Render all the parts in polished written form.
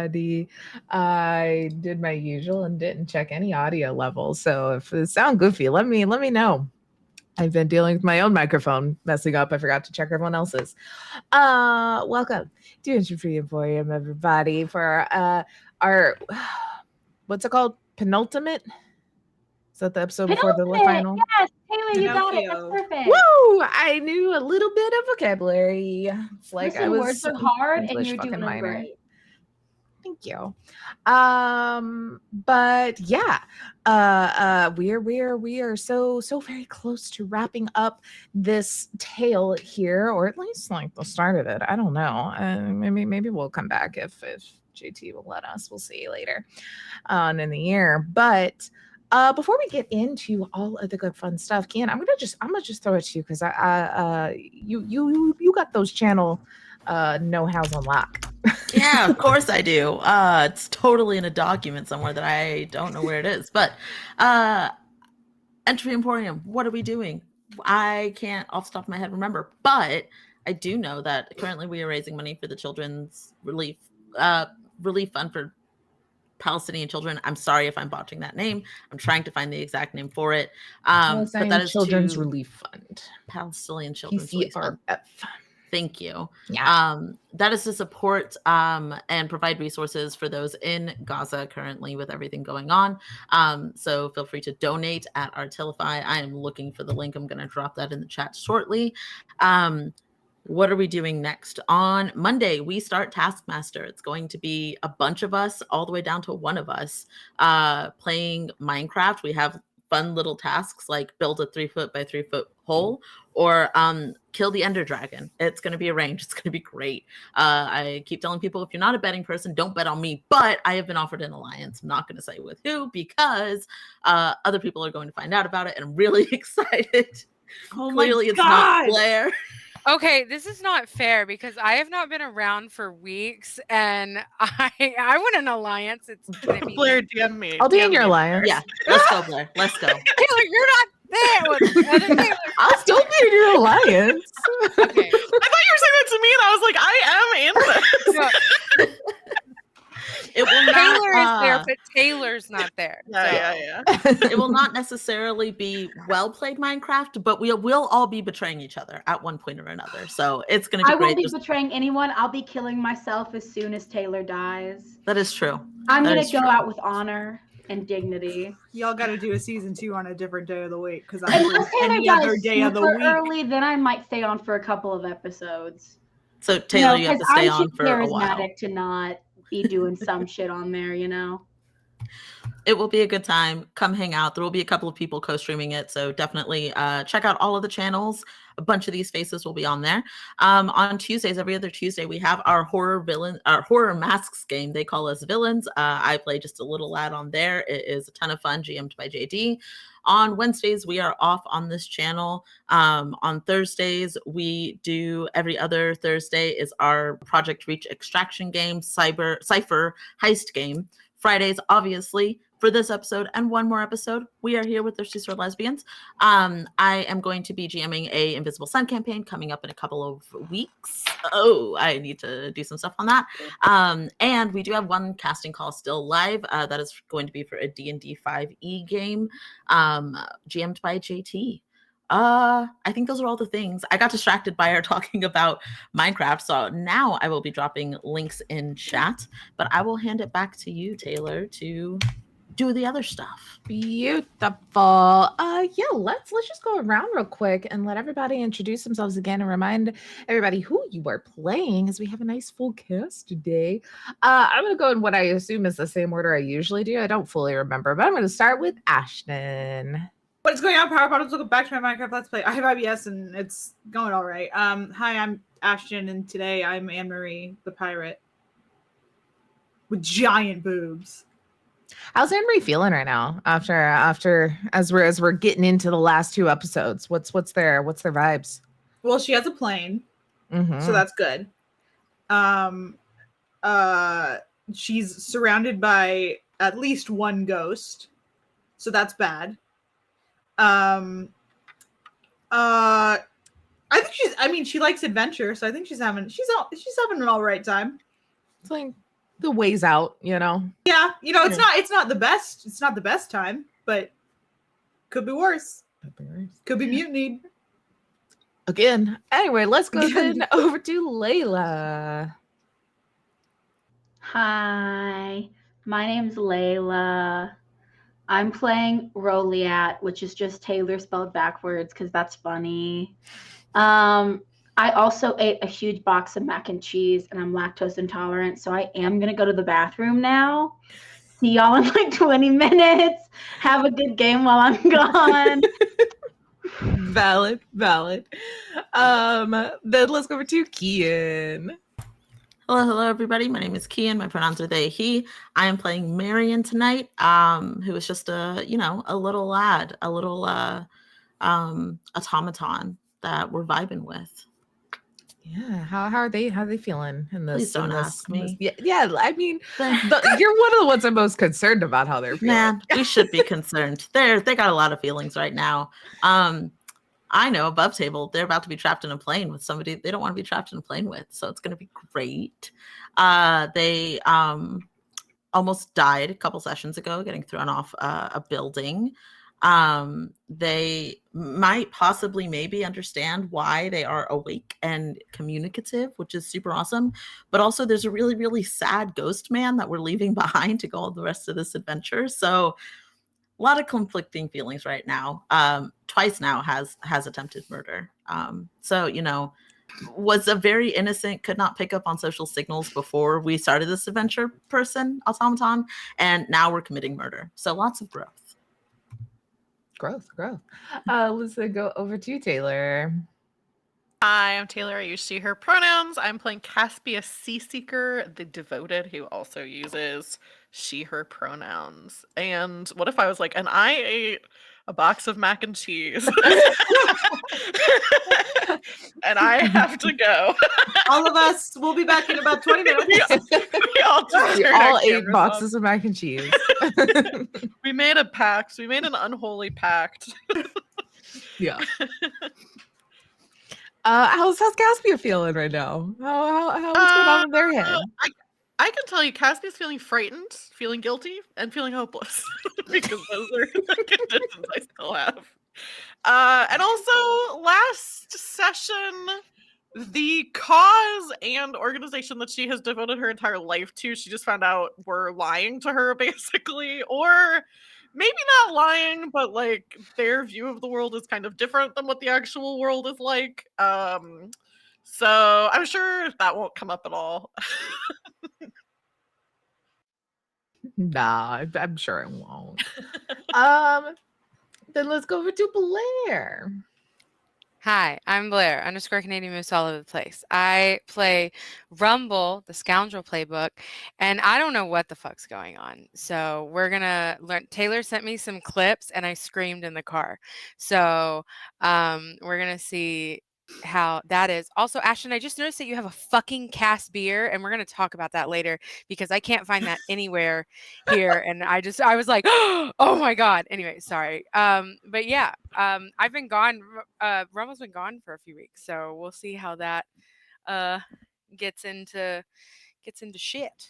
everybody. I did my usual and didn't check any audio levels. So if it sounds goofy, let me know. I've been dealing with my own microphone messing up. I forgot to check everyone else's. Welcome to Entry Emporium, everybody, for our what's it called? Penultimate? Is that the episode before the final? Yes, Taylor, you got it. That's perfect. Woo! I knew a little bit of vocabulary. It's like Listen, I was words are hard, English and you're fucking doing minor. great. Thank you. But yeah, we are so very close to wrapping up this tale here, or at least like the start of it. I don't know. Maybe we'll come back if JT will let us. We'll see later on in the year. But before we get into all of the good fun stuff, Kian, I'm gonna just throw it to you because you got those channel know-hows on lock. Yeah, of course I do. It's totally in a document somewhere that I don't know where it is. But Entry Emporium, what are we doing? I can't off the top of my head remember, but I do know that currently we are raising money for the Children's Relief Fund for Palestinian children. I'm sorry if I'm botching that name. I'm trying to find the exact name for it. But that is Children's Relief Fund. Palestinian Children's Relief Fund. Thank you. Yeah. That is to support and provide resources for those in Gaza currently with everything going on. So feel free to donate at Artilify. I am looking for the link. I'm going to drop that in the chat shortly. What are we doing next? On Monday, we start Taskmaster. It's going to be a bunch of us, all the way down to one of us, playing Minecraft. We have fun little tasks like build a 3-foot by 3-foot hole or kill the Ender Dragon. It's going to be arranged. It's going to be great. I keep telling people, if you're not a betting person, don't bet on me. But I have been offered an alliance. I'm not going to say with who because other people are going to find out about it. And I'm really excited. Oh Clearly, it's not Blair. Okay, this is not fair because I have not been around for weeks, and I want an alliance. It's gonna be Blair, DM me. I'll be in your alliance. Yeah, let's go, Blair. Let's go. Taylor, you're not there with other Taylor. I'll still be in your alliance. Okay. I thought you were saying that to me, and I was like, I am in this. It will not, Taylor is there, but Taylor's not there. Yeah. It will not necessarily be well played Minecraft, but we will all be betraying each other at one point or another. So it's going to be great. I won't be betraying anyone. I'll be killing myself as soon as Taylor dies. That is true. I'm going to go out with honor and dignity. Y'all got to do a season 2 on a different day of the week because unless Taylor any other day of the week. Early, then I might stay on for a couple of episodes. So Taylor, you have to stay on for a while. I'm charismatic to not be doing some shit on there, you know. It will be a good time. Come hang out. There will be a couple of people co-streaming it, so definitely check out all of the channels. A bunch of these faces will be on there. On Tuesdays, every other Tuesday, we have our horror masks game. They call us villains. I play just a little lad on there. It is a ton of fun, GM'd by JD. On Wednesdays, we are off on this channel. On Thursdays, we do every other Thursday is our Project Reach extraction game, Cypher heist game. Fridays, obviously, for this episode and one more episode, we are here with Thirsty Sword Lesbians. I am going to be GMing a Invisible Sun campaign coming up in a couple of weeks. Oh, I need to do some stuff on that. And we do have one casting call still live. That is going to be for a D&D 5e game, GM'd by JT. I think those are all the things. I got distracted by our talking about Minecraft, so now I will be dropping links in chat, but I will hand it back to you, Taylor, to do the other stuff. Beautiful. Yeah, let's just go around real quick and let everybody introduce themselves again and remind everybody who you are playing, as we have a nice full cast today. I'm gonna go in what I assume is the same order I usually do. I don't fully remember, but I'm gonna start with Ashton. What is going on, Power Potters? Welcome back to my Minecraft Let's Play. I have IBS and it's going all right. Hi, I'm Ashton, and today I'm Anne-Marie, the pirate, with giant boobs. How's Anne-Marie feeling right now? After as we're getting into the last 2 episodes, what's their vibes? Well, she has a plane, so that's good. She's surrounded by at least one ghost, so that's bad. I think she likes adventure, so I think she's having an all right time. It's like the ways out, you know. Yeah, it's not the best. It's not the best time, but could be worse. Could be mutinied. Again. Anyway, let's go then over to Layla. Hi, my name's Layla. I'm playing Roliat, which is just Taylor spelled backwards because that's funny. I also ate a huge box of mac and cheese, and I'm lactose intolerant, so I am gonna go to the bathroom now. See y'all in like 20 minutes. Have a good game while I'm gone. Valid. Then let's go over to Kian. Hello, everybody. My name is Kian. My pronouns are they, he. I am playing Marion tonight, who is just a little lad, a little automaton that we're vibing with. Yeah, how are they feeling in this? Please don't ask me. Yeah, I mean, you're one of the ones I'm most concerned about how they're feeling. Man, we should be concerned. They got a lot of feelings right now. I know above table, they're about to be trapped in a plane with somebody they don't want to be trapped in a plane with. So it's going to be great. They almost died a couple sessions ago, getting thrown off a building. They might possibly maybe understand why they are awake and communicative, which is super awesome. But also there's a really, really sad ghost man that we're leaving behind to go on the rest of this adventure. So a lot of conflicting feelings right now. Twice now has attempted murder. So, was a very innocent, could not pick up on social signals before we started this adventure person, automaton, and now we're committing murder. So lots of growth. Growth. Let's go over to Taylor. Hi, I'm Taylor. I use she, her pronouns. I'm playing Caspia Seaseeker, the devoted, who also uses she, her pronouns. And what if I was like, and I ate a box of mac and cheese, and I have to go. All of us will be back in about 20 minutes. We all ate boxes of mac and cheese. We made a pact. We made an unholy pact. Yeah. How's Caspia feeling right now? What's going on in their head? I can tell you, Caspia's feeling frightened, feeling guilty, and feeling hopeless because those are the conditions I still have. And also, last session, the cause and organization that she has devoted her entire life to, she just found out were lying to her, basically, or maybe not lying, but like their view of the world is kind of different than what the actual world is like. So I'm sure that won't come up at all. Nah, I'm sure it won't. Then let's go over to Blair. Hi, I'm Blair, _Canadian Moose all over the place. I play Rumble, the Scoundrel Playbook, and I don't know what the fuck's going on. So we're gonna learn. Taylor sent me some clips, and I screamed in the car. So we're gonna see how that is. Also, Ashton, I just noticed that you have a fucking cast beer, and we're gonna talk about that later because I can't find that anywhere here. And I was like, oh my god. Anyway, sorry. But yeah, I've been gone. Rumble's been gone for a few weeks, so we'll see how that gets into shit.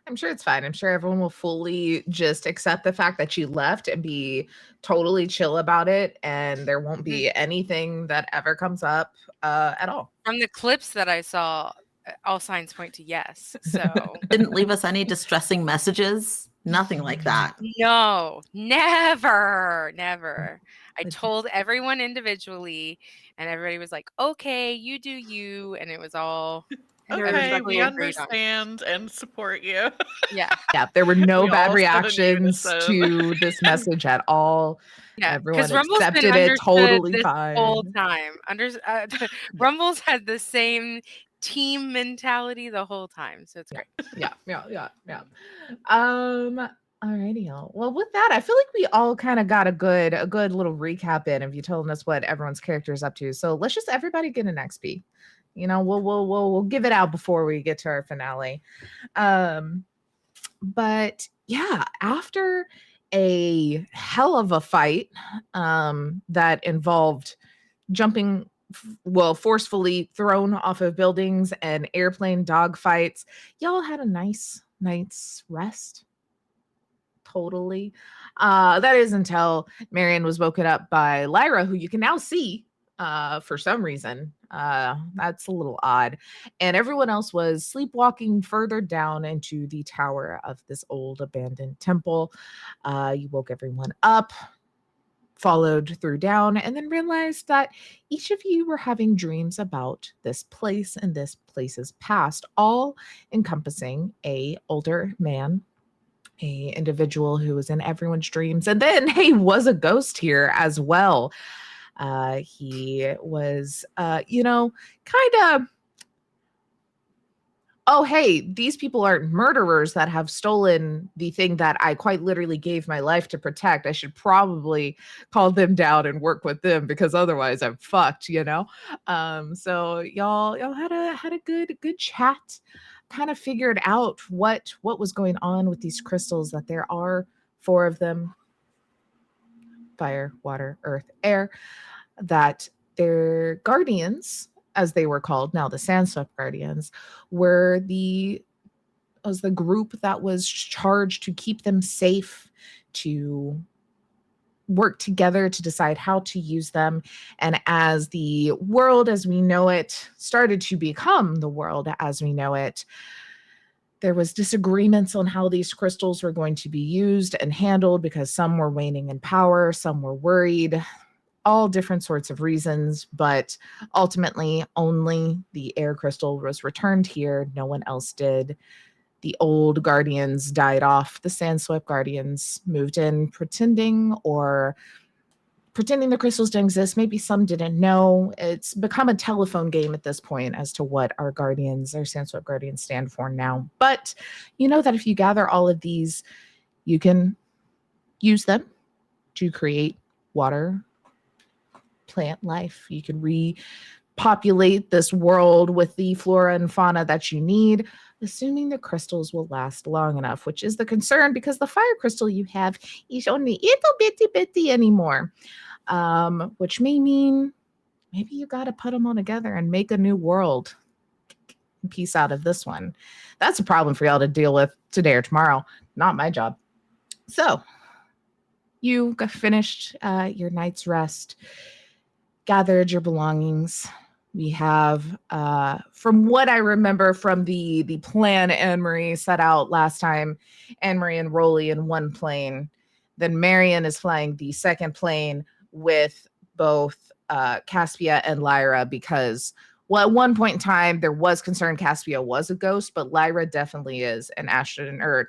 I'm sure it's fine. I'm sure everyone will fully just accept the fact that you left and be totally chill about it. And there won't be anything that ever comes up at all. From the clips that I saw, all signs point to yes. So Didn't leave us any distressing messages. Nothing like that. No, never. I told everyone individually, and everybody was like, okay, you do you. And it was all Okay, we agreed on. understand and support you. Yeah. Yeah, there were no We all bad stood in reactions unison. to this message at all. Yeah, Everyone Rumble's been accepted it understood totally this fine. whole time. Rumble's had the same team mentality the whole time, so it's great. Yeah. Alrighty, y'all. Well, with that, I feel like we all kind of got a good little recap in of you telling us what everyone's character is up to. So let's just everybody get an XP. We'll give it out before we get to our finale. But yeah, after a hell of a fight that involved jumping forcefully thrown off of buildings and airplane dogfights. Y'all had a nice night's rest. Totally. That is until Marion was woken up by Lyra, who you can now see for some reason. That's a little odd. And everyone else was sleepwalking further down into the tower of this old abandoned temple. You woke everyone up, followed through down, and then realized that each of you were having dreams about this place and this place's past, all encompassing a older man, a individual who was in everyone's dreams, and then he was a ghost here as well. He was, kind of, oh, hey, these people aren't murderers that have stolen the thing that I quite literally gave my life to protect. I should probably call them down and work with them because otherwise I'm fucked, So y'all had a good chat, kind of figured out what was going on with these crystals, that there are 4 of them: fire, water, earth, air, that their guardians, as they were called, now the Sandswept Guardians, was the group that was charged to keep them safe, to work together to decide how to use them. And as the world as we know it started to become the world as we know it, there was disagreements on how these crystals were going to be used and handled, because some were waning in power, some were worried, all different sorts of reasons, but ultimately only the air crystal was returned here. No one else did. The old guardians died off. The Sandswept Guardians moved in pretending the crystals didn't exist. Maybe some didn't know. It's become a telephone game at this point as to what our Sandswept Guardians stand for now. But you know that if you gather all of these, you can use them to create water, plant life. You can repopulate this world with the flora and fauna that you need, assuming the crystals will last long enough, which is the concern, because the fire crystal you have is only ittle bitty anymore, which may mean maybe you got to put them all together and make a new world piece out of this one. That's a problem for y'all to deal with today or tomorrow. Not my job. So you finished your night's rest, gathered your belongings. We have, from what I remember from the plan Anne-Marie set out last time, Anne-Marie and Rolly in one plane. Then Marion is flying the second plane with both Caspia and Lyra, because, well, at one point in time, there was concern Caspia was a ghost, but Lyra definitely is, and Anne-Marie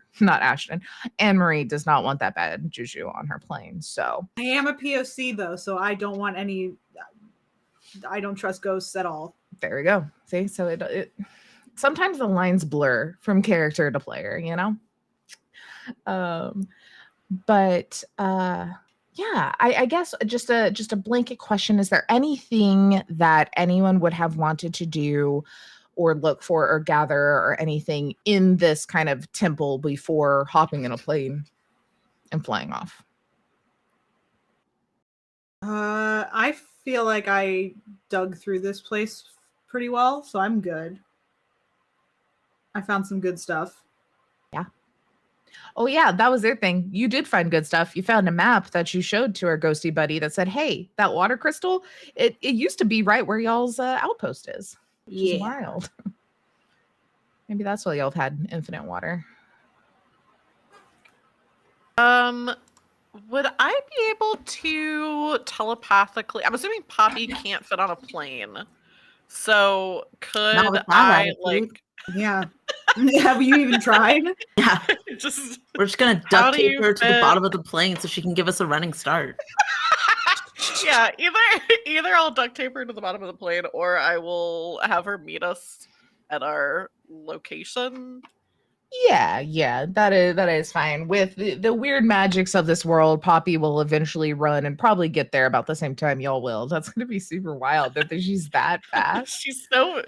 does not want that bad juju on her plane, so. I am a POC, though, so I don't want I don't trust ghosts at all. There we go. See, so it sometimes the lines blur from character to player, But yeah, I guess just a blanket question: is there anything that anyone would have wanted to do, or look for, or gather, or anything in this kind of temple before hopping in a plane and flying off? I feel like I dug through this place pretty well, so I'm good. I found some good stuff. Yeah. Oh yeah, that was their thing. You did find good stuff. You found a map that you showed to our ghosty buddy that said, hey, that water crystal, it used to be right where y'all's outpost is. Which is wild. Maybe that's why y'all have had infinite water. Would I be able to telepathically? I'm assuming Poppy can't fit on a plane. So could I like? Yeah. Have you even tried? Yeah. We're just gonna duct tape her to the bottom of the plane so she can give us a running start. Yeah, either I'll duct tape her to the bottom of the plane, or I will have her meet us at our location. Yeah, that is fine. With the weird magics of this world, Poppy will eventually run and probably get there about the same time y'all will. That's gonna be super wild that she's that fast. she's so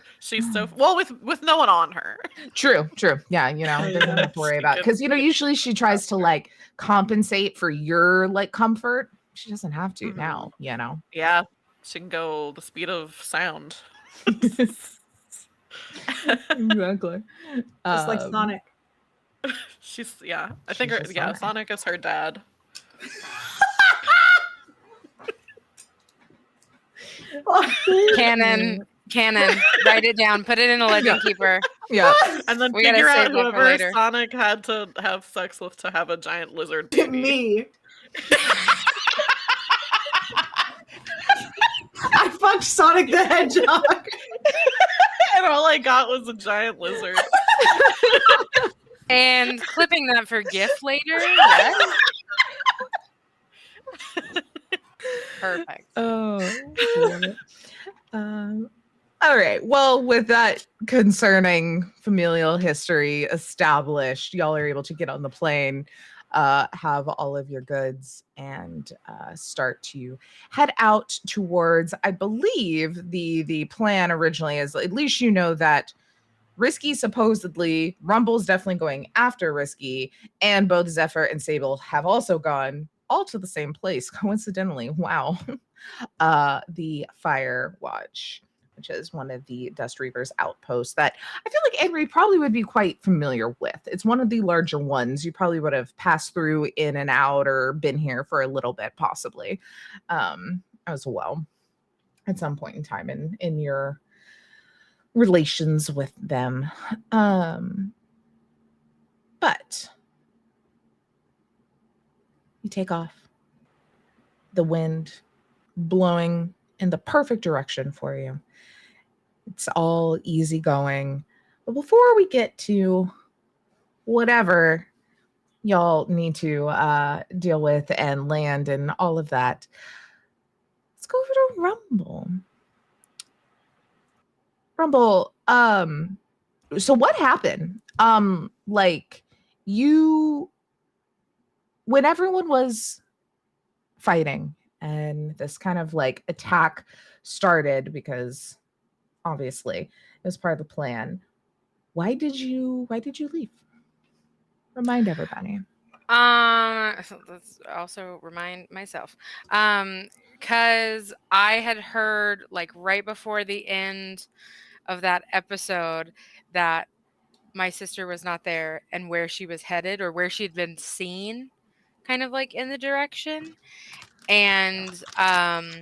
well with no one on her. True. Yeah, doesn't have to worry about, because usually she tries to like compensate for your like comfort. She doesn't have to now, Yeah. She can go the speed of sound. Exactly. Just like Sonic. She's I She's think just Sonic. Sonic is her dad. Canon. Write it down. Put it in a legend keeper. Yeah. And then We gotta figure out save that for whoever later. Sonic had to have sex with to have a giant lizard baby. Me. I fucked Sonic the Hedgehog. And all I got was a giant lizard. And clipping that for GIF later. Yes. Perfect. Oh, love it. All right. Well, with that concerning familial history established, y'all are able to get on the plane, have all of your goods, and start to head out towards. I believe the plan originally is, at least you know that Risky supposedly, Rumble's definitely going after Risky, and both Zephyr and Sable have also gone all to the same place. Coincidentally, wow. The Fire Watch, which is one of the Dust Reavers outposts that I feel like Henry probably would be quite familiar with. It's one of the larger ones. You probably would have passed through in and out or been here for a little bit, possibly, as well, at some point in time in your relations with them. But you take off. The wind blowing in the perfect direction for you. It's all easy going. But before we get to whatever y'all need to deal with and land and all of that, let's go over to Rumble. Rumble, so what happened? Like, you, when everyone was fighting and this kind of like attack started, because obviously it was part of the plan, why did you leave? Remind everybody. Let's also remind myself. Because I had heard, like, right before the end of that episode that my sister was not there and where she was headed or where she'd been seen, kind of like in the direction. And I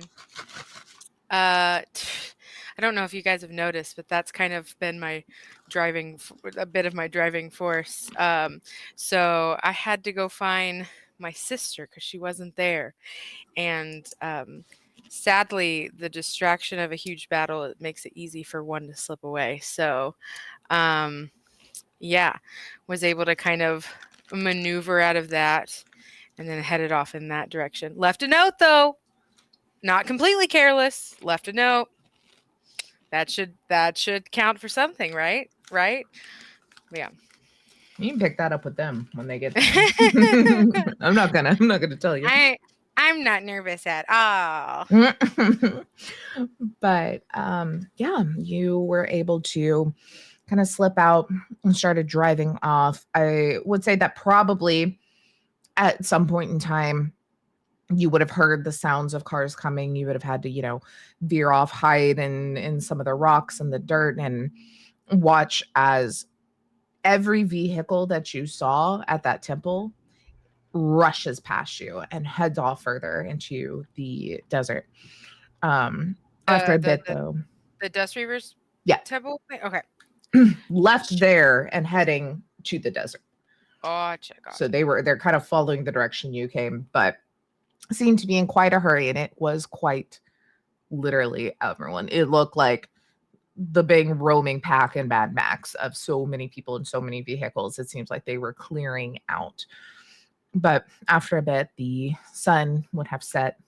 don't know if you guys have noticed, but that's kind of been a bit of my driving force. So I had to go find my sister because she wasn't there. And sadly, the distraction of a huge battle, it makes it easy for one to slip away. So was able to kind of maneuver out of that and then headed off in that direction. Left a note, though. Not completely careless. Left a note. That should count for something, right? Right? Yeah. You can pick that up with them when they get there. I'm not gonna tell you. I'm not nervous at all. But you were able to kind of slip out and started driving off. I would say that probably at some point in time you would have heard the sounds of cars coming. You would have had to, veer off, hide in some of the rocks and the dirt, and watch as every vehicle that you saw at that temple rushes past you and heads off further into the desert. After a bit, though, the Dust Reavers temple thing? Okay. left there and heading to the desert. Gotcha. So they're kind of following the direction you came, but seemed to be in quite a hurry, and it was quite literally everyone. It looked like the big roaming pack in Mad Max of so many people and so many vehicles. It seems like they were clearing out. But after a bit, the sun would have set.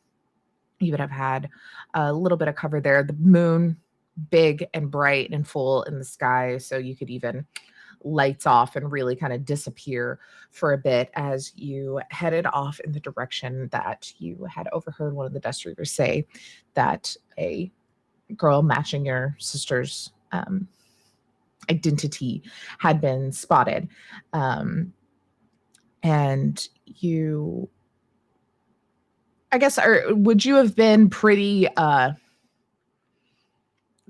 You would have had a little bit of cover there. The moon, big and bright and full in the sky, so you could even lights off and really kind of disappear for a bit as you headed off in the direction that you had overheard one of the Dust Reavers say that a girl matching your sister's identity had been spotted. And you, I guess, would you have been pretty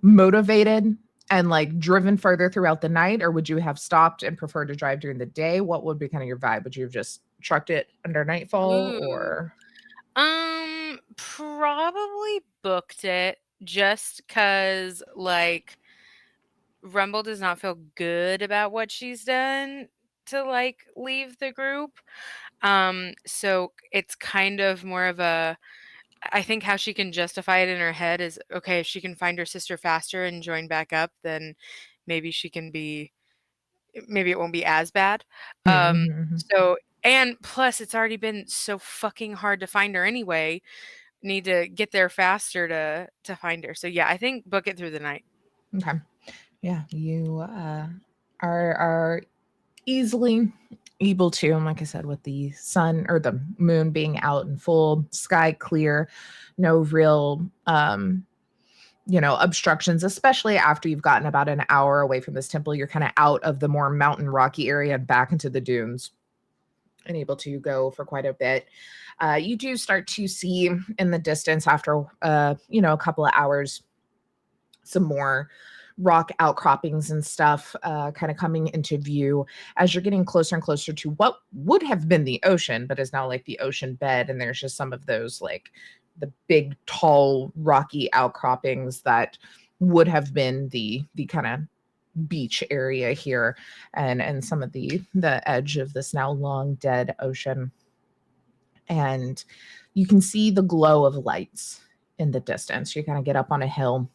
motivated and like driven further throughout the night, or would you have stopped and preferred to drive during the day? What would be kind of your vibe? Would you have just trucked it under nightfall, Ooh. or Probably booked it just because like Rumble does not feel good about what she's done to like leave the group. So it's kind of more of a I think how she can justify it in her head is okay, if she can find her sister faster and join back up, then maybe she can be maybe it won't be as bad. Mhm. So and plus it's already been so fucking hard to find her anyway. Need to get there faster to find her. So yeah, I think book it through the night. Okay. Yeah, you are easily able to, and like I said, with the sun or the moon being out in full, sky clear, no real obstructions, especially after you've gotten about an hour away from this temple. You're kind of out of the more mountain rocky area and back into the dunes and able to go for quite a bit. You do start to see in the distance after a couple of hours some more rock outcroppings and stuff kind of coming into view as you're getting closer and closer to what would have been the ocean, but is now like the ocean bed. And there's just some of those like the big, tall, rocky outcroppings that would have been the kind of beach area here, and some of the edge of this now long dead ocean. And you can see the glow of lights in the distance. You kind of get up on a hill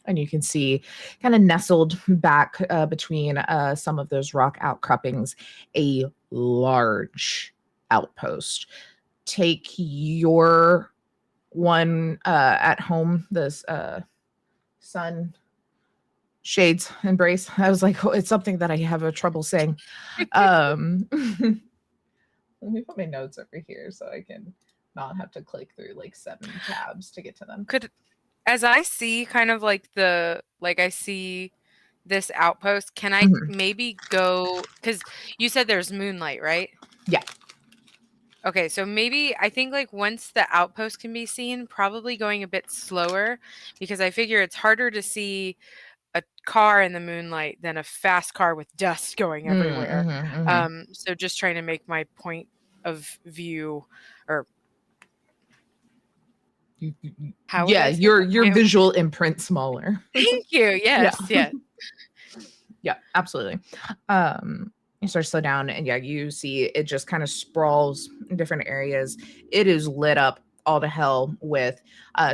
and you can see kind of nestled back between some of those rock outcroppings, a large outpost. Take your one at home, this sun shades embrace. I was like, oh, it's something that I have a trouble saying. Let me put my notes over here so I can not have to click through like 7 tabs to get to them. As I see kind of like I see this outpost, can I maybe go, because you said there's moonlight, right? Yeah. Okay, so maybe I think like once the outpost can be seen, probably going a bit slower, because I figure it's harder to see a car in the moonlight than a fast car with dust going everywhere. So just trying to make my point of view, or how would Yeah, I say your that? visual imprint smaller. Thank you. Yes, yeah. Yeah, absolutely. You start to slow down, and yeah, you see it just kind of sprawls in different areas. It is lit up all to hell with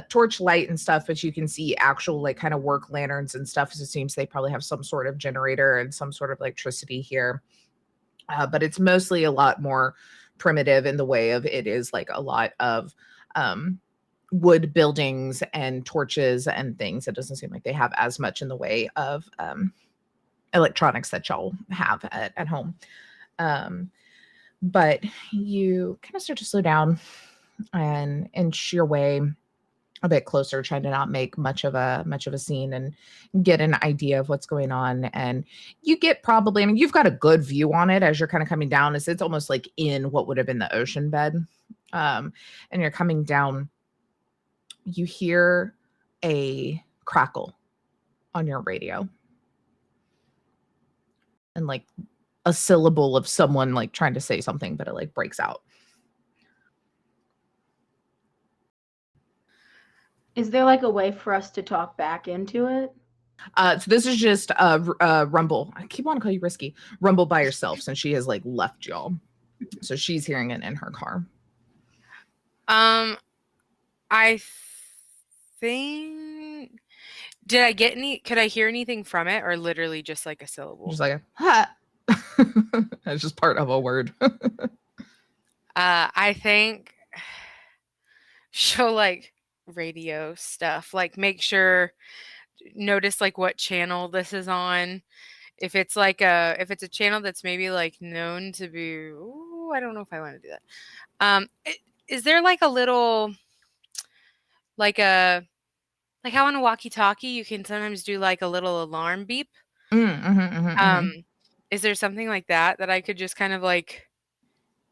torch light and stuff, but you can see actual like kind of work lanterns and stuff. So it seems they probably have some sort of generator and some sort of electricity here. But it's mostly a lot more primitive in the way of it is like a lot of wood buildings and torches and things. It doesn't seem like they have as much in the way of electronics that y'all have at home. But you kind of start to slow down and inch your way a bit closer, trying to not make much of a scene and get an idea of what's going on. And you get probably, I mean, you've got a good view on it as you're kind of coming down. It's almost like in what would have been the ocean bed. And you're coming down, you hear a crackle on your radio. And like a syllable of someone like trying to say something, but it like breaks out. Is there like a way for us to talk back into it? So this is just Rumble. I keep wanting to call you Risky. Rumble by herself since she has like left y'all. So she's hearing it in her car. I think, could I hear anything from it, or literally just like a syllable? Just like a ha. It's just part of a word. I think she'll like radio stuff, like notice like what channel this is on. If it's a channel that's maybe like known to be, ooh, I don't know if I want to do that. Is there like a little, like how on a walkie-talkie you can sometimes do like a little alarm beep? Is there something like that I could just kind of like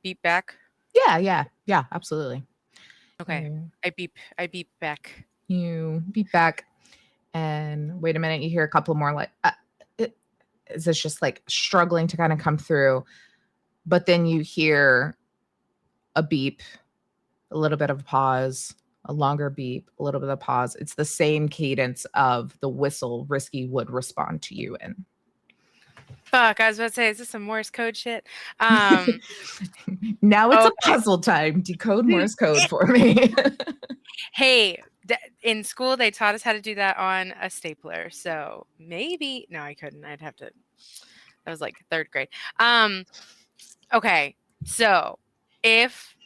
beep back? Yeah, absolutely. Okay. I beep back. You beep back, And wait a minute, you hear a couple more like, is this just like struggling to kind of come through? But then you hear a beep, a little bit of a pause, a longer beep, a little bit of pause. It's the same cadence of the whistle Risky would respond to you in. Fuck, I was about to say, is this some Morse code shit? Now it's Okay. a puzzle time. Decode Morse code for me. Hey, in school they taught us how to do that on a stapler. So maybe no, I couldn't. I'd have to. That was like 3rd grade. Okay, so if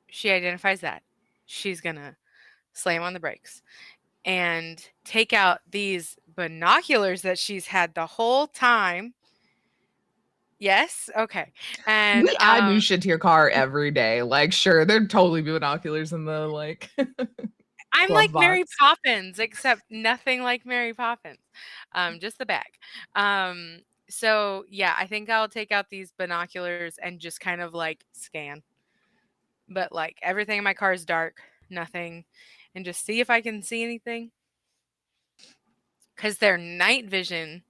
she identifies that, she's gonna slam on the brakes and take out these binoculars that she's had the whole time. Yes, okay, and We add new shit to your car every day. Like, sure, there'd totally be binoculars in the like. I'm glove like Mary box. Poppins, except nothing like Mary Poppins. Just the bag. So yeah, I think I'll take out these binoculars and just kind of like scan. But like everything in my car is dark, nothing, and just see if I can see anything. Cause they're night vision.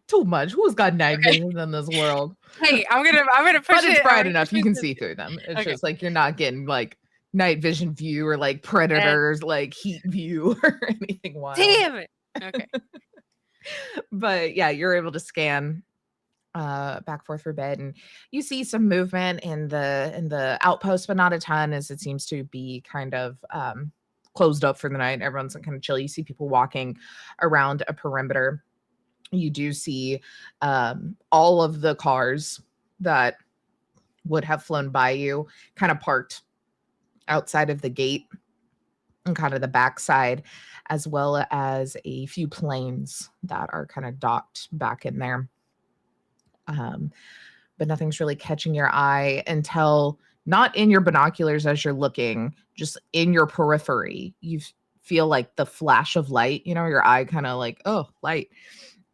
Too much. Who's got night vision in this world? Hey, I'm gonna push But it's it. bright enough. You can see it. through them. It's Okay. just like you're not getting like night vision view or like predators, like heat view or anything wild. Damn it. Okay. But yeah, you're able to scan back forth for bed, and you see some movement in the outpost, but not a ton, as it seems to be kind of closed up for the night. Everyone's kind of chill. You see people walking around a perimeter. You do see all of the cars that would have flown by you kind of parked outside of the gate and kind of the backside, as well as a few planes that are kind of docked back in there. But nothing's really catching your eye until not in your binoculars as you're looking, just in your periphery. You feel like the flash of light, your eye kind of like, oh, light.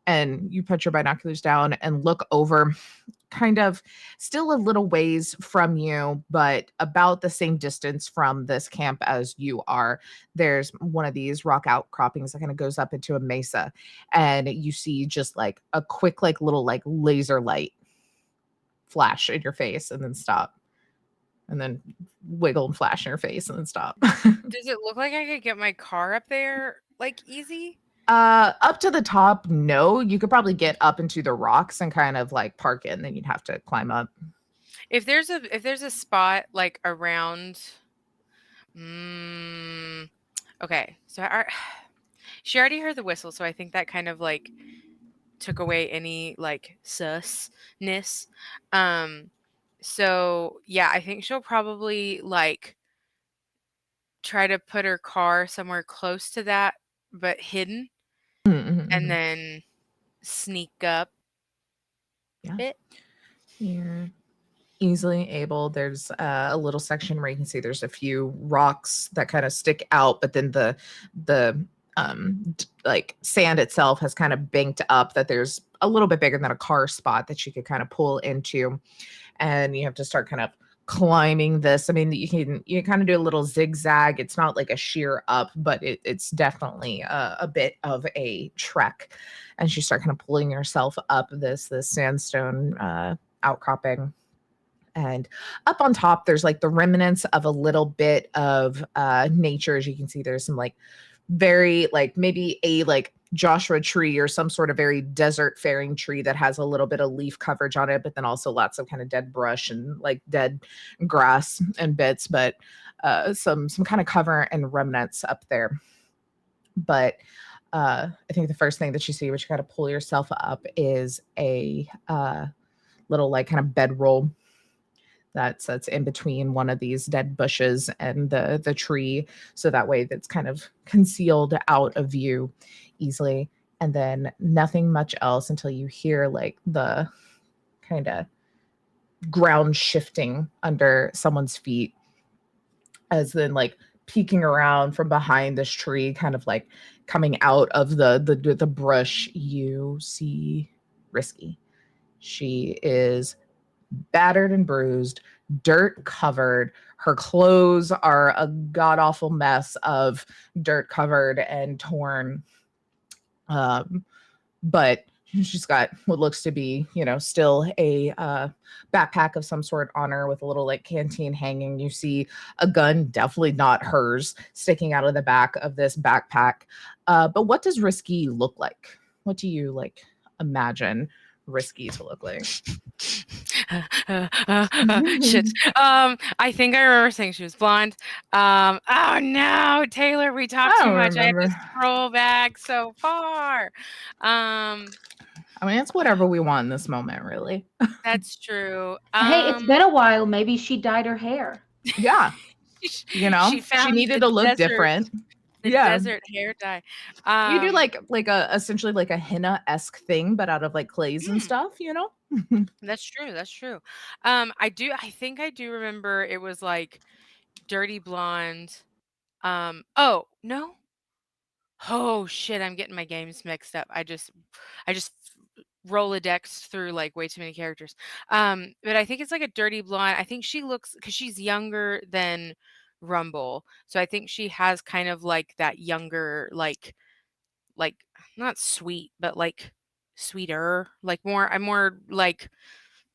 And you put your binoculars down and look over, kind of still a little ways from you, but about the same distance from this camp as you are. There's one of these rock outcroppings that kind of goes up into a mesa, and you see just like a quick, like little like laser light flash in your face and then stop, and then wiggle and flash in your face and then stop. Does it look like I could get my car up there like easy? Up to the top, no. You could probably get up into the rocks and kind of like park it, and then you'd have to climb up. If there's a spot like around okay. So she already heard the whistle, so I think that kind of like took away any like susness. So yeah, I think she'll probably like try to put her car somewhere close to that but hidden. And then sneak up. Yeah. Bit. You're easily able. There's a little section where you can see there's a few rocks that kind of stick out, but then the like sand itself has kind of banked up, that there's a little bit bigger than a car spot that you could kind of pull into, and you have to start kind of climbing this. I mean, you kind of do a little zigzag. It's not like a sheer up, but it's definitely a bit of a trek. And you start kind of pulling yourself up this sandstone outcropping. And up on top, there's like the remnants of a little bit of nature. As you can see, there's some like very like maybe a like Joshua tree or some sort of very desert faring tree that has a little bit of leaf coverage on it, but then also lots of kind of dead brush and like dead grass and bits, but some kind of cover and remnants up there. But I think the first thing that you see, which you got to pull yourself up, is a little like kind of bedroll that's in between one of these dead bushes and the tree, so that way that's kind of concealed out of view easily. And then nothing much else until you hear like the kind of ground shifting under someone's feet, as then like peeking around from behind this tree, kind of like coming out of the brush, you see Risky. She is battered and bruised, dirt covered. Her clothes are a god-awful mess of dirt covered and torn. But she's got what looks to be, still a backpack of some sort on her with a little like canteen hanging. You see a gun, definitely not hers, sticking out of the back of this backpack. But what does Risky look like? What do you like imagine Risky to look like? Shit. I think I remember saying she was blonde. Oh no, Taylor, we talked I too don't much. I have to remember. scroll back so far. I mean, it's whatever we want in this moment, really. That's true. Hey, it's been a while. Maybe she dyed her hair. Yeah. She She found needed the to look desert, different. the Yeah. desert hair dye. You do like a essentially like a henna-esque thing, but out of like clays and stuff, That's true. That's true. I think I do remember it was like dirty blonde. Oh no. Oh shit, I'm getting my games mixed up. I just Rolodexed through like way too many characters. But I think it's like a dirty blonde. I think she looks because she's younger than Rumble. So I think she has kind of like that younger, like not sweet, but like sweeter, like I'm more like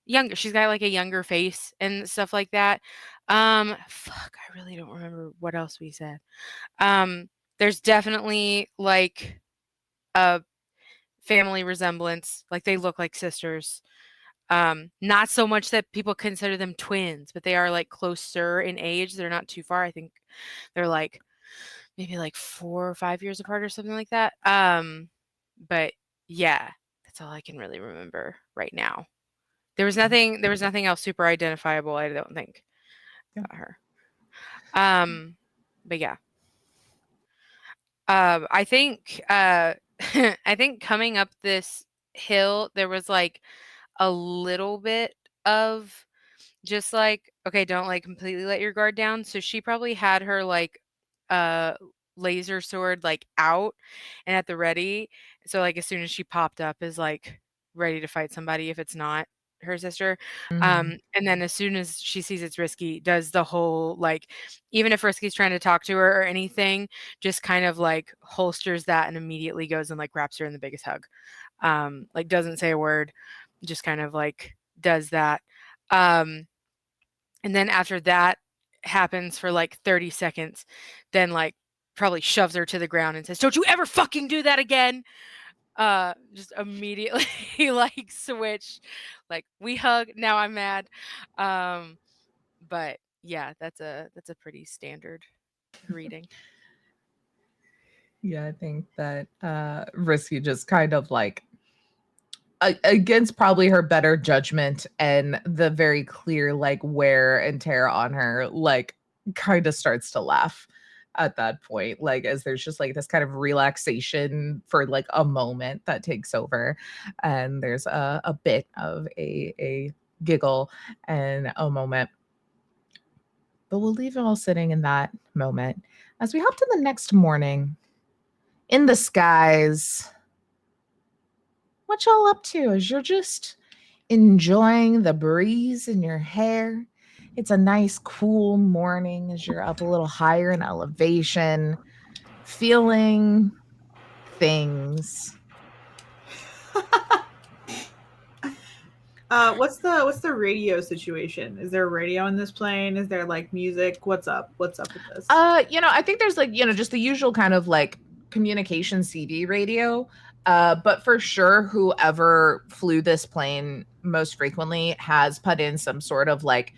younger. She's got like a younger face and stuff like that. Fuck, I really don't remember what else we said. There's definitely like a family resemblance. Like they look like sisters. Not so much that people consider them twins, but they are like closer in age. They're not too far. I think they're like maybe like 4 or 5 years apart or something like that. But yeah, that's all I can really remember right now. There was nothing else super identifiable, I don't think, about her. But yeah. I think I think coming up this hill there was like a little bit of just like, okay, don't like completely let your guard down. So she probably had her like laser sword like out and at the ready. So like as soon as she popped up is like ready to fight somebody if it's not her sister. Mhm. And then as soon as she sees it's Risky, does the whole like even if Risky's trying to talk to her or anything, just kind of like holsters that and immediately goes and like wraps her in the biggest hug. Like doesn't say a word, just kind of like does that. And then after that happens for like 30 seconds, then like probably shoves her to the ground and says, "Don't you ever fucking do that again." Just immediately like switch. Like we hug, now I'm mad. But yeah, that's a pretty standard reading. Yeah, I think that Risky just kind of like against probably her better judgment and the very clear like wear and tear on her, like kind of starts to laugh at that point, like as there's just like this kind of relaxation for like a moment that takes over, and there's a bit of a giggle and a moment. But we'll leave it all sitting in that moment as we hop to the next morning. In the skies, what y'all up to as you're just enjoying the breeze in your hair? It's a nice cool morning as you're up a little higher in elevation, feeling things. What's the radio situation? Is there a radio in this plane? Is there like music? What's up? What's up with this? I think there's like, just the usual kind of like communication CD radio. But for sure, whoever flew this plane most frequently has put in some sort of like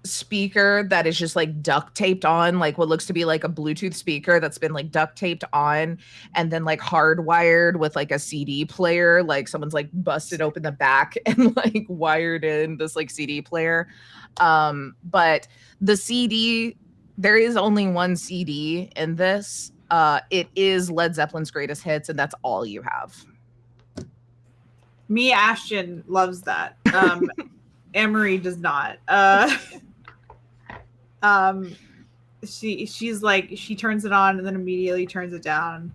speaker that is just like duct taped on, like what looks to be like a Bluetooth speaker that's been like duct taped on and then like hardwired with like a CD player. Like someone's like busted open the back and like wired in this like CD player. But the CD, there is only one CD in this. It is Led Zeppelin's Greatest Hits, and that's all you have. Me, Ashton loves that. Anne-Marie does not. She's like, she turns it on and then immediately turns it down.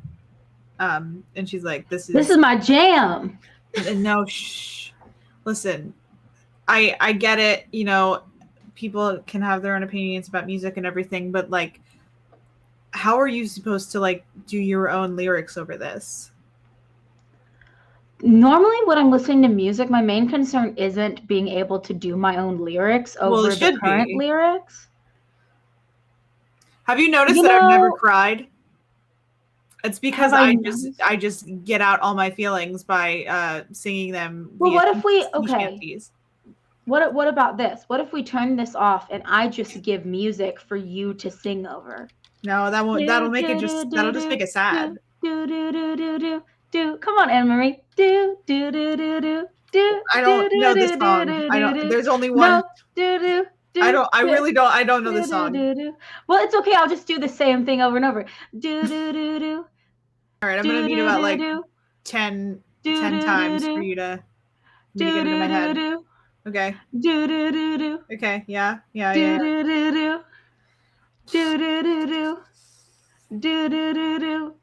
And she's like, this is my jam. no, shh. Listen, I get it. people can have their own opinions about music and everything, but like, how are you supposed to like do your own lyrics over this? Normally, when I'm listening to music, my main concern isn't being able to do my own lyrics over it the should current be. lyrics. Have you noticed You that I've never know- cried? It's because Have I I noticed? just get out all my feelings by singing them. Well, via what if we- sea okay. shanties. What about this? What if we turn this off and I just give music for you to sing over? No, that won't. That'll make it just. That'll just make it sad. Do do do do do do. Come on, Anne Marie. Do do do do do do. I don't know this song. I don't. There's only one. No. Do do. I don't. I really don't. I don't know this song. Well, it's okay. I'll just do the same thing over and over. Do do do do. All right, I'm gonna need about like 10 times for you to get it in my head. Okay. Do do do do. Okay. Yeah. Yeah. Do Yeah. do do do. Do do do do. Do do do do.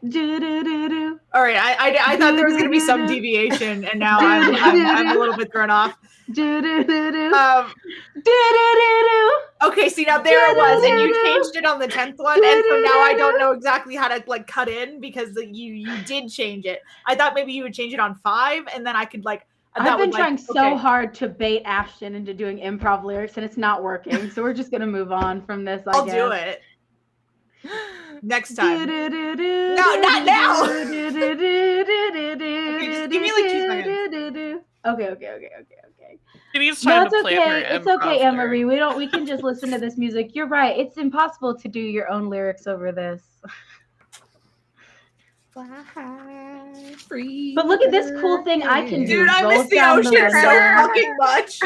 Do do do do. All right. I thought there was gonna be some deviation, and now I'm a little bit thrown off. Do do do do. Um. Do do do do. Okay. See, now there it was, and you changed it on the 10th one, and so now I don't know exactly how to like cut in because you did change it. I thought maybe you would change it on 5, and then I could like. I've been trying so hard to bait Ashton into doing improv lyrics, and it's not working. So we're just gonna move on from this. I'll do it next time. No, not now. Okay, just give me like 2 seconds. Okay. She needs No, time it's to plan her okay. It's improv okay, Anne lyrics. Marie. We can just listen to this music. You're right. It's impossible to do your own lyrics over this. But look at this cool thing I can do. Dude, I Rolls miss the down ocean window. so fucking much.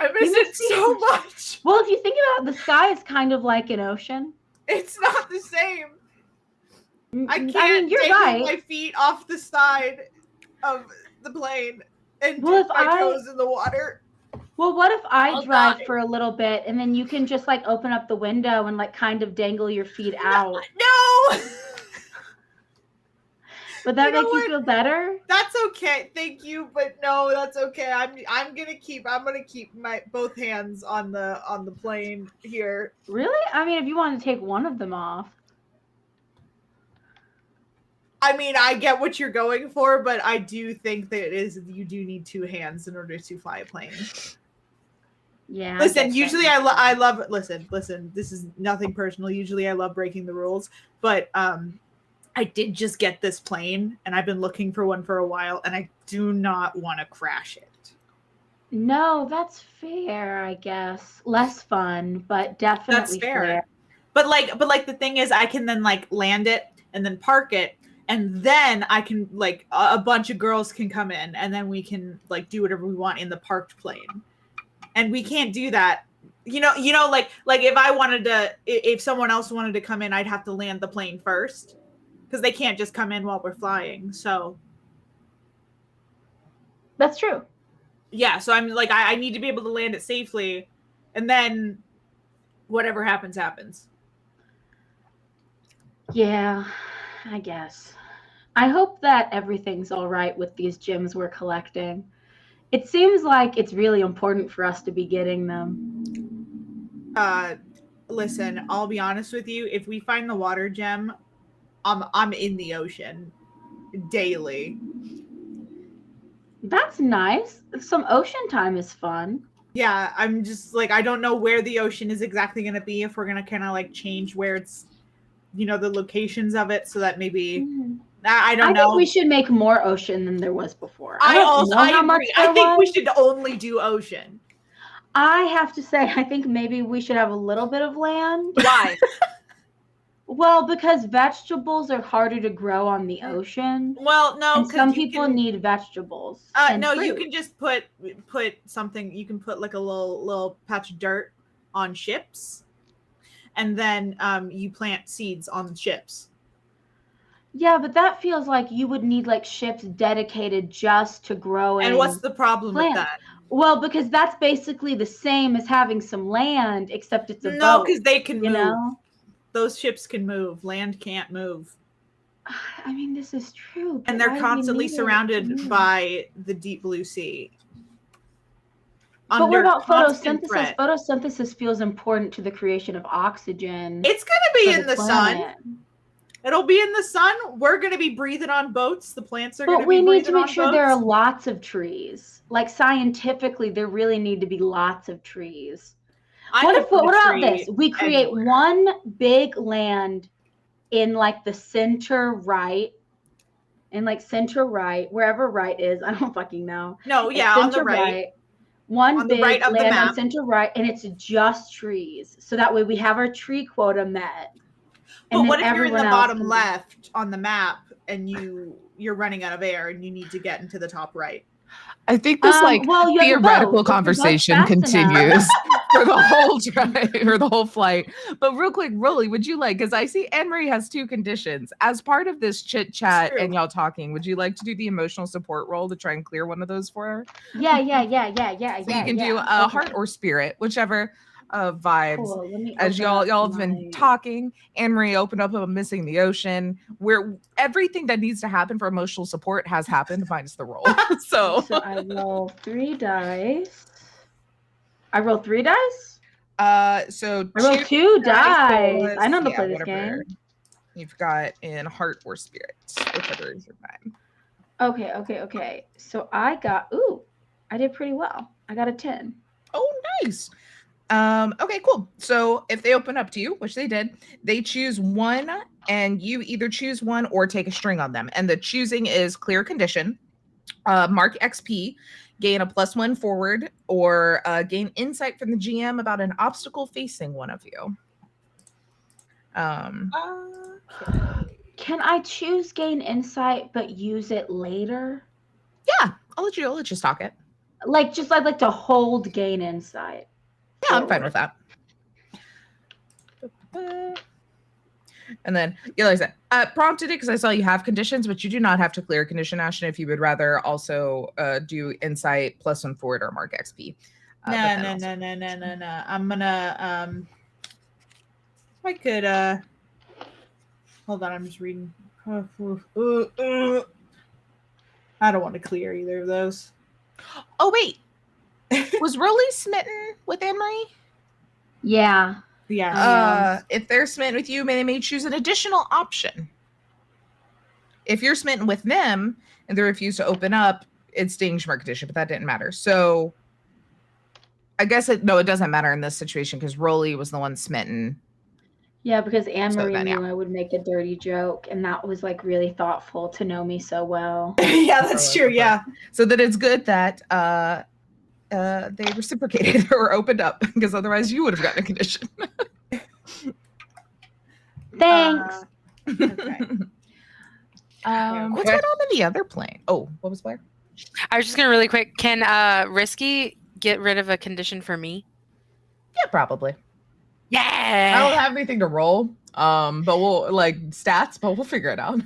I miss it so much. Well, if you think about it, the sky is kind of like an ocean. It's not the same. I can't you're take right. my feet off the side of the plane and Well, dip if my I- toes in the water. Well, what if I I'll drive die. for a little bit and then you can just like open up the window and like kind of dangle your feet out? No. Would that You know make you what? feel better? That's okay. Thank you, but no, that's okay. I'm gonna keep my both hands on the plane here. Really? I mean, if you want to take one of them off. I mean, I get what you're going for, but I do think that you do need 2 hands in order to fly a plane. Yeah. Listen, usually I love listen, this is nothing personal. Usually I love breaking the rules, but I did just get this plane and I've been looking for one for a while and I do not want to crash it. No, that's fair, I guess. Less fun, but definitely That's fair. But like the thing is I can then like land it and then park it and then I can like a bunch of girls can come in and then we can like do whatever we want in the parked plane. And we can't do that. You know like if someone else wanted to come in, I'd have to land the plane first. Because they can't just come in while we're flying. So That's true. yeah, so I'm like I need to be able to land it safely and then whatever happens. Yeah, I guess. I hope that everything's all right with these gems we're collecting. It seems like it's really important for us to be getting them. Listen, I'll be honest with you. If we find the water gem, I'm in the ocean daily. That's nice. Some ocean time is fun. Yeah, I'm just like I don't know where the ocean is exactly going to be if we're going to kind of like change where it's the locations of it so that maybe I don't know. I think we should make more ocean than there was before. I don't know how much agree. I there think we was. should only do ocean. I have to say, I think maybe we should have a little bit of land. Why? Well, because vegetables are harder to grow on the ocean. Well, no, And 'cause some you people can- need vegetables. and No, you fruit. can just put something. You can put like a little patch of dirt on ships, and then you plant seeds on ships. Yeah, but that feels like you would need like ships dedicated just to growing. And what's the problem with plants. that? Well, because that's basically the same as having some land, except it's a No, boat. because they can You move. know? Those ships can move. Land can't move. I mean, this is true. And but they're why do we constantly need it? surrounded by the deep blue sea. But what under about constant photosynthesis? threat. Photosynthesis feels important to the creation of oxygen. It's gonna be for in the sun. planet. It'll be in the sun. We're gonna be breathing on boats. The plants are But gonna we be need breathing to make on sure boats. there are lots of trees. Like scientifically, there really need to be lots of trees. I What could if? put a What about tree this? We create anywhere. one big land in like the center right, in like center right, wherever right is. I don't fucking know. No, It's yeah, on the center right. One On the big right of the land on map. center right, and it's just trees. So that way we have our tree quota met. But what if you're in everyone the else bottom can be- left on the map and you're running out of air and you need to get into the top right? I think this well, you have a theoretical boat. If your boat's conversation fast continues enough- for the whole drive or the whole flight. But real quick, Rolly, would you like, because I see Anne-Marie has 2 conditions. As part of this chit chat True. and y'all talking, would you like to do the emotional support role to try and clear one of those for her? Yeah. So you can do heart or spirit, whichever vibes. Cool. Let me As open y'all up have been my- talking, Anne-Marie opened up about missing the ocean, where everything that needs to happen for emotional support has happened, minus the roll. So I roll 3 dice. I roll 3 dice? So I roll 2 dice. plus- I know how to yeah, play this whatever game. you've got in heart or spirit, whichever is your time. Okay. So I did pretty well. I got a 10. Oh, nice. Okay, cool. So if they open up to you, which they did, they choose one, and you either choose one or take a string on them. And the choosing is clear condition, mark XP, gain a +1 forward, or gain insight from the GM about an obstacle facing one of you. Can I choose gain insight but use it later? Yeah, I'll let you stock it. Like just I'd like to hold gain insight. Yeah, I'm fine with that. And then, like I said, prompted it because I saw you have conditions, but you do not have to clear a condition, Ashton, if you would rather also do insight +1 forward or mark XP. No. I'm gonna if I could hold on, I'm just reading. I don't want to clear either of those. Oh wait. Was Rolly smitten with Anne-Marie? Yeah. Yeah. If they're smitten with you, they may choose an additional option. If you're smitten with them and they refuse to open up, it's Dangeshmark condition, but that didn't matter. So I guess it doesn't matter in this situation because Rolly was the one smitten. Yeah, because Anne-Marie then, knew I would make a dirty joke, and that was like really thoughtful to know me so well. Yeah, that's true. Yeah. So that it's good that they reciprocated or opened up, because otherwise you would have gotten a condition. Thanks. Okay. What's going on in the other plane? Oh, what was Blair? I was just gonna really quick. Can Risky get rid of a condition for me? Yeah, probably. Yeah. I don't have anything to roll. But we'll stats, but we'll figure it out.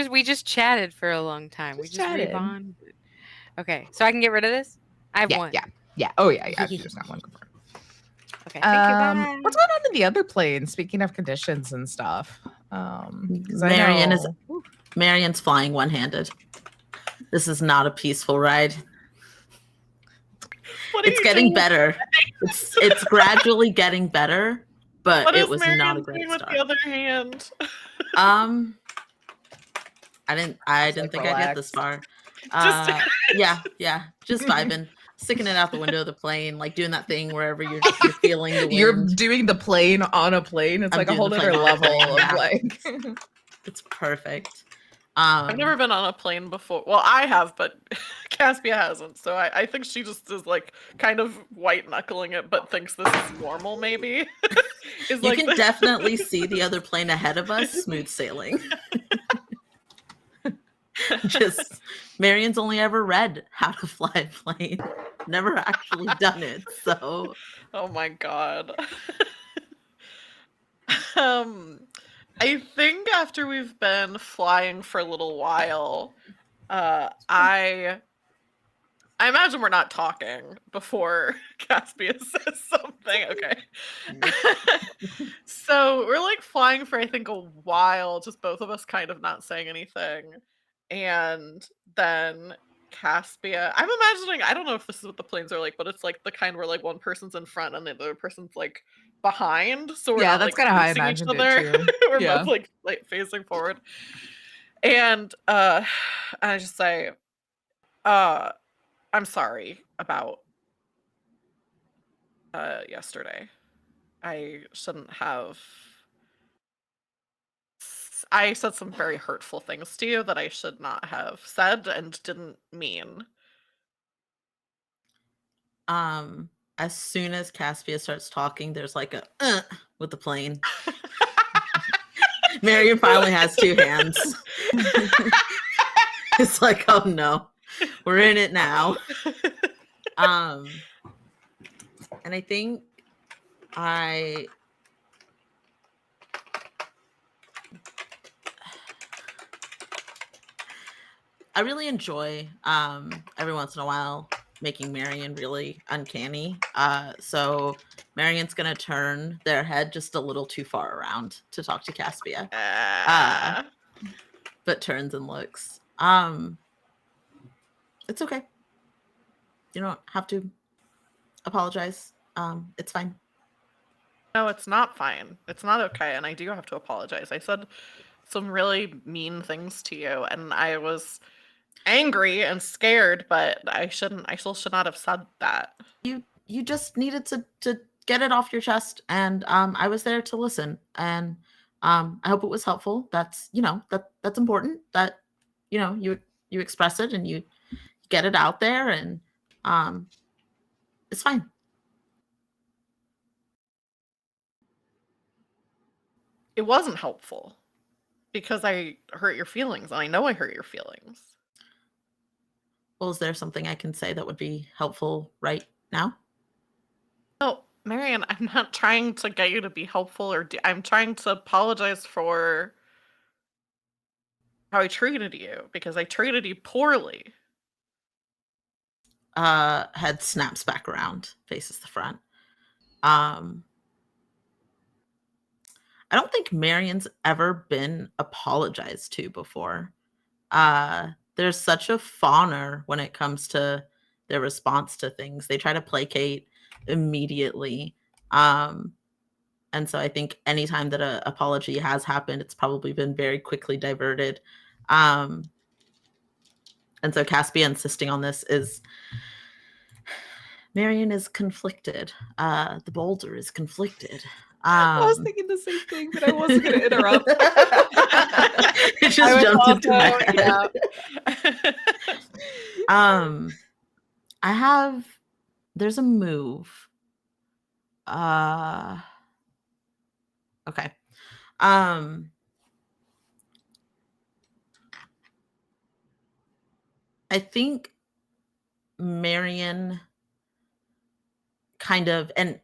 We just chatted for a long time. We just chatted. rebonded. Okay, so I can get rid of this? I have one. Yeah. Oh yeah. You just got one confirmed. Okay, thank you. Bye. What's going on in the other plane? Speaking of conditions and stuff. 'Cause Marion's flying one-handed. This is not a peaceful ride. What It's getting better. It's gradually getting better, but What it is was Marion not a great doing with start. the other hand? I didn't think I'd get this far. Yeah, just vibing, sticking it out the window of the plane, like doing that thing wherever you're feeling the wind. You're doing the plane on a plane. It's I'm like a doing whole the other plane on a level plane, of yeah. like. It's perfect. I've never been on a plane before. Well, I have, but Caspia hasn't. So I think she just is like kind of white knuckling it, but thinks this is normal. Maybe You can definitely see the other plane ahead of us, smooth sailing. Just Marion's only ever read How to Fly a Plane, never actually done it. So, oh my god. I think after we've been flying for a little while, I imagine we're not talking before Caspia says something. Okay. So we're like flying for I think a while, just both of us kind of not saying anything. And then Caspia. I'm imagining, I don't know if this is what the planes are like, but it's like the kind where like one person's in front and the other person's like behind. So we're Yeah, not that's like kind of how I facing each imagined it other. too. We're Yeah. both like facing forward. And I just say, I'm sorry about yesterday. I shouldn't have. I said some very hurtful things to you that I should not have said and didn't mean. As soon as Caspia starts talking, there's like a with the plane. Marion finally has two hands. It's like, oh no, we're in it now. And I think I really enjoy every once in a while making Marion really uncanny. So Marion's gonna turn their head just a little too far around to talk to Caspia. But turns and looks. It's okay. You don't have to apologize. It's fine. No, it's not fine. It's not okay, and I do have to apologize. I said some really mean things to you, and I was angry and scared, but I still should not have said that. You just needed to get it off your chest, and I was there to listen, and I hope it was helpful. That's that's important that you express it and you get it out there, and it's fine. It wasn't helpful because I hurt your feelings, and I know I hurt your feelings. Well, is there something I can say that would be helpful right now? No, Marion, I'm not trying to get you to be helpful, or I'm trying to apologize for how I treated you, because I treated you poorly. Head snaps back around, faces the front. I don't think Marion's ever been apologized to before. There's such a fawner when it comes to their response to things. They try to placate immediately. And so I think anytime that an apology has happened, it's probably been very quickly diverted. And so Caspia insisting on this is Marion is conflicted. The boulder is conflicted. I was thinking the same thing, but I wasn't going to interrupt. It just jumped into my head. Yeah. There's a move. Okay. I think Marion kind of, and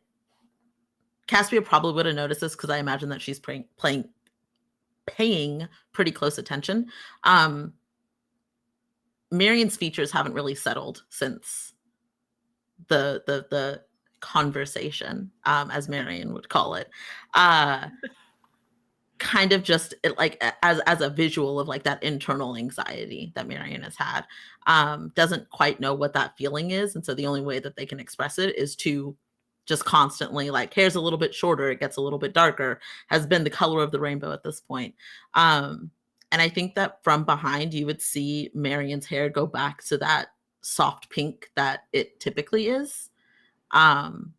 Caspia probably would have noticed this because I imagine that she's paying pretty close attention. Marion's features haven't really settled since the conversation, as Marion would call it. Kind of just like as a visual of like that internal anxiety that Marion has had. Doesn't quite know what that feeling is, and so the only way that they can express it is to just constantly, like, hair's a little bit shorter, it gets a little bit darker, has been the color of the rainbow at this point. And I think that from behind you would see Marion's hair go back to that soft pink that it typically is. And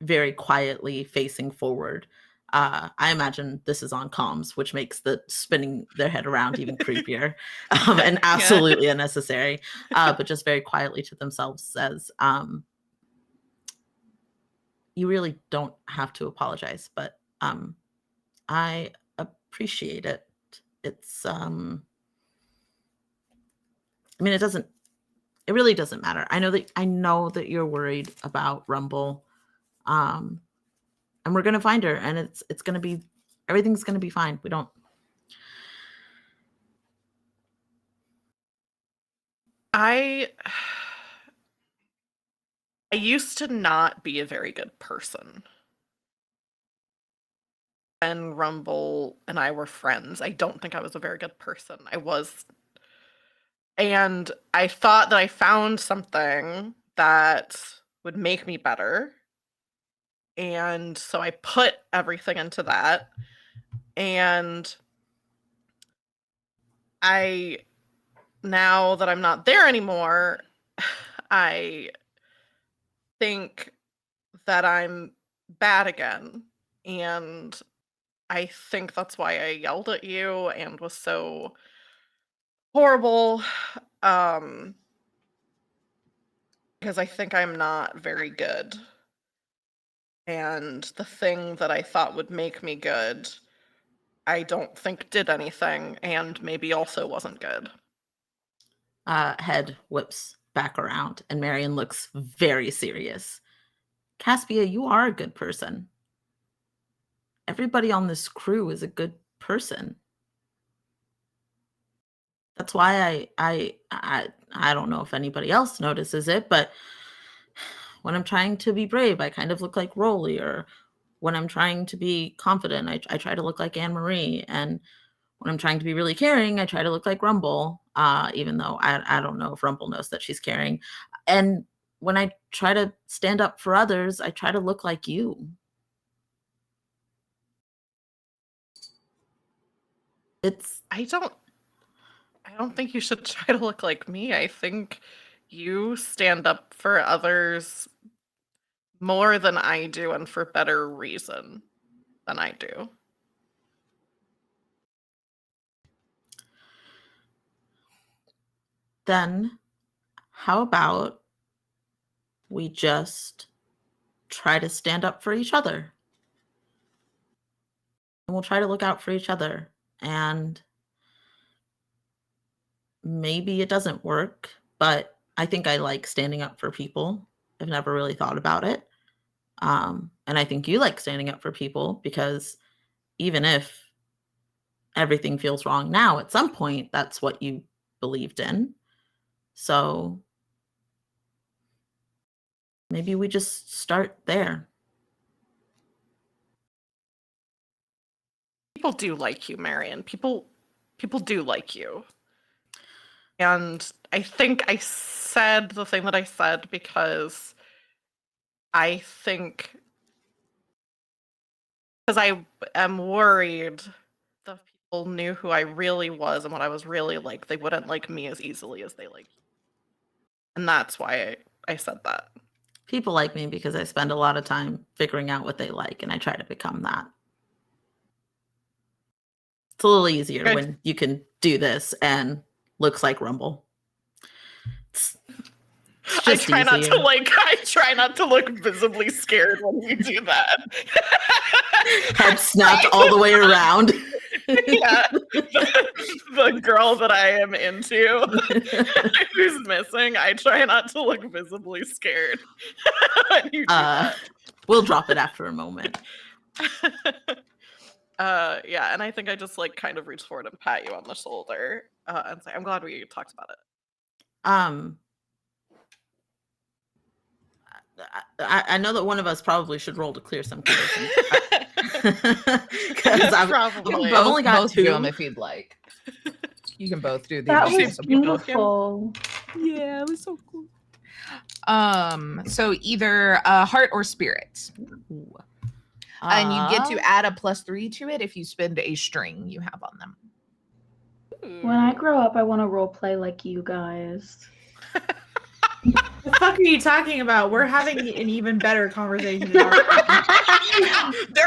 very quietly facing forward. I imagine this is on comms, which makes the spinning their head around even creepier and absolutely unnecessary. But just very quietly to themselves says, you really don't have to apologize, but I appreciate it. It's, I mean, it really doesn't matter. I know that you're worried about Rumble. And we're going to find her, and it's going to be, everything's going to be fine. I used to not be a very good person. when Rumble and I were friends. I don't think I was a very good person. And I thought that I found something that would make me better. And so I put everything into that. And now that I'm not there anymore, I think that I'm bad again. And I think that's why I yelled at you and was so horrible. Because I think I'm not very good. And the thing that I thought would make me good, I don't think did anything, and maybe also wasn't good. Head whips back around, and Marion looks very serious. Caspia, you are a good person. Everybody on this crew is a good person. That's why I don't know if anybody else notices it, but when I'm trying to be brave, I kind of look like Rolly, or when I'm trying to be confident, I try to look like Anne Marie, and when I'm trying to be really caring, I try to look like Rumble, even though I don't know if Rumble knows that she's caring. And when I try to stand up for others, I try to look like you. I don't think you should try to look like me. I think you stand up for others more than I do, and for better reason than I do. Then how about we just try to stand up for each other? And we'll try to look out for each other. And maybe it doesn't work, but I think I like standing up for people. I've never really thought about it. And I think you like standing up for people, because even if everything feels wrong now, at some point, that's what you believed in. So maybe we just start there. People do like you, Marion. People do like you. And I think I said the thing that I said because I am worried that if people knew who I really was and what I was really like, they wouldn't like me as easily as they like you. And that's why I said that. People like me because I spend a lot of time figuring out what they like, and I try to become that. It's a little easier when you can do this and looks like Rumble. I try not to look visibly scared when we do that. Head snapped all the way around. Yeah, the girl that I am into who's missing, I try not to look visibly scared when you do that. We'll drop it after a moment. Yeah, and I think I just like kind of reach forward and pat you on the shoulder and say, I'm glad we talked about it. I know that one of us probably should roll to clear some conditions. Because I've only got both 2. Do them if you'd like. You can both do these. That was beautiful. Yeah, it was so cool. So either heart or spirit. And you get to add a +3 to it if you spend a string you have on them. When I grow up, I want to role play like you guys. The fuck are you talking about? We're having an even better conversation. Their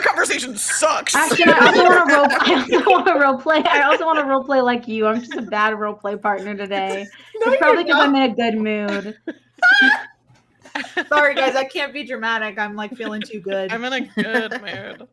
conversation sucks. Actually, I also want to role play. I also want to role play like you. I'm just a bad role play partner today. It's probably because I'm in a good mood. Sorry, guys, I can't be dramatic. I'm like feeling too good. I'm in a good mood.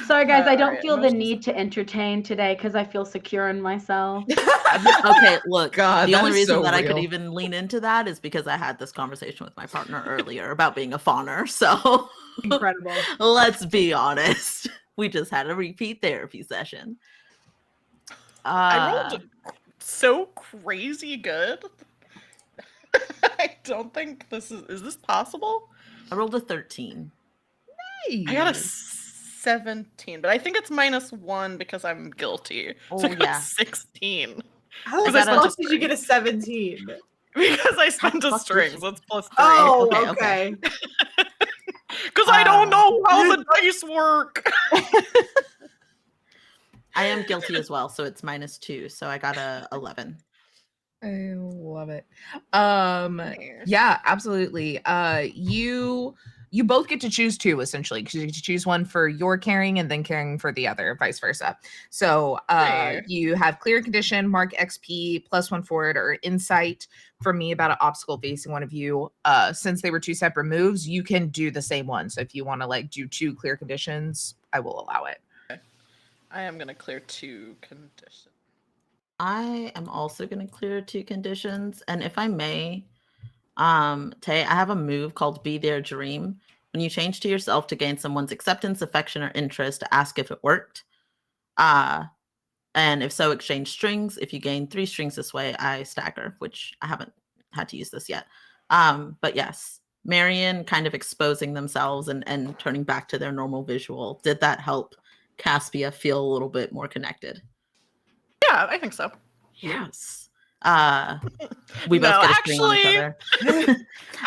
Sorry, guys, I don't feel the need to entertain today because I feel secure in myself. Okay, look, God, the only reason so that I could real. even lean into that is because I had this conversation with my partner earlier about being a fawner. So Incredible. Let's be honest. We just had a repeat therapy session. I rolled so crazy good. I don't think is this possible? I rolled a 13. I got a 6. 17, but I think it's -1 because I'm guilty. Oh, So I got yeah. 16. How the Is that fuck a did you get a 17? Because I spent a fuck did string, you- so it's +3. Oh, okay, okay. Because I don't know how the dice work. I am guilty as well, so it's -2. So I got a 11. I love it. Nice. Yeah, absolutely. You both get to choose two essentially, because you get to choose one for your carrying and then carrying for the other, vice versa. So Hey. you have clear condition, mark XP, +1 forward, or insight for me about an obstacle facing one of you. Since they were two separate moves, you can do the same one. So if you want to like do 2 clear conditions, I will allow it. I am going to clear 2 conditions. I am also going to clear 2 conditions, and if I may, Tay, I have a move called Be Their Dream. When you change to yourself to gain someone's acceptance, affection, or interest, ask if it worked. And if so, exchange strings. If you gain 3 strings this way, I stagger, which I haven't had to use this yet. But yes, Marion kind of exposing themselves and turning back to their normal visual. Did that help Caspia feel a little bit more connected? Yeah, I think so. Yes. We both No, get a string on each other.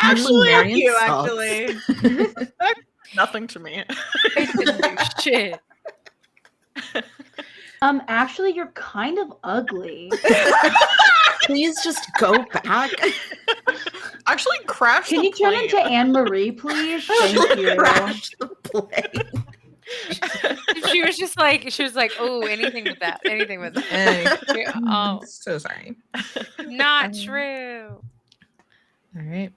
Actually, Marion you, sucks. actually. nothing to me. It didn't do shit. Actually, you're kind of ugly. Please just go back. Actually, crash Can the you turn plane. into Anne Marie, please? Thank you. Crash the plane. She was like, oh, anything with that. Anything with that. Hey, Oh, so sorry. not true. All right.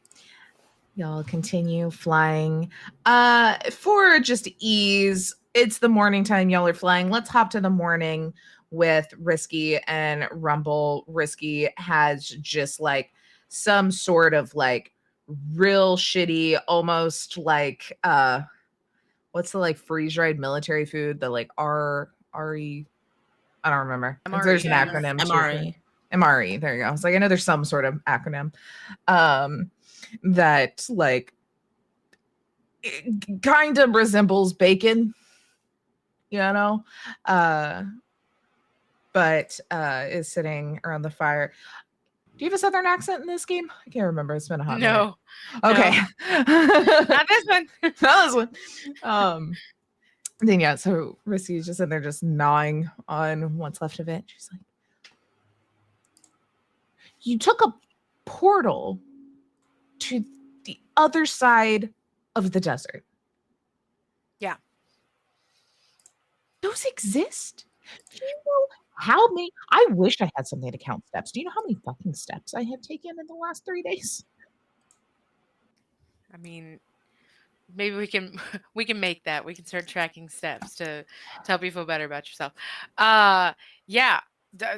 Y'all continue flying. For just ease, it's the morning time. Y'all are flying. Let's hop to the morning with Risky and Rumble. Risky has just like some sort of like real shitty, almost like what's the like freeze dried military food? The like RE. I don't remember. MRE, There's an yeah. acronym. too. MRE. MRE. There you go. It's like I know there's some sort of acronym. That like kind of resembles bacon, you know, but is sitting around the fire. Do you have a southern accent in this game? I can't remember. It's been a hot minute. No. Okay. Not this one. Not this one. Then yeah, so Rissy's just in there just gnawing on what's left of it. She's like, you took a portal to the other side of the desert. Yeah. Those exist? Do you know how many? I wish I had something to count steps. Do you know how many fucking steps I have taken in the last 3 days? I mean, maybe we can make that. We can start tracking steps to help you feel better about yourself. Yeah,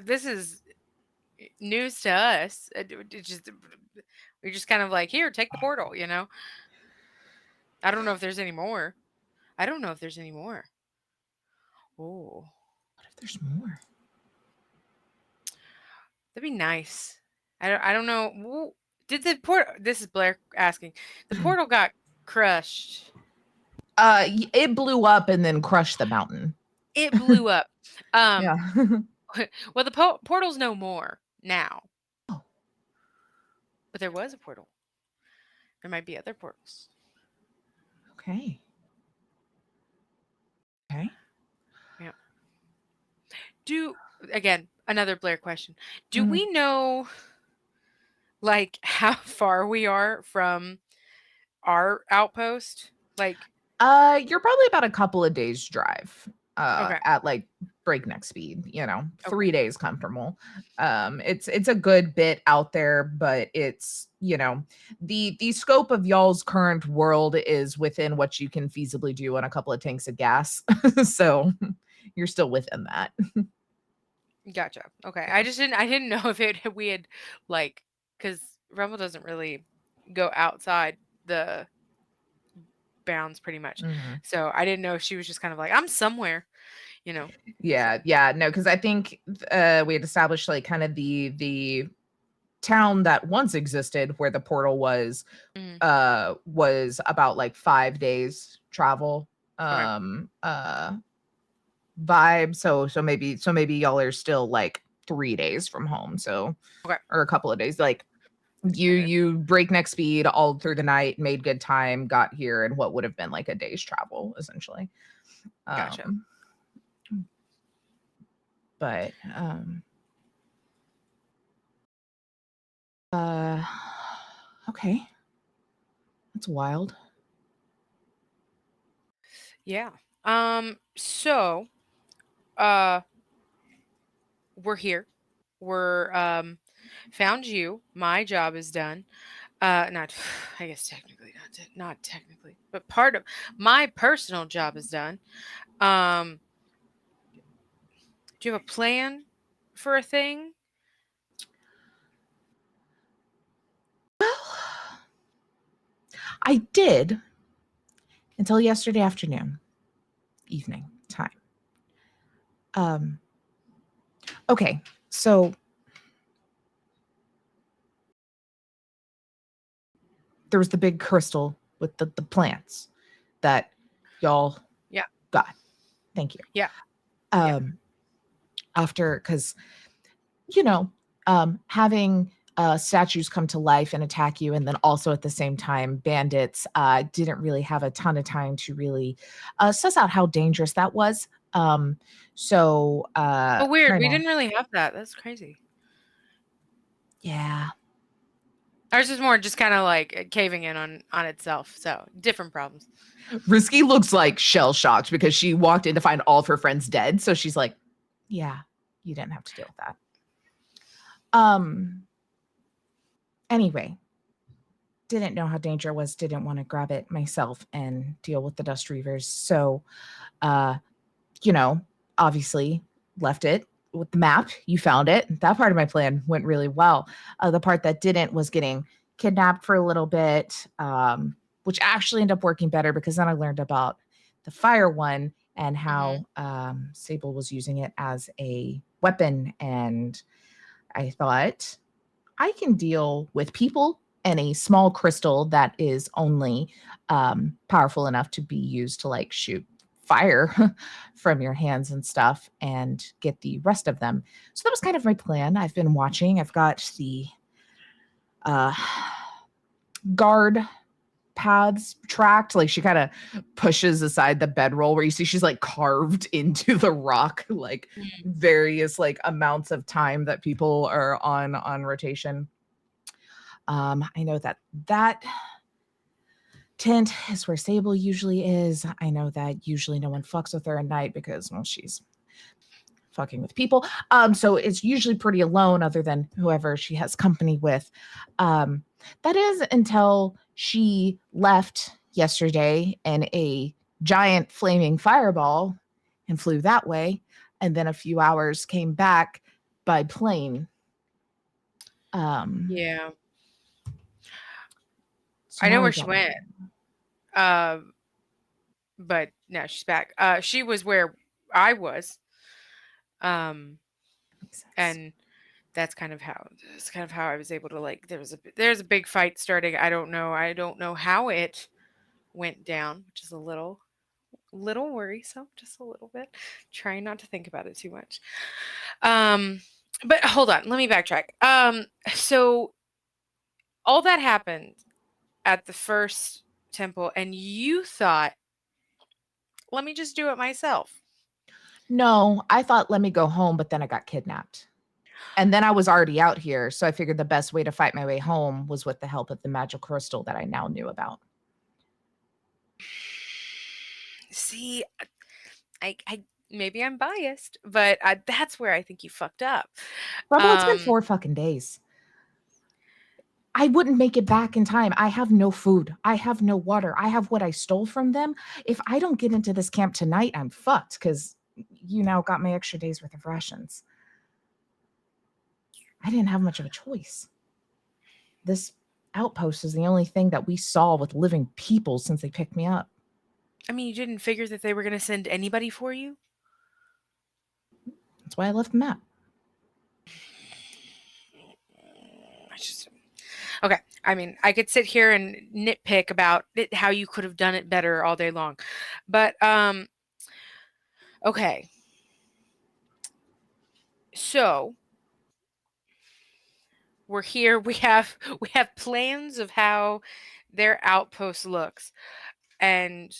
this is news to us. We're just kind of like, here, take the portal, you know? I don't know if there's any more. Oh, What if there's more? that'd be nice. I don't know. Did the portal, this is Blair asking, the portal got crushed. It blew up and then crushed the mountain. It blew up. Yeah. Well, the portal's no more now. Oh. But there was a portal. There might be other portals. Okay. Okay. Again, another Blair question. Do Mhm. we know like how far we are from our outpost? Like, You're probably about a couple of days drive. Okay. At like breakneck speed, you know, 3 days comfortable. It's a good bit out there, but it's, you know, the scope of y'all's current world is within what you can feasibly do on a couple of tanks of gas. So you're still within that. gotcha. Okay. I didn't know if we had like, because Rumble doesn't really go outside the bounds pretty much. Mhm. So I didn't know if she was just kind of like, I'm somewhere, you know. Yeah, no, because I think we had established like kind of the town that once existed where the portal was Mm. was about like 5 days travel vibe. So maybe y'all are still like 3 days from home. So Okay. or a couple of days. Like you breakneck speed all through the night, made good time, got here in what would have been like a day's travel, essentially. Gotcha. But okay. That's wild. Yeah. So we're here. We're found you. My job is done. Not I guess technically not technically, but part of my personal job is done. Um do you have a plan for a thing? Well, I did until yesterday evening time. Okay, so there was the big crystal with the plants that y'all Yeah. got. Thank you. Yeah. After, because having statues come to life and attack you, and then also at the same time bandits didn't really have a ton of time to really suss out how dangerous that was. So Oh, weird. We kinda- didn't really have that. That's crazy. yeah. Ours is more just kind of like caving in on itself. So different problems. Risky looks like shell shocked because she walked in to find all of her friends dead. So she's like, yeah, you didn't have to deal with that. Anyway, didn't know how dangerous it was, didn't want to grab it myself and deal with the dust reavers. So, obviously left it with the map. You found it. That part of my plan went really well. The part that didn't was getting kidnapped for a little bit, which actually ended up working better because then I learned about the fire one and how Sable was using it as a weapon. And I thought, I can deal with people and a small crystal that is only powerful enough to be used to like shoot fire from your hands and stuff and get the rest of them. So that was kind of my plan. I've been watching. I've got the guard paths tracked. Like she kind of pushes aside the bedroll where you see she's like carved into the rock, like various like amounts of time that people are on rotation. I know that tent is where Sable usually is. I know that usually no one fucks with her at night because, well, she's fucking with people. So it's usually pretty alone other than whoever she has company with. That is until she left yesterday in a giant flaming fireball and flew that way. And then a few hours came back by plane. Yeah. So I know now where we she got went. But now she's back. She was where I was. makes sense. And that's kind of how I was able to like there's a big fight starting. I don't know how it went down, which is a little worrisome, just a little bit. Trying not to think about it too much. But hold on, let me backtrack. So all that happened at the first temple and you thought, let me just do it myself. No, I thought let me go home, but then I got kidnapped. And then I was already out here, so I figured the best way to fight my way home was with the help of the magic crystal that I now knew about. See, I maybe I'm biased, but that's where I think you fucked up. Rebel, it's been 4 fucking days. I wouldn't make it back in time. I have no food. I have no water. I have what I stole from them. If I don't get into this camp tonight, I'm fucked because you now got my extra day's worth of rations. I didn't have much of a choice. This outpost is the only thing that we saw with living people since they picked me up. I mean, you didn't figure that they were going to send anybody for you? That's why I left the map. Okay. I mean, I could sit here and nitpick about how you could have done it better all day long. But okay. So we're here. We have plans of how their outpost looks. And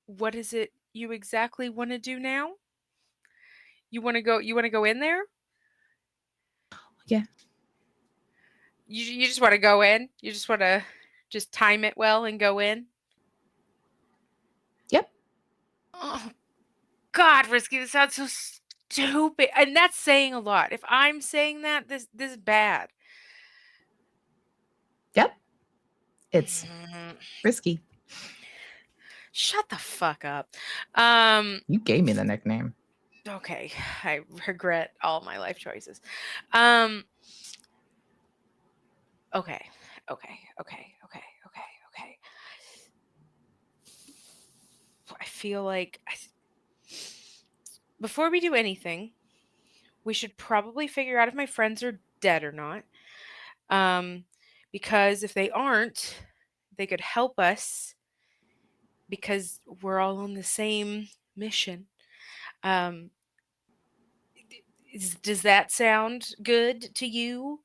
what is it you exactly want to do now? You want to go in there? Yeah. You just want to go in? You just want to just time it well and go in? Yep. Oh God, Risky, this sounds so stupid. And that's saying a lot. If I'm saying that, this is bad. Yep. It's Mm, risky. Shut the fuck up. You gave me the nickname. Okay. I regret all my life choices. Okay. Okay. Okay. Okay. Okay. I feel like before we do anything, we should probably figure out if my friends are dead or not. Because if they aren't, they could help us because we're all on the same mission. Um, does that sound good to you?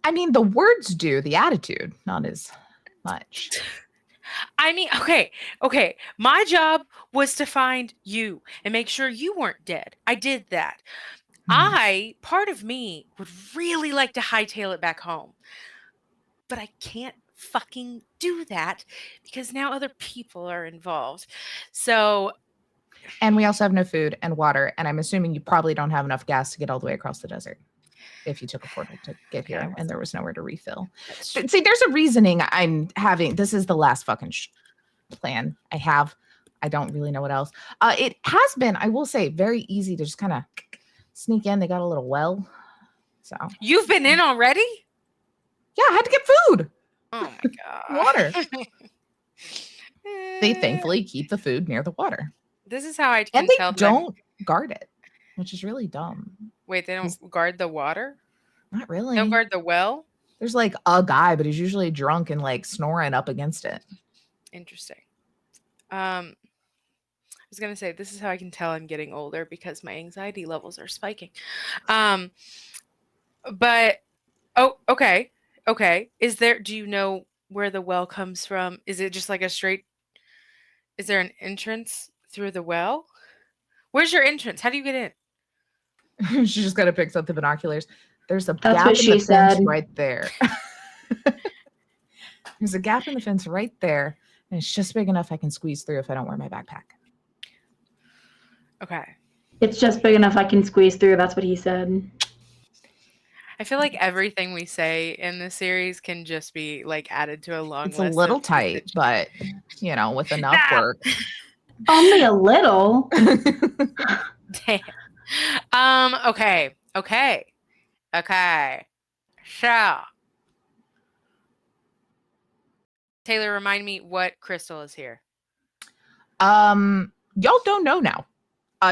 I mean, the words do, the attitude, not as much. I mean, okay. My job was to find you and make sure you weren't dead. I did that. Part of me would really like to hightail it back home, but I can't fucking do that because now other people are involved. So, And we also have no food and water. And I'm assuming you probably don't have enough gas to get all the way across the desert if you took a portal to get Okay, here and there was nowhere to refill. that's But see, there's a reasoning I'm having. This is the last fucking plan I have. I don't really know what else. It has been, I will say, very easy to just kind of sneak in. They got a little well. So You've been in already? yeah, I had to get food. Oh my god. Water. They thankfully keep the food near the water. This is how I can And they tell them. don't guard it, which is really dumb. Wait, they don't guard the water? Not really. They don't guard the well? There's like a guy, but he's usually drunk and like snoring up against it. Interesting. I was gonna say this is how I can tell I'm getting older because my anxiety levels are spiking. But okay. Do you know where the well comes from? Is it just like a straight? Is there an entrance through the well? Where's your entrance? How do you get in? She just kind of picks up the binoculars. There's a That's gap what in the she fence said. right there. There's a gap in the fence right there, and it's just big enough I can squeeze through if I don't wear my backpack. Okay. It's just big enough I can squeeze through. That's what he said. I feel like everything we say in this series can just be like added to a long It's list. a little of tight, usage. but with enough No! work. Only a little. Damn. Okay. So, Taylor, remind me what crystal is here. Y'all don't know now.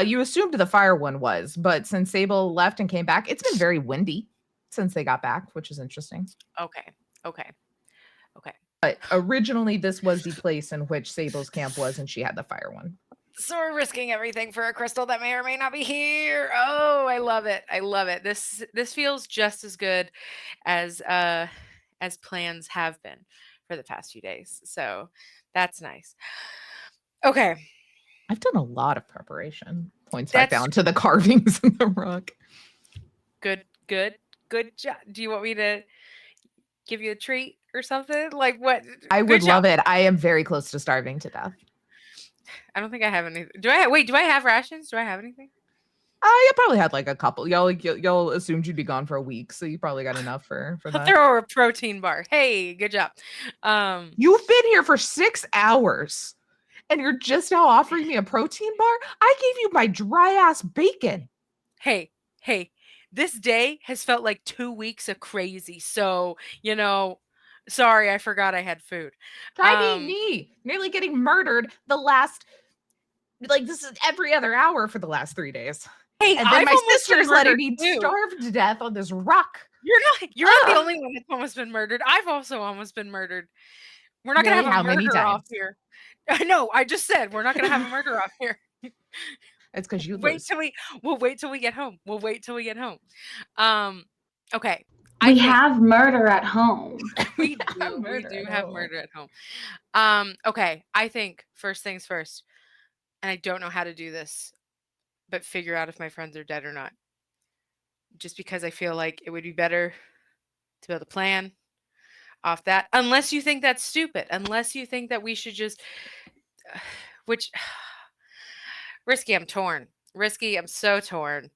You assumed the fire one was, but since Sable left and came back, it's been very windy since they got back, which is interesting. Okay. But originally, this was the place in which Sable's camp was, and she had the fire one. So we're risking everything for a crystal that may or may not be here. Oh, I love it. This feels just as good as plans have been for the past few days. So that's nice. Okay. I've done a lot of preparation. Points back That's down to the carvings in the rock. good job. Do you want me to give you a treat or something? Like what? I Good would job. love it. I am very close to starving to death. I don't think I have anything. Do I have rations? Do I have anything? You probably had like a couple. Y'all assumed you'd be gone for a week, so you probably got enough for I'll that. throw a protein bar. Hey, good job. You've been here for 6 hours, and you're just now offering me a protein bar? I gave you my dry ass bacon. Hey, this day has felt like 2 weeks of crazy. So, sorry, I forgot I had food. Try being me. Nearly getting murdered this is every other hour for the last 3 days. Hey, And then I've my almost been sister's letting murdered me too. starve to death on this rock. You're not the only one that's almost been murdered. I've also almost been murdered. We're not gonna Really? have How a many murder off times? here. I know. I just said we're not gonna have a murder off here. It's because you Wait lose. till we'll wait till we get home. We'll wait till we get home. Okay. I We think have murder at home. we do. We Murder do at have home. murder at home. Okay. I think first things first, and I don't know how to do this, but figure out if my friends are dead or not. Just because I feel like it would be better to build a plan off that. Unless you think that's stupid. Unless you think that we should just which risky, I'm torn. Risky, I'm so torn.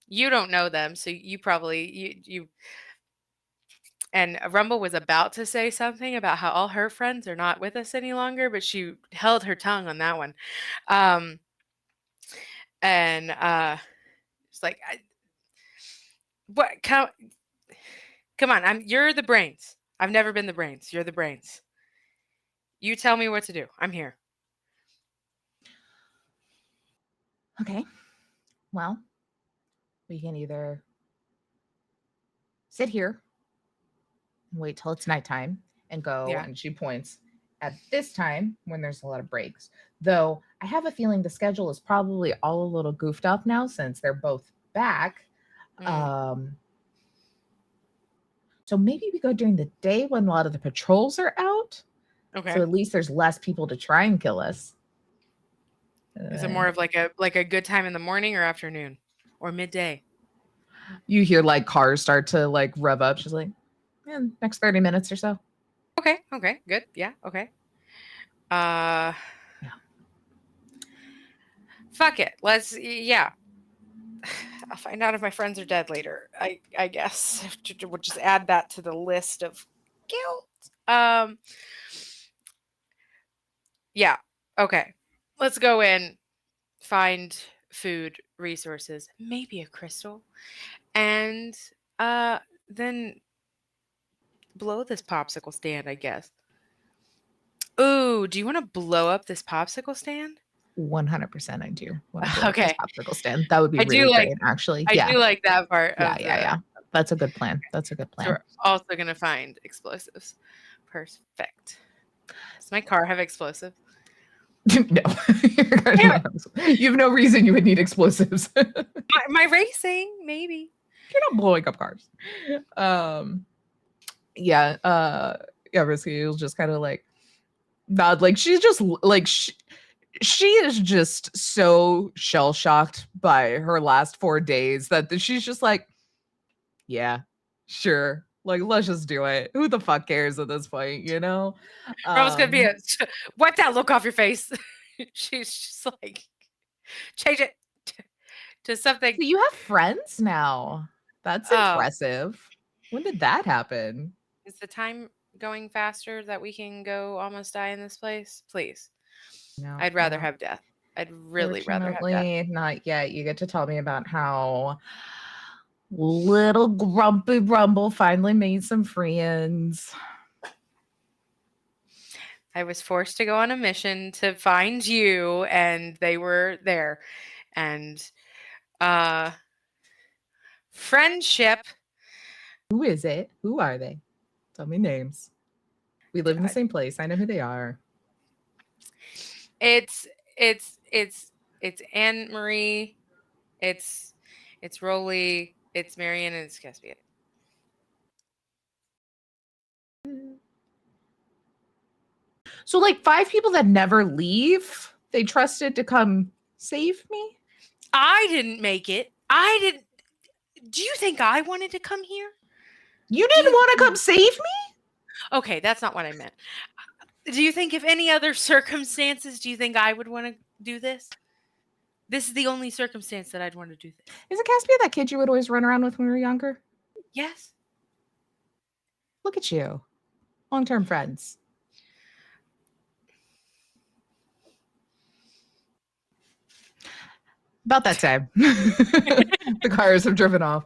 You don't know them, so you probably you and Rumble was about to say something about how all her friends are not with us any longer, but she held her tongue on that one. And it's like what come on, you're the brains. I've never been the brains. You're the brains. You tell me what to do. I'm here. Okay. Well, we can either sit here and wait till it's nighttime and go, Yeah. and she points at this time when there's a lot of breaks. Though I have a feeling the schedule is probably all a little goofed up now since they're both back. So maybe we go during the day when a lot of the patrols are out. Okay. So at least there's less people to try and kill us. Is it more of like a good time in the morning or afternoon or midday? You hear like cars start to like rev up. She's like, yeah, next 30 minutes or so. Okay. Okay. Good. Yeah. Okay. Yeah. Fuck it. Yeah. I'll find out if my friends are dead later. I guess we'll just add that to the list of guilt. Yeah. Okay. Let's go in, find food, resources, maybe a crystal, and then blow this popsicle stand, I guess. Ooh, do you want to blow up this popsicle stand? 100% I do. Want to blow up this Okay. popsicle stand. That would be I do really like- great, actually. I Yeah. do like that part Yeah, of yeah. That's a good plan. That's a good So plan. we're also gonna find explosives. Perfect. Does my car have explosives? No. You have no reason you would need explosives. My racing, maybe. You're not blowing up cars. Yeah, Risky will just kind of like nod. Like she's just like she is just so shell shocked by her last 4 days that she's just like, yeah, sure. Like, let's just do it. Who the fuck cares at this point, you know? Rose gonna be wipe that look off your face. She's just like, change it to something. So you have friends now. That's Oh. impressive. When did that happen? Is the time going faster that we can go almost die in this place? Please. No, I'd rather no. have death. I'd really rather have death. Fortunately, not yet. You get to tell me about how little grumpy Rumble finally made some friends. I was forced to go on a mission to find you, and they were there. And friendship. Who is it? Who are they? Tell me names. We live in the same place. I know who they are. It's Anne Marie. It's Rolly. It's Marion, and it's Caspian. So, like 5 people that never leave, they trusted to come save me? I didn't make it. I didn't. Do you think I wanted to come here? You didn't want to come save me? Okay, that's not what I meant. Do you think if any other circumstances, do you think I would want to do this? This is the only circumstance that I'd want to do this. Is it Caspian, that kid you would always run around with when we were younger? Yes. Look at you. Long-term friends. About that time. The cars have driven off.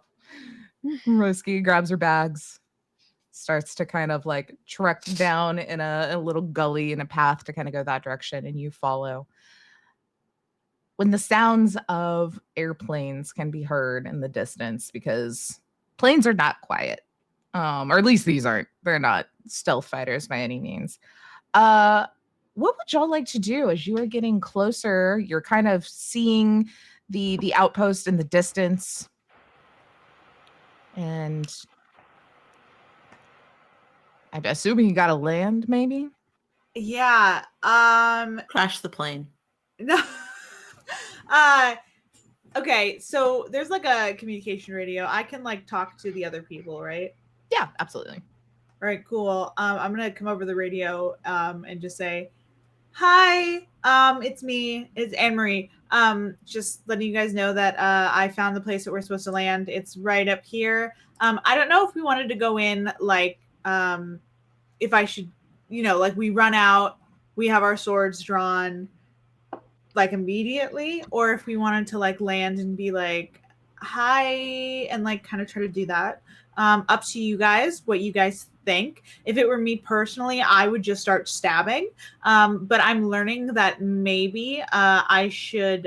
Risky grabs her bags, starts to kind of like trek down in a little gully in a path to kind of go that direction, and you follow. When the sounds of airplanes can be heard in the distance, because planes are not quiet. Or at least they're not stealth fighters by any means. What would y'all like to do as you are getting closer? You're kind of seeing the outpost in the distance. And I'm assuming you gotta land, maybe? Yeah. Crash the plane. No. Okay, so there's like a communication radio. I can like talk to the other people, right? Yeah, absolutely. All right, cool. I'm gonna come over the radio and just say, "Hi, it's me. It's Anne Marie. Just letting you guys know that I found the place that we're supposed to land. It's right up here. I don't know if we wanted to go in like if I should, like we run out, we have our swords drawn like immediately, or if we wanted to like land and be like, hi, and like kind of try to do that. Up to you guys, what you guys think. If it were me personally, I would just start stabbing. But I'm learning that maybe I should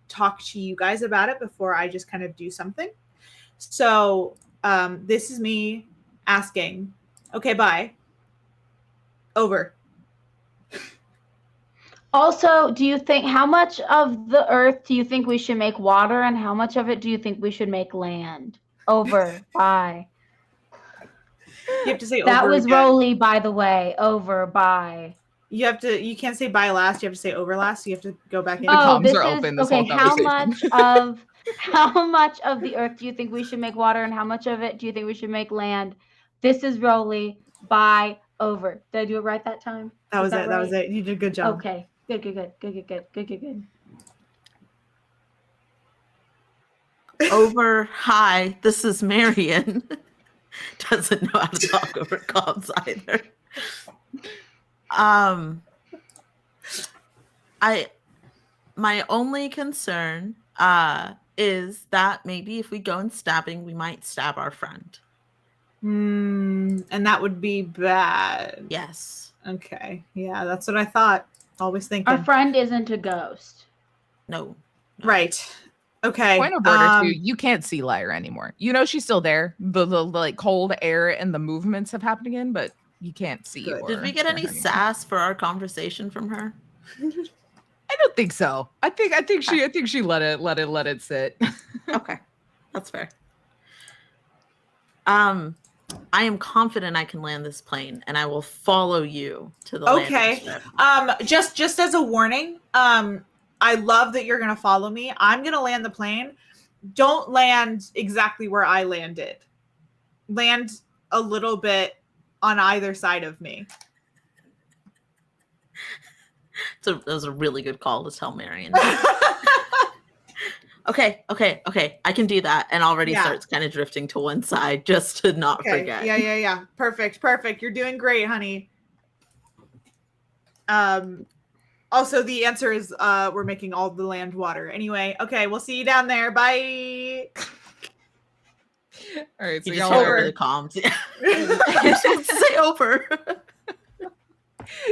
talk to you guys about it before I just kind of do something. So this is me asking, okay, bye. Over. Also, do you think how much of the earth do you think we should make water, and how much of it do you think we should make land? Over. Bye. You have to say That over was again. Roly, by the way. Over. Bye. You can't say bye last, you have to say over last, so you have to go back in. The comms are open this okay. whole conversation. How much of the earth do you think we should make water, and how much of it do you think we should make land? This is Roly. Bye. Over. Did I do it right that time? That was that it. That was right? it. You did a good job. Okay. Good. Over. Hi, this is Marion. Doesn't know how to talk over comms either. My only concern is that maybe if we go in stabbing, we might stab our friend. And that would be bad. Yes. Okay. Yeah, that's what I thought. Always thinking. Our friend isn't a ghost. No. Right. Okay. Point of order too, you can't see Lyra anymore. You know she's still there. The like cold air and the movements have happened again, but you can't see. Good. Did we get any sass for our conversation from her? I don't think so. I think she let it sit. Okay. That's fair. I am confident I can land this plane, and I will follow you to the landing strip. Just as a warning, I love that you're gonna follow me. I'm gonna land the plane. Don't land exactly where I landed. Land a little bit on either side of me. So that was a really good call to tell Marion. Okay. I can do that, and already starts kind of drifting to one side just to not forget. Yeah. Perfect. You're doing great, honey. Also, the answer is we're making all the land water. Anyway, okay, we'll see you down there. Bye. All right, so You just y'all hear over the comms. You're supposed to say over.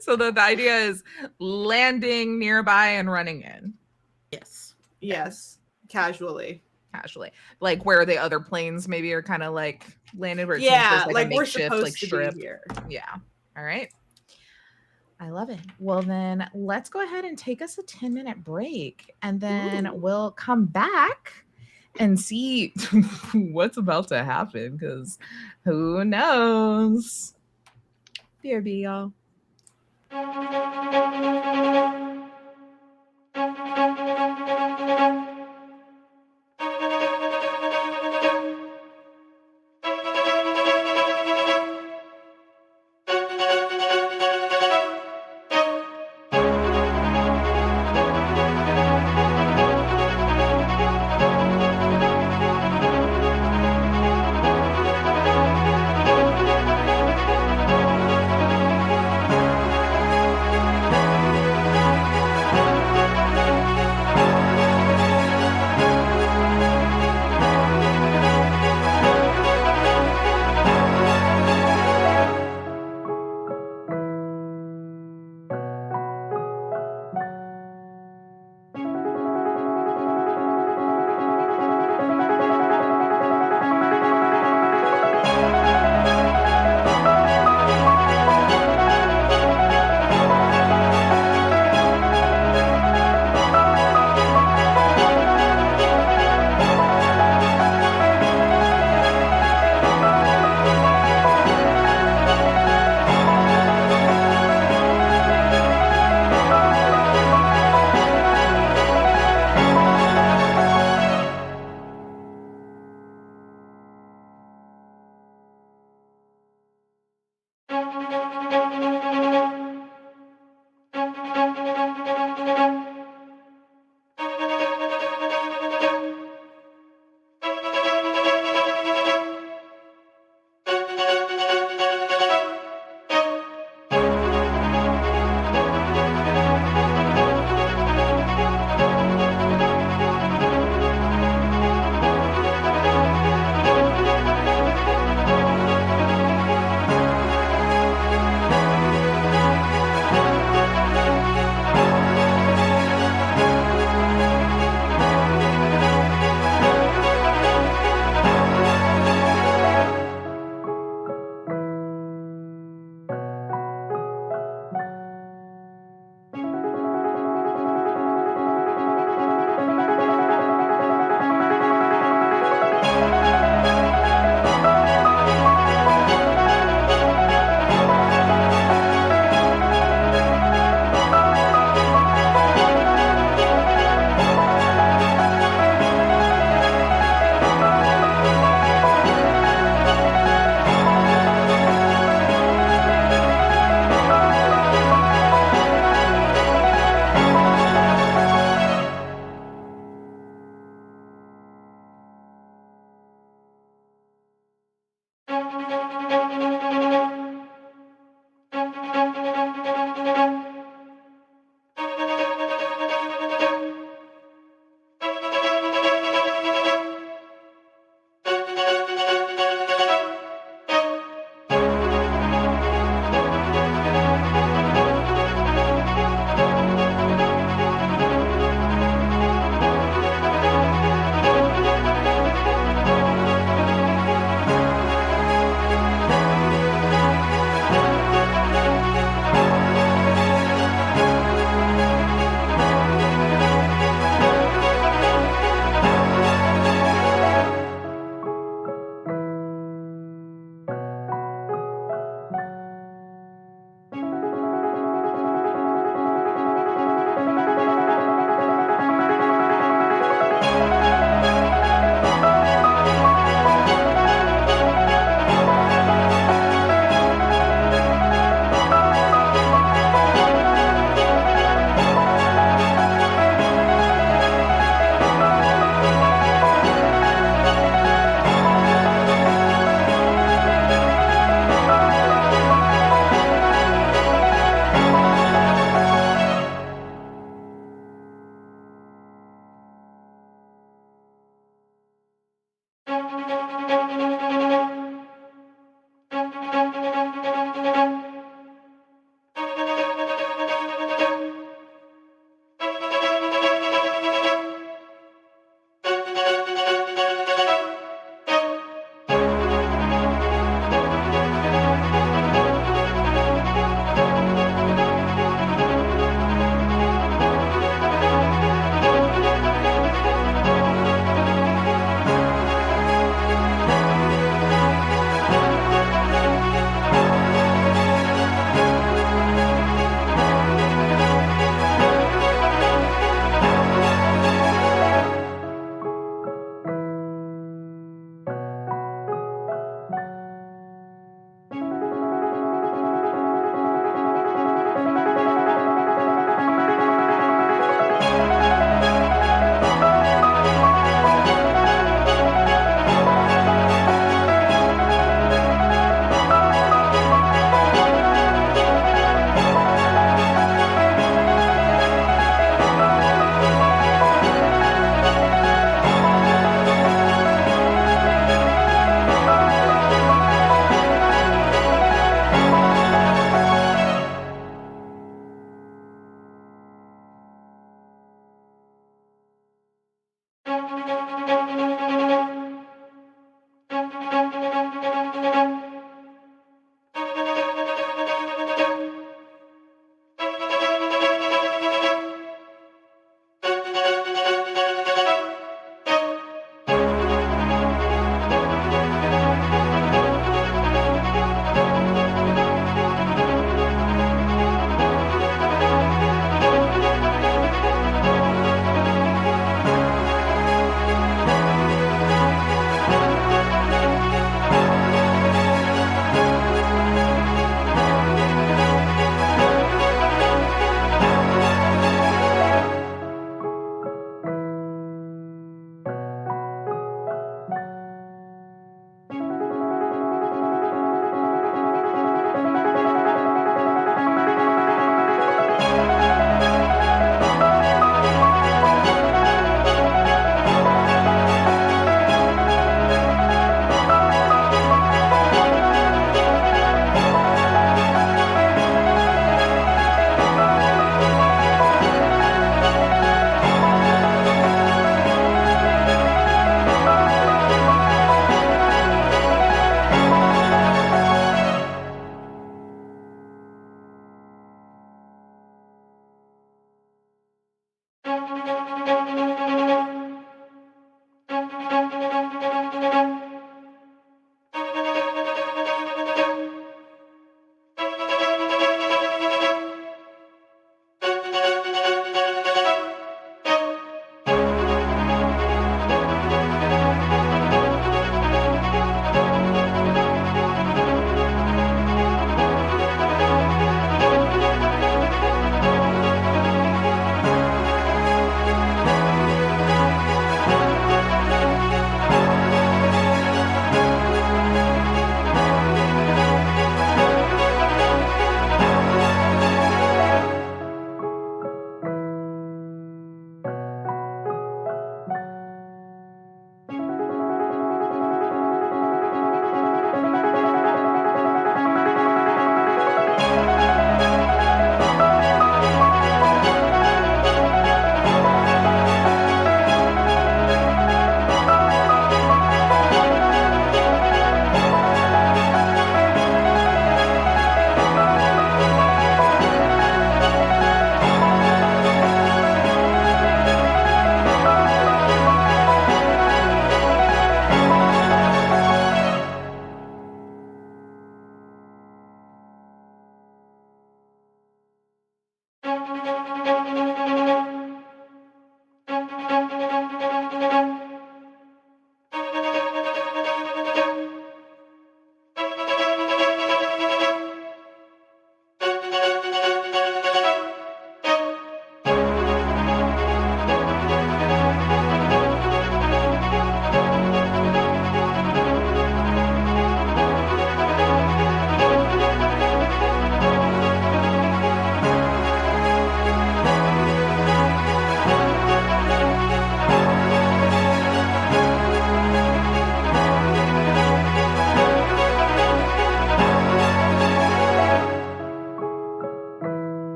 So the idea is landing nearby and running in. Yes. Casually, like where the other planes maybe are kind of like landed where it like a we're makeshift, supposed like to strip. be here. Yeah. All right. I love it. Well, then let's go ahead and take us a 10-minute break, and then we'll come back and see what's about to happen, because who knows? BRB, y'all.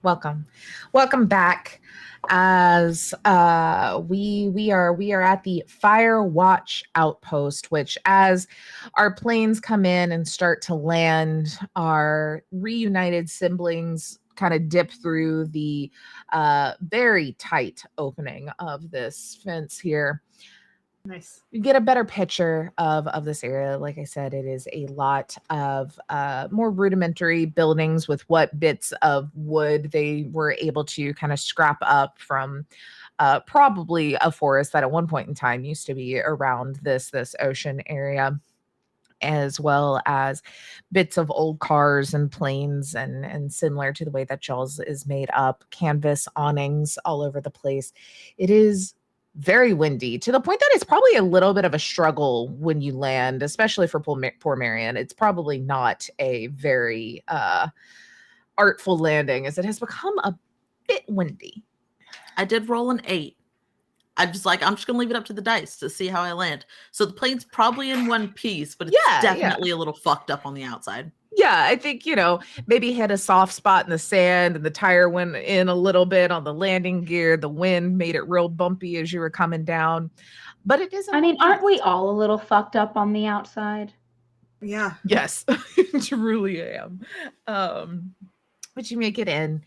welcome back. As we are at the Fire Watch outpost, which as our planes come in and start to land, our reunited siblings kind of dip through the very tight opening of this fence here. Nice. You get a better picture of this area. Like I said, it is a lot of more rudimentary buildings with what bits of wood they were able to kind of scrap up from probably a forest that at one point in time used to be around this ocean area, as well as bits of old cars and planes and similar to the way that Jaws is made up, canvas awnings all over the place. It is very windy to the point that it's probably a little bit of a struggle when you land, especially for poor Marion. It's probably not a very artful landing, as it has become a bit windy. I did roll an 8. I'm just gonna leave it up to the dice to see how I land. So the plane's probably in one piece, but it's definitely a little fucked up on the outside. Yeah, I think, maybe hit a soft spot in the sand and the tire went in a little bit on the landing gear. The wind made it real bumpy as you were coming down. But it isn't. I mean, aren't we all a little fucked up on the outside? Yeah. Yes, truly am. But you make it in.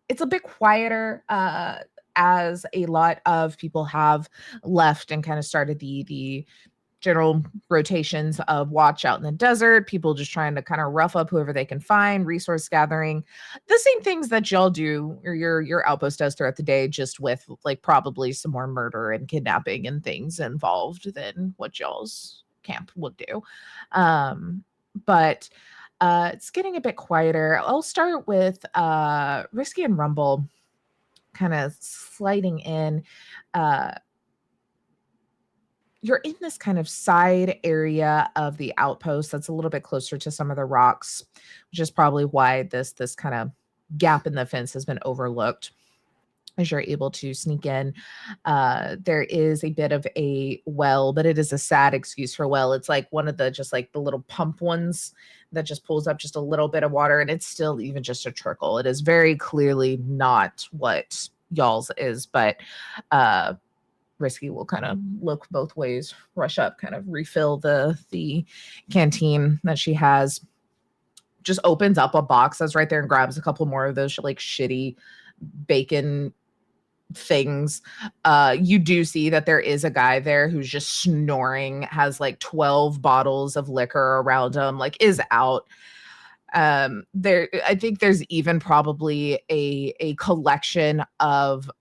It's a bit quieter as a lot of people have left and kind of started the general rotations of watch out in the desert, people just trying to kind of rough up whoever they can find, resource gathering, the same things that y'all do or your outpost does throughout the day, just with like probably some more murder and kidnapping and things involved than what y'all's camp would do. But it's getting a bit quieter. I'll start with Risky and Rumble kind of sliding in. You're in this kind of side area of the outpost that's a little bit closer to some of the rocks, which is probably why this kind of gap in the fence has been overlooked. As you're able to sneak in, there is a bit of a well, but it is a sad excuse for a well. It's like one of the just like the little pump ones that just pulls up just a little bit of water, and it's still even just a trickle. It is very clearly not what y'all's is, but Risky will kind of look both ways, rush up, kind of refill the canteen that she has, just opens up a box that's right there and grabs a couple more of those like shitty bacon things. You do see that there is a guy there who's just snoring, has like 12 bottles of liquor around him, like is out. I think there's even probably a collection of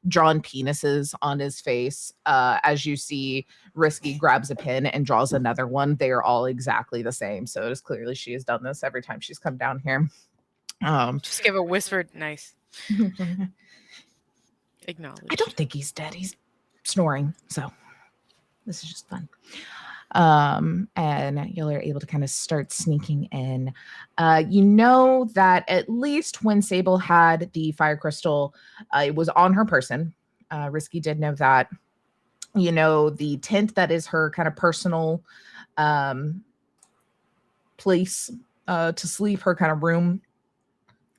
drawn penises on his face. As you see, Risky grabs a pin and draws another one. They are all exactly the same. So it is clearly she has done this every time she's come down here. Just give a whispered nice. Acknowledge. I don't think he's dead. He's snoring. So this is just fun. And y'all are able to kind of start sneaking in. You know that at least when Sable had the fire crystal, it was on her person. Risky did know that. You know, the tent that is her kind of personal place to sleep, her kind of room.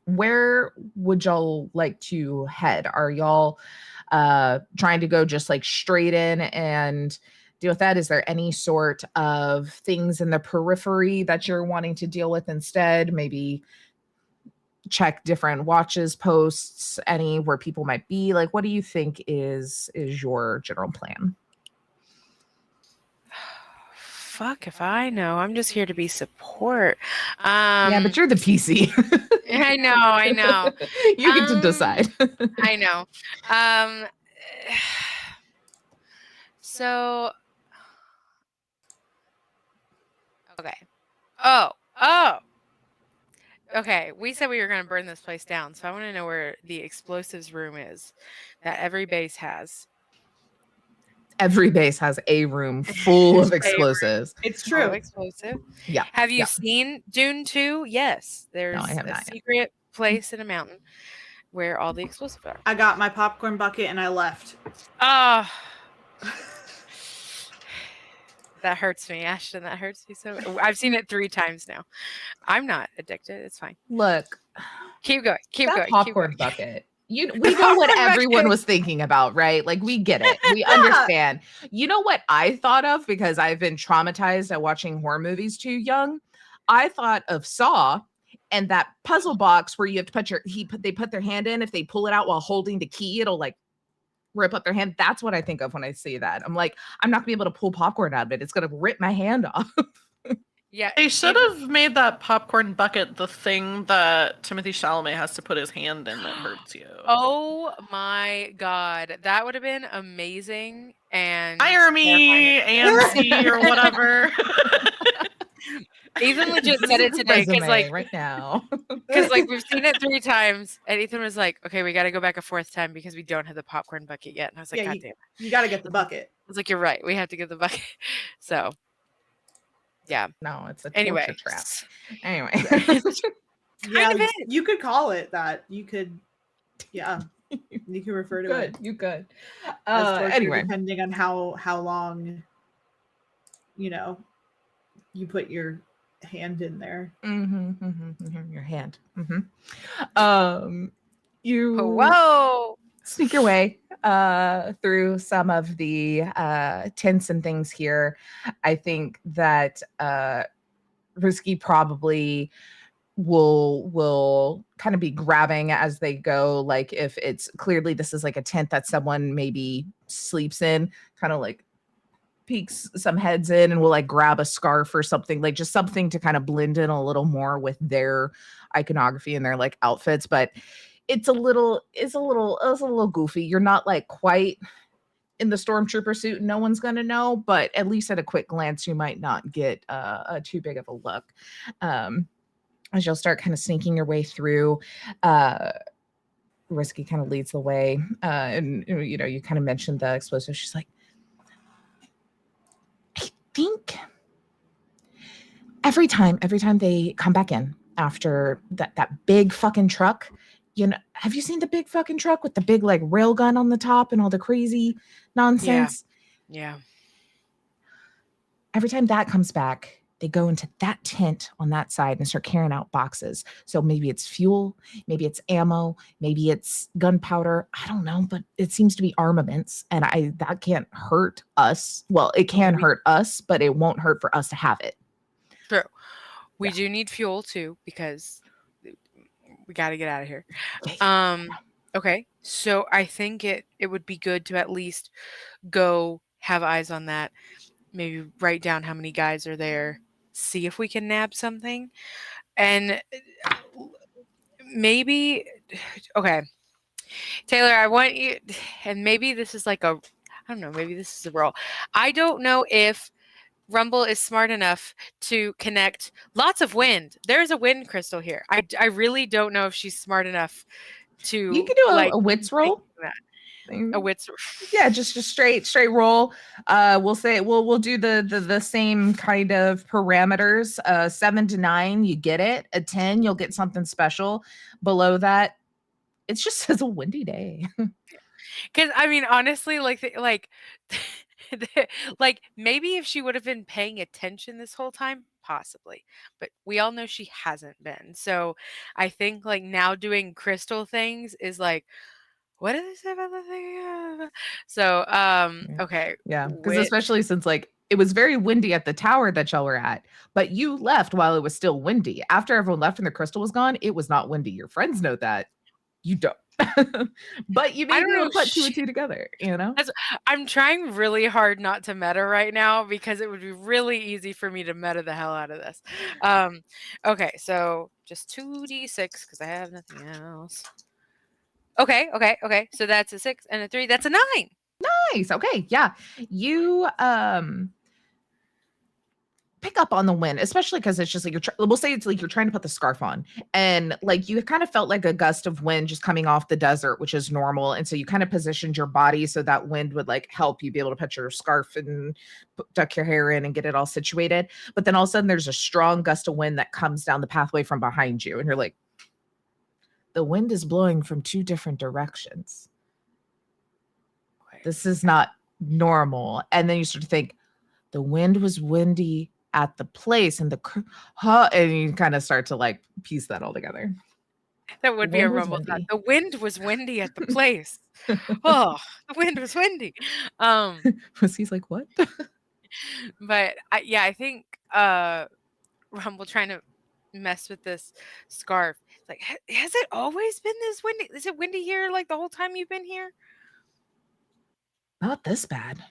Where would y'all like to head? Are y'all trying to go just like straight in and deal with that? Is there any sort of things in the periphery that you're wanting to deal with instead? Maybe check different watches, posts, any where people might be? Like, what do you think is your general plan? Fuck if I know. I'm just here to be support. Yeah, but you're the PC. I know. You get to decide. I know. So okay. Oh. Okay. We said we were going to burn this place down, so I want to know where the explosives room is that every base has. Every base has a room full of explosives. It's true. Explosive. Yeah. Have you yeah. seen Dune 2? Yes. There's I have a not yet. secret place in a mountain where all the explosives are. I got my popcorn bucket and I left. That hurts me, Ashton. That hurts me so. I've seen it 3 times now. I'm not addicted. It's fine. Look, Keep going. Keep that going. Keep popcorn going. bucket. We know what popcorn everyone bucket. was thinking about, right? Like we get it. We understand. You know what I thought of, because I've been traumatized at watching horror movies too young? I thought of Saw and that puzzle box where you have to put they put their hand in. If they pull it out while holding the key, it'll like rip up their hand. That's what I think of when I see that. I'm like, I'm not gonna be able to pull popcorn out of it. It's gonna rip my hand off. Yeah. They should have made that popcorn bucket the thing that Timothy Chalamet has to put his hand in that hurts you. Oh my god, that would have been amazing. And Hire me, AMC or whatever. Ethan legit said it today because Resume right now. we've seen it 3 times, and Ethan was like, "Okay, we got to go back a 4th time because we don't have the popcorn bucket yet." And I was like, Yeah, "God damn it!" You got to get the bucket. I was like, "You're right. We have to get the bucket." So, yeah. No, it's a Anyway, torture trap. Anyway. Yeah, of is. you could call it that. You could, yeah, you could refer to it You could. as torture, Anyway, depending on how long, you put your hand in there. Your hand. You Whoa. sneak your way through some of the tents and things here. I think that Risky probably will kind of be grabbing as they go, like if it's clearly this is like a tent that someone maybe sleeps in, kind of like peeks some heads in and will like grab a scarf or something, like just something to kind of blend in a little more with their iconography and their like outfits. But it's a little goofy. You're not like quite in the stormtrooper suit, no one's gonna know, but at least at a quick glance you might not get too big of a look. As you'll start kind of sneaking your way through, Risky kind of leads the way, and you kind of mentioned the explosive. She's like, I think every time they come back in after that big fucking truck, have you seen the big fucking truck with the big like rail gun on the top and all the crazy nonsense? Yeah. Every time that comes back, they go into that tent on that side and start carrying out boxes. So maybe it's fuel, maybe it's ammo, maybe it's gunpowder. I don't know, but it seems to be armaments, and that can't hurt us. Well, it can hurt us, but it won't hurt for us to have it. True. We do need fuel too because we got to get out of here. Okay. So I think it would be good to at least go have eyes on that. Maybe write down how many guys are there. See if we can nab something. And maybe, okay. Taylor, I want you, and maybe this is like I don't know, maybe this is a role. I don't know if Rumble is smart enough to connect lots of wind. There's a wind crystal here. I really don't know if she's smart enough to. You can do a wits roll. A wits. Yeah, just straight roll. We'll say we'll do the same kind of parameters. 7 to 9, you get it. A 10, you'll get something special. Below that, it's just as a windy day. Because I mean, honestly, like maybe if she would have been paying attention this whole time, possibly, but we all know she hasn't been. So I think like now doing crystal things is like, what did they say about the thing? So okay, yeah, because especially since like it was very windy at the tower that y'all were at, but you left while it was still windy. After everyone left and the crystal was gone, it was not windy. Your friends know that. You don't. But you may be able to put 2 and 2 together, I'm trying really hard not to meta right now because it would be really easy for me to meta the hell out of this. Okay, so just 2d6 because I have nothing else. Okay. So that's a 6 and a 3. That's a 9. Nice. Okay. Yeah. You pick up on the wind, especially because it's just like we'll say it's like you're trying to put the scarf on, and like you kind of felt like a gust of wind just coming off the desert, which is normal, and so you kind of positioned your body so that wind would like help you be able to put your scarf and duck your hair in and get it all situated. But then all of a sudden there's a strong gust of wind that comes down the pathway from behind you, and you're like, the wind is blowing from 2 different directions. This is not normal. And then you start to think, The wind was windy at the place, and and you kind of start to like piece that all together. That would be a wind was rumble thought. windy. The wind was windy at the place. Oh, the wind was windy. He's like, what? But I think Rumble trying to mess with this scarf. It's like, has it always been this windy? Is it windy here like the whole time you've been here? Not this bad.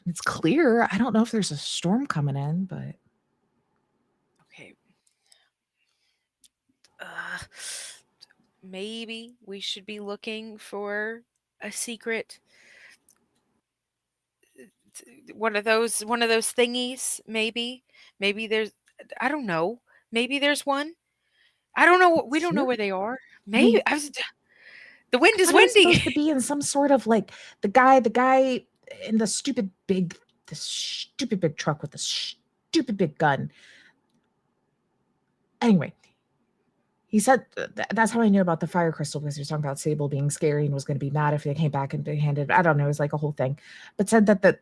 It's clear. I don't know if there's a storm coming in, but Okay. Maybe we should be looking for a secret. One of those thingies. Maybe there's. I don't know. Maybe there's one. I don't know. We don't know Sure. where they are. mean, Maybe the wind is thought it was windy. supposed to be in some sort of like the guy in the stupid big truck with the stupid big gun. Anyway, he said that's how I knew about the fire crystal, because he was talking about Sable being scary and was going to be mad if they came back and handed. I don't know. It was like a whole thing, but said that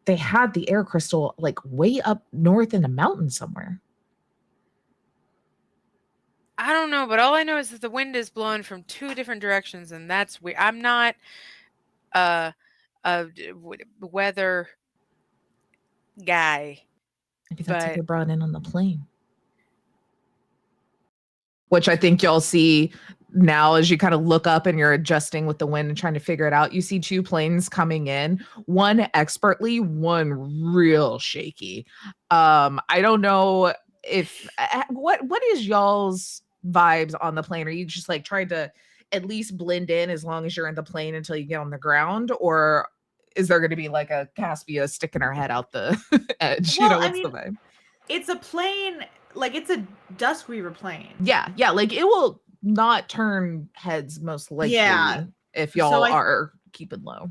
they had the air crystal like way up north in the mountains somewhere. I don't know, but all I know is that the wind is blowing from 2 different directions, and that's weird. I'm not a weather guy, Maybe that's what but they brought in on the plane. Which I think y'all see now as you kind of look up and you're adjusting with the wind and trying to figure it out. You see 2 planes coming in, one expertly, one real shaky. I don't know if what is y'all's vibes on the plane? Are you just like trying to at least blend in as long as you're in the plane until you get on the ground, or is there going to be like a Caspia sticking her head out the edge? Well, What's the vibe? It's a plane, like it's a Dusk Weaver plane. Yeah, like it will not turn heads most likely if y'all are keeping low.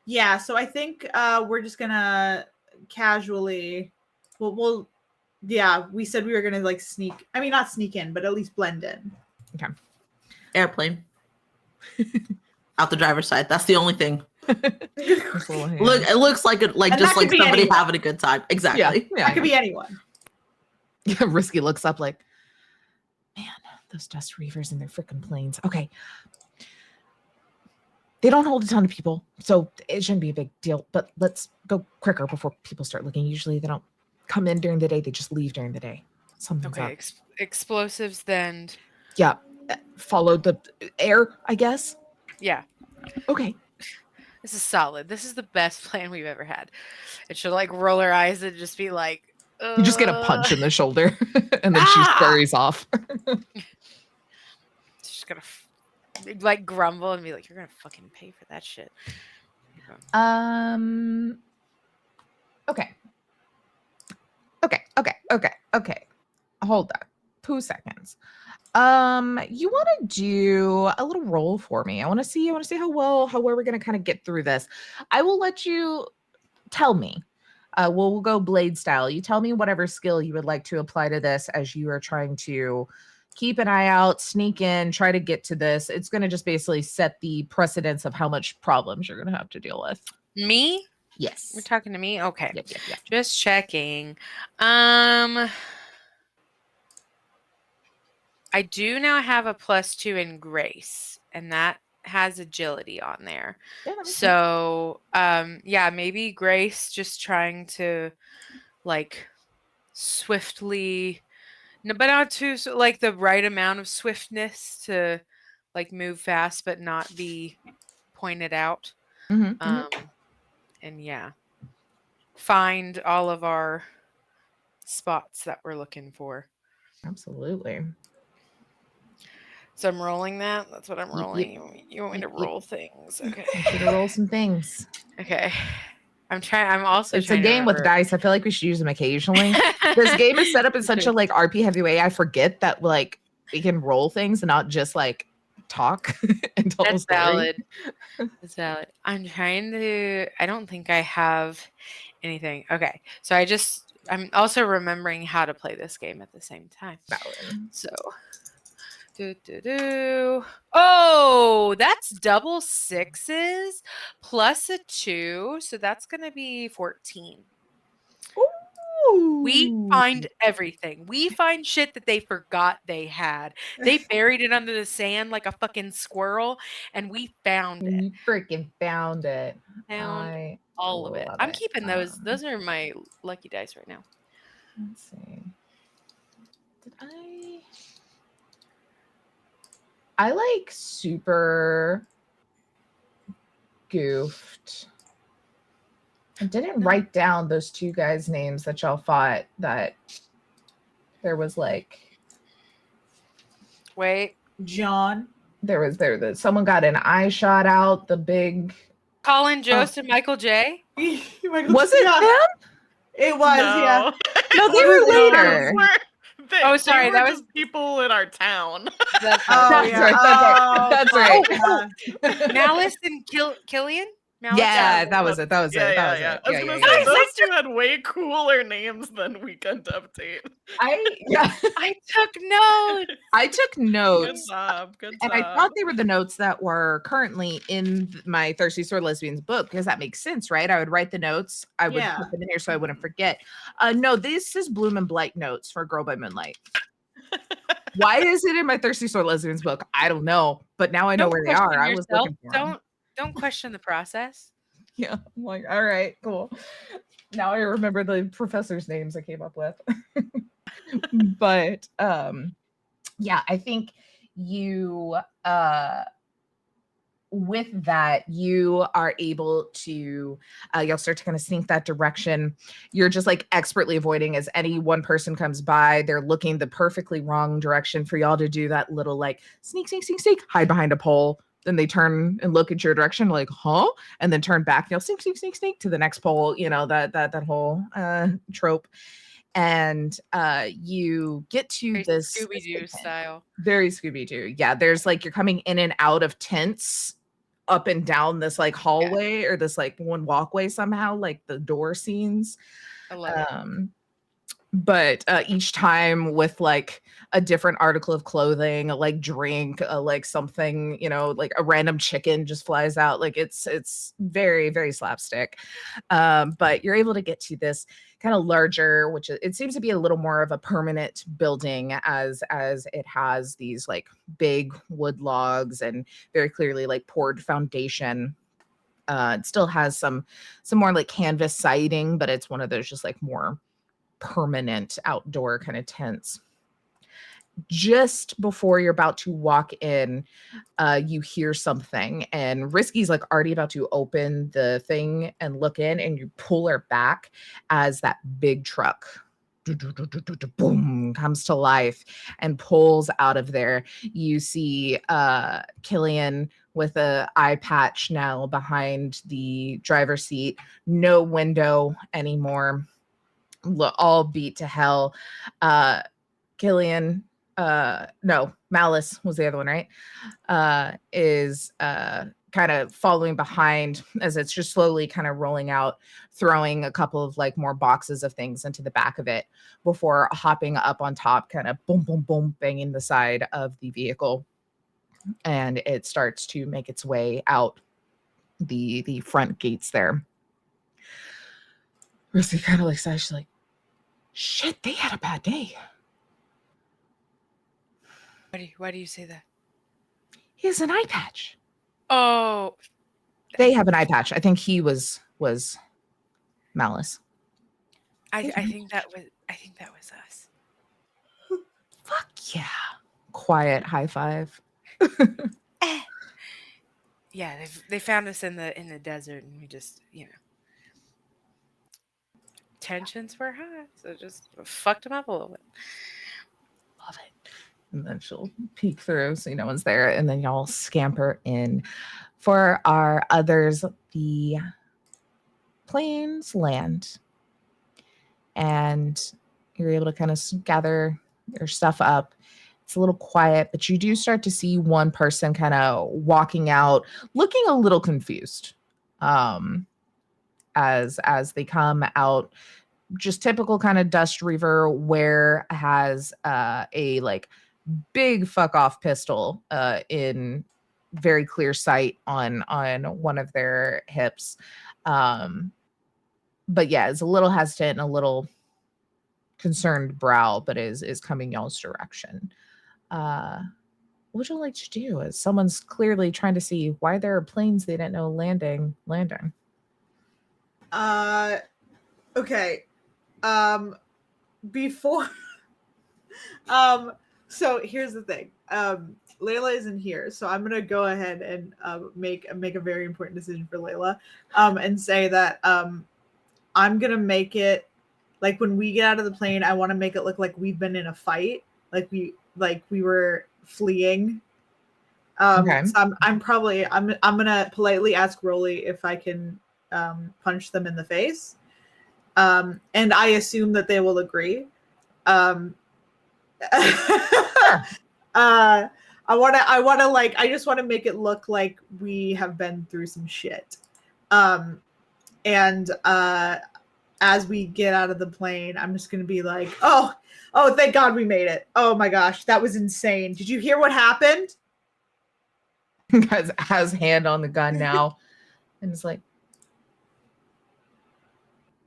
Yeah, so I think we're just gonna casually we'll we said we were gonna like not sneak in, but at least blend in. Okay. Airplane. Out the driver's side. That's the only thing. It looks like it, like just like somebody anyone. Having a good time. Exactly. Yeah, that could be anyone. Risky looks up like, man, those Dust Reavers and their freaking planes. Okay. They don't hold a ton of people, so it shouldn't be a big deal, but let's go quicker before people start looking. Usually they don't come in during the day, they just leave during the day. Something's up. Explosives then. Yeah. Follow the air, I guess. Yeah. Okay. This is solid. This is the best plan we've ever had. It should like roll her eyes and just be like, You just get a punch in the shoulder and then she scurries off. She's gonna like grumble and be like, "You're gonna fucking pay for that shit." Okay. Hold on. 2 seconds. You want to do a little roll for me. I want to see how well we're gonna kind of get through this. I will let you tell me. We'll go blade style. You tell me whatever skill you would like to apply to this as you are trying to keep an eye out, sneak in, try to get to this. It's going to just basically set the precedence of how much problems you're going to have to deal with. Me? Yes. You're talking to me? Okay. Yep. Just checking. I do now have a +2 in grace, and that has agility on there. Yeah, so maybe grace, just trying to like swiftly, but not too like the right amount of swiftness to like move fast but not be pointed out. And find all of our spots that we're looking for. Absolutely. So I'm rolling that. That's what I'm rolling. You want me to roll things? Okay. I should roll some things. Okay. I'm also It's a game with dice. I feel like we should use them occasionally. This game is set up in such a like RP heavy way. I forget that like we can roll things and not just like talk and tell a story. Valid. That's valid. I don't think I have anything. Okay. So I'm also remembering how to play this game at the same time. Valid. So Oh, that's double sixes plus a 2. So that's going to be 14. We find everything. We find shit that they forgot they had. They buried it under the sand like a fucking squirrel, and we found it. You freaking found it. Found I all of it. love I'm keeping those. Um, Those are my lucky dice right now. Let's see. Did I like super goofed. I didn't write down those two guys' names that y'all fought. That there was like Wait. John. someone got an eye shot out. The big Colin Jost and Michael J. was it Yeah, them? it was, yeah. No, they were No, later. Oh, sorry, they that were was- just people in our town. That's Oh, That's yeah. right. That's right. Yeah. Malice and Killian? Malice Yeah, and- that was it. That was it. Yeah, That was yeah. it. I was Yeah, gonna yeah, say yeah. those two had way cooler names than Weekend Update. I took notes. I took Good notes. job. Good And job. I thought they were the notes that were currently in my Thirsty Sword Lesbians book because that makes sense, right? I would write the notes. I would put them in here so I wouldn't forget. No, this is Bloom and Blight notes for Girl by Moonlight. Why is it in my Thirsty Sword Lesbians book? I don't know, but now I know Don't where they question are. I was yourself. looking for them. Don't question the process. Yeah, I'm like, all right, cool. Now I remember the professors' names I came up with. But yeah, I think you with that you are able to you'll start to kind of sneak that direction. You're just like expertly avoiding as any one person comes by, they're looking the perfectly wrong direction for y'all to do that little like sneak, hide behind a pole. Then they turn and look at your direction like, huh? And then turn back, you'll sneak to the next pole, you know, that whole trope. And you get to Very this Scooby-Doo style. very Scooby-Doo. Yeah, there's like you're coming in and out of tents up and down this like hallway or this like one walkway somehow, like the door scenes. I love it. But each time with like a different article of clothing, like drink, like something, you know, like a random chicken just flies out. Like it's very, very slapstick. But you're able to get to this kind of larger, which it seems to be a little more of a permanent building as it has these like big wood logs and very clearly like poured foundation. It still has some more like canvas siding, but it's one of those just like more permanent outdoor kind of tents. Just before you're about to walk in, you hear something, and Risky's like already about to open the thing and look in, and you pull her back as that big truck boom comes to life and pulls out of there. You see Killian with a eye patch now behind the driver's seat, no window anymore, all beat to hell. Killian, no, Malice was the other one, right? Is kind of following behind as it's just slowly kind of rolling out, throwing a couple of like more boxes of things into the back of it before hopping up on top, kind of boom, boom, boom, banging the side of the vehicle. And it starts to make its way out the front gates there. Risky kind of like sighs, she's like, shit, they had a bad day. Why do you say that? He has an eye patch. Oh, They have an eye patch. I think he was Malice. I think that was us. Fuck yeah. Quiet high five. Yeah, they found us in the desert, and we just, you know, tensions were high, so just fucked them up a little bit. Love it. And then she'll peek through so no one's there, and then y'all scamper in. For our others, the planes land, and you're able to kind of gather your stuff up. It's a little quiet, but you do start to see one person kind of walking out, looking a little confused. As they come out, just typical kind of dust reaver wear, has a like big fuck off pistol in very clear sight on one of their hips. But yeah, it's a little hesitant and a little concerned brow, but is coming y'all's direction. What would you like to do? As someone's clearly trying to see why there are planes they didn't know landing. Okay. Before so here's the thing. Layla isn't here, so I'm gonna go ahead and make a very important decision for Layla, and say that I'm gonna make it like when we get out of the plane, I want to make it look like we've been in a fight, like we were fleeing. Okay. So I'm gonna politely ask Rolly if I can punch them in the face, and I assume that they will agree. I just want to make it look like we have been through some shit. And as we get out of the plane, I'm just going to be like, oh, thank God we made it. Oh my gosh, that was insane. Did you hear what happened? Has hand on the gun now. And it's like,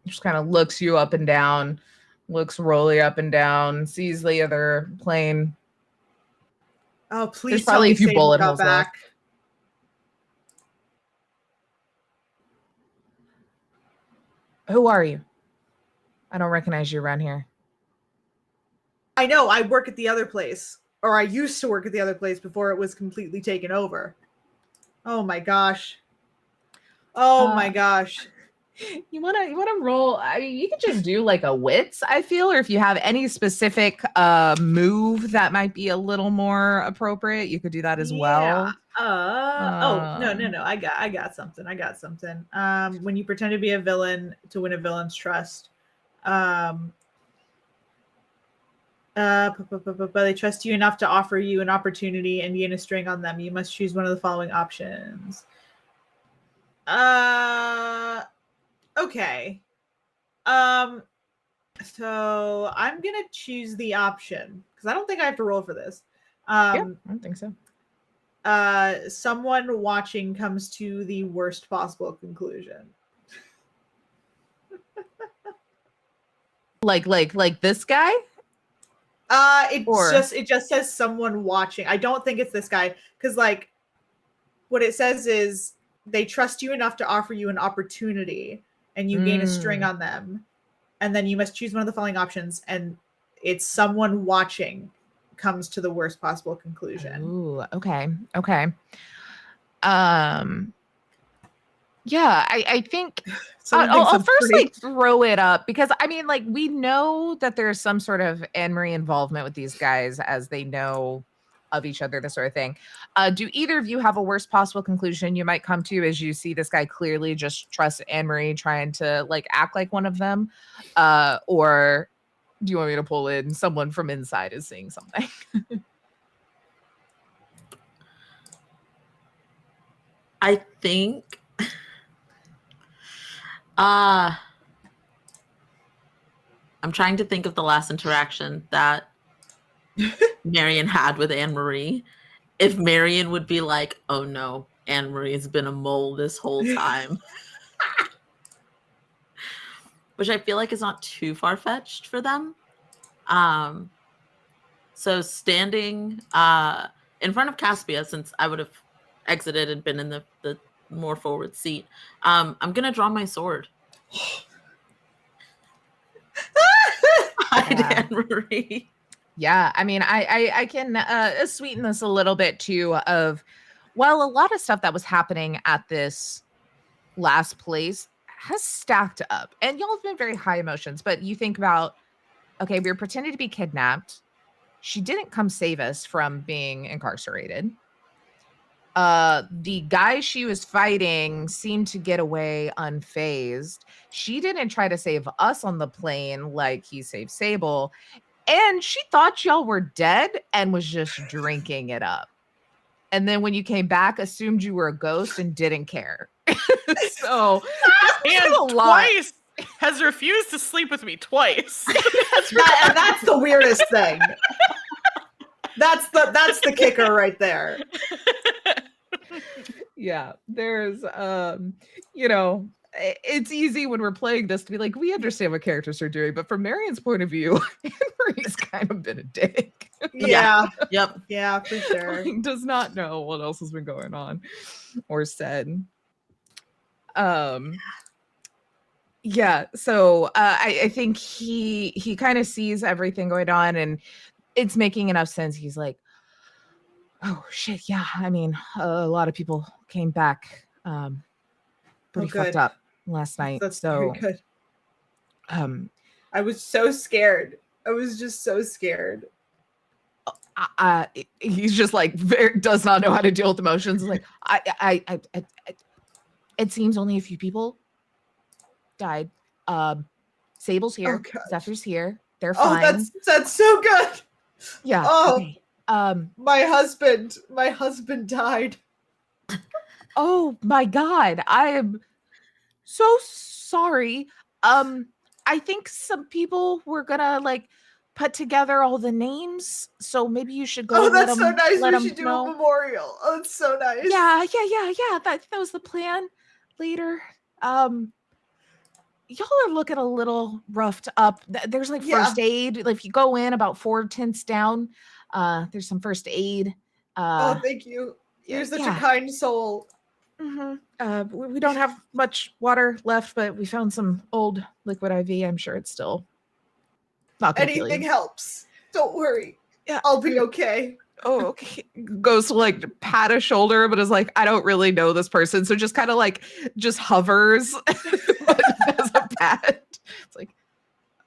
just kind of looks you up and down, looks Rolly up and down, sees the other plane. Oh, please There's tell probably me a few Sable bullet got holes back. Who are you? I don't recognize you around here. I know, I work at the other place. Or I used to work at the other place before it was completely taken over. Oh my gosh. Oh my gosh. You wanna roll? I mean, you could just do like a wits, I feel, or if you have any specific move that might be a little more appropriate, you could do that as well. No. I got something. When you pretend to be a villain to win a villain's trust. But they trust you enough to offer you an opportunity and gain a string on them. You must choose one of the following options. Okay. So I'm gonna choose the option because I don't think I have to roll for this. Yeah, I don't think so. Someone watching comes to the worst possible conclusion. like this guy? It just says someone watching. I don't think it's this guy because like what it says is they trust you enough to offer you an opportunity and you gain a string on them. And then you must choose one of the following options. And it's someone watching comes to the worst possible conclusion. Ooh, okay. Yeah, I think I'll first like throw it up because I mean, like we know that there's some sort of Anne-Marie involvement with these guys as they know of each other, this sort of thing. Do either of you have a worst possible conclusion you might come to as you see this guy clearly just trust Anne-Marie trying to like act like one of them? Or do you want me to pull in someone from inside is seeing something? I think I'm trying to think of the last interaction that Marion had with Anne-Marie. If Marion would be like, oh no, Anne-Marie has been a mole this whole time. Which I feel like is not too far-fetched for them. So standing in front of Caspia, since I would have exited and been in the more forward seat, I'm gonna draw my sword. Hide Anne-Marie. Yeah, I mean, I can sweeten this a little bit too of, well, a lot of stuff that was happening at this last place has stacked up. And y'all have been very high emotions, but you think about, okay, we were pretending to be kidnapped. She didn't come save us from being incarcerated. The guy she was fighting seemed to get away unfazed. She didn't try to save us on the plane like he saved Sable. And she thought y'all were dead and was just drinking it up. And then when you came back, assumed you were a ghost and didn't care. So, and twice has refused to sleep with me twice. That's the weirdest thing. That's the kicker right there. Yeah, there's you know, it's easy when we're playing this to be like, we understand what characters are doing, but from Marion's point of view, Henry's kind of been a dick. Yeah. Yep. Yeah, for sure. Like, does not know what else has been going on or said. Yeah, so I think he kind of sees everything going on, and it's making enough sense. He's like, oh shit, yeah. I mean, a lot of people came back pretty fucked good. up last night. That's So very good. I was so scared. I was just so scared. he's just like does not know how to deal with emotions. Like I it seems only a few people died. Sable's here. gosh. Zephyr's here. They're Oh, fine. that's so good. Yeah. Oh. Okay. My husband died. Oh my God. I am so sorry. I think some people were gonna like put together all the names, so maybe you should go. Oh, and that's so nice. let We 'em should do know. a memorial. Oh, it's so nice. Yeah. That was the plan. Later, y'all are looking a little roughed up. There's like first aid. Like if you go in about 4 tents down, there's some first aid. Oh, thank you. You're such a kind soul. We don't have much water left, but we found some old liquid IV. I'm sure it's still not gonna kill you. Anything helps. Don't worry. Yeah, I'll be okay. Oh, okay. Goes to like pat a shoulder, but is like, I don't really know this person. So just kind of like just hovers but does a pat. It's like,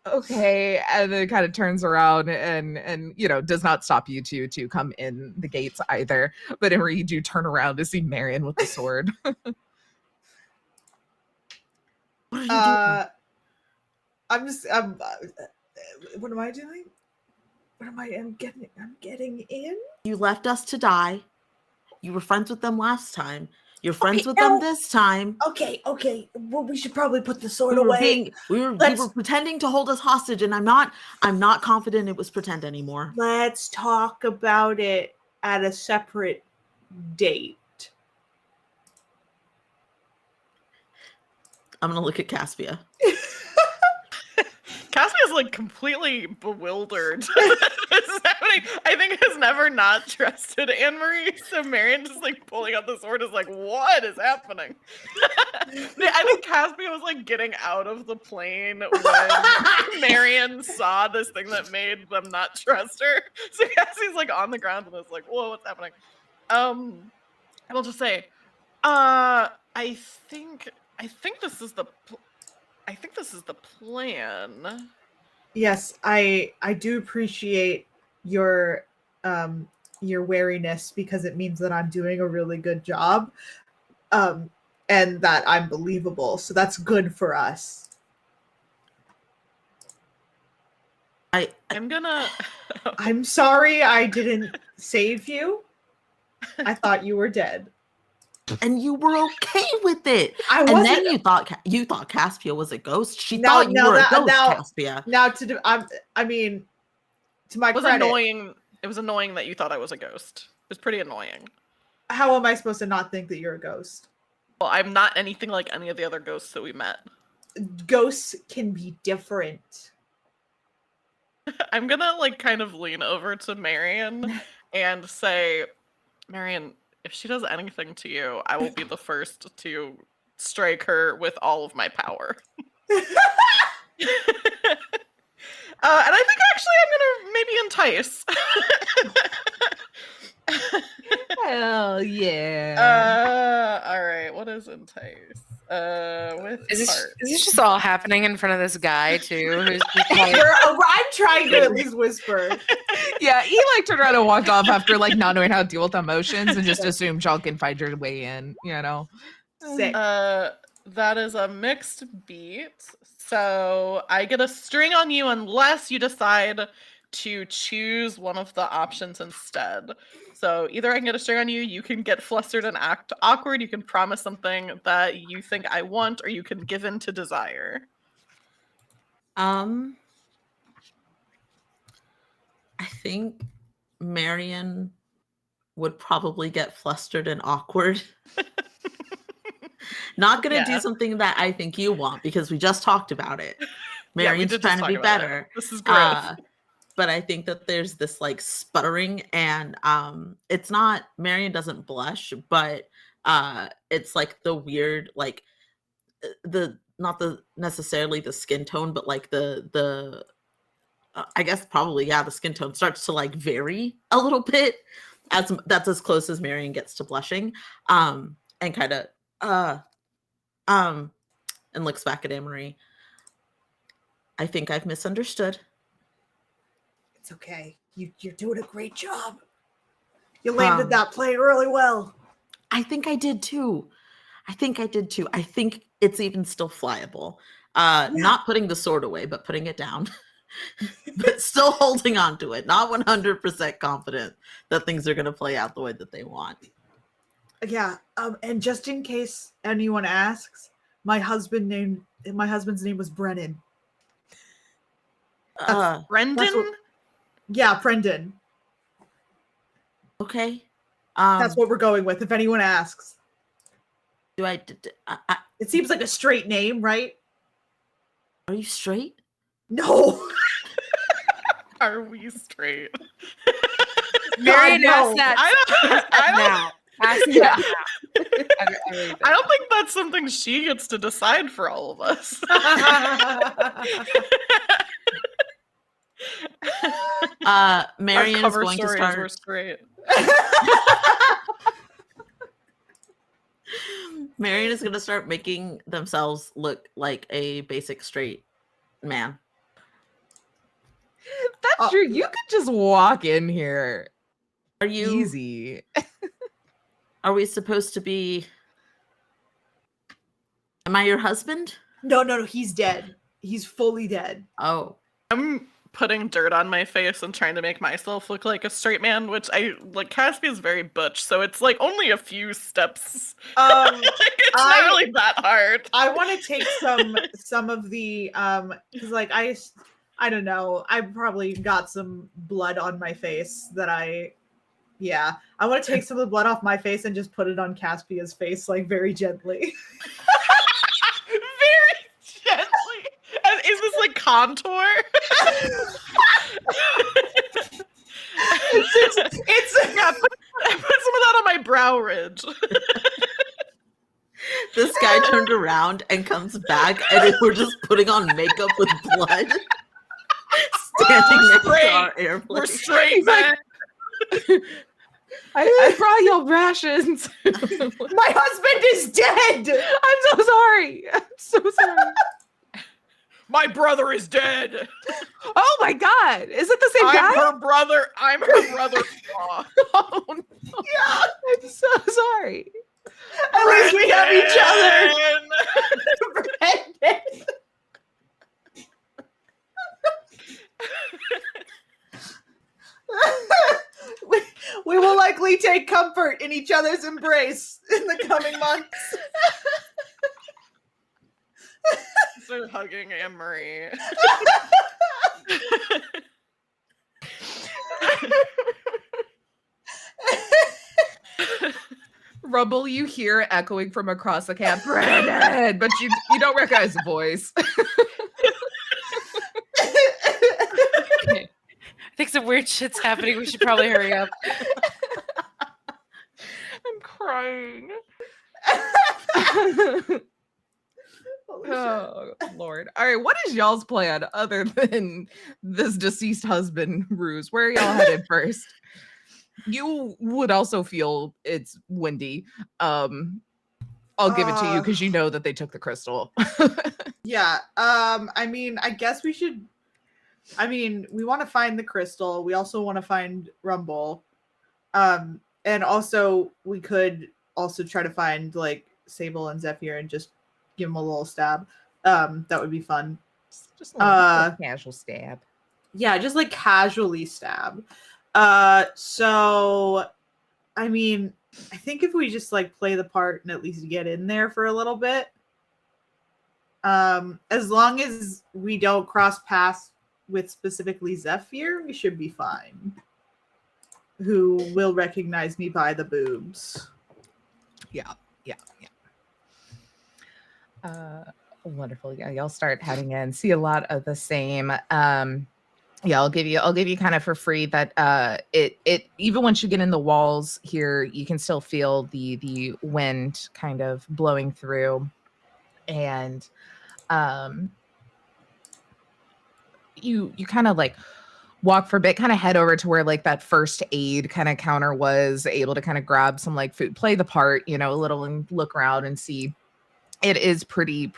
okay. And then kind of turns around and you know, does not stop you two to come in the gates either. But Emery, you do turn around to see Marion with the sword. What are you doing? What am I doing? I'm getting in. You left us to die. You were friends with them last time. You're friends with them this time. Okay. Well, we should probably put the sword away. We were pretending to hold us hostage, and I'm not confident it was pretend anymore. Let's talk about it at a separate date. I'm gonna look at Caspia. Caspia's like completely bewildered. This is happening. I think has never not trusted Anne-Marie. So Marion just like pulling out the sword is like, what is happening? I think Caspia was like getting out of the plane when Marion saw this thing that made them not trust her. So Caspia's like on the ground and is like, whoa, what's happening? I'll just say, I think this is the plan. Yes, I do appreciate your wariness because it means that I'm doing a really good job, and that I'm believable. So that's good for us. I'm gonna. I'm sorry I didn't save you. I thought you were dead. And you were okay with it. I wasn't. And then you thought Caspia was a ghost. She thought you were a ghost, Caspia. Now to my credit, annoying. It was annoying that you thought I was a ghost. It was pretty annoying. How am I supposed to not think that you're a ghost? Well, I'm not anything like any of the other ghosts that we met. Ghosts can be different. I'm gonna like kind of lean over to Marion and say, Marion, if she does anything to you, I will be the first to strike her with all of my power. And I think actually I'm gonna maybe entice. Hell yeah. All right, what is entice? With Is heart. this just all happening in front of this guy too? Who's just like, I'm trying to at least whisper. Yeah, he like turned around and walked off after like not knowing how to deal with emotions and just assumed y'all can find your way in, you know. Sick. That is a mixed beat. So I get a string on you unless you decide to choose one of the options instead. So either I can get a string on you, you can get flustered and act awkward, you can promise something that you think I want, or you can give in to desire. I think Marion would probably get flustered and awkward. Not going to do something that I think you want because we just talked about it. Marion's trying to be better. This is great. But I think that there's this like sputtering, and it's not, Marion doesn't blush, but it's like the weird, like not necessarily the skin tone, but like the I guess probably, the skin tone starts to like vary a little bit, as that's as close as Marion gets to blushing, and kind of and looks back at Anne-Marie. I think I've misunderstood. It's okay. You're doing a great job. You landed that plane really well. I think I did too. I think it's even still flyable. Not putting the sword away, but putting it down. But still holding on to it. Not 100% confident that things are going to play out the way that they want. Yeah. And just in case anyone asks, my husband's name was Brennan. Brendan? Brendan. Okay. That's what we're going with, if anyone asks. It seems like a straight name, right? Are you straight? No. Are we straight? Marion asked that. Ask that now. I don't think that's something she gets to decide for all of us. Marion is going to start. Were straight. Marion is going to start making themselves look like a basic straight man. That's true. You could just walk in here. Are you easy? Are we supposed to be? Am I your husband? No. He's dead. He's fully dead. Oh. I'm putting dirt on my face and trying to make myself look like a straight man, which I like. Caspi is very butch, so it's like only a few steps. It's not really that hard. I want to take some of the because like I don't know. I probably got some blood on my face that I want to take some of the blood off my face and just put it on Caspia's face, like very gently. Very gently. And is this like contour? it's put some of that on my brow ridge. This guy turned around and comes back, and we're just putting on makeup with blood. Standing next to our airplane. We're straight, man. I brought y'all rations. My husband is dead. I'm so sorry. My brother is dead. Oh my God. Is it the same guy? I'm her brother-in-law. Oh no. Yeah. I'm so sorry. At least we have each other. Brendan. We will likely take comfort in each other's embrace in the coming months. So hugging Anne-Marie. Rumble, you hear echoing from across the camp, Brennan, but you don't recognize the voice. Okay. I think some weird shit's happening. We should probably hurry up. I'm crying. Oh, Lord. All right, what is y'all's plan other than this deceased husband ruse? Where are y'all headed first? You would also feel it's windy. I'll give it to you because you know that they took the crystal. Yeah. I mean, I guess we should. I mean, we want to find the crystal. We also want to find Rumble. And also we could also try to find like Sable and Zephyr and just give them a little stab. That would be fun. Just a casual stab. Yeah, just like casually stab. So I mean, I think if we just like play the part and at least get in there for a little bit, as long as we don't cross paths with specifically Zephyr, we should be fine. who will recognize me by the boobs. Yeah. Wonderful. Yeah, y'all start heading in. See a lot of the same. Yeah, I'll give you kind of for free that it even once you get in the walls here, you can still feel the wind kind of blowing through, and you kind of like walk for a bit, kind of head over to where like that first aid kind of counter was, able to kind of grab some like food, play the part, a little, and look around and see. It is pretty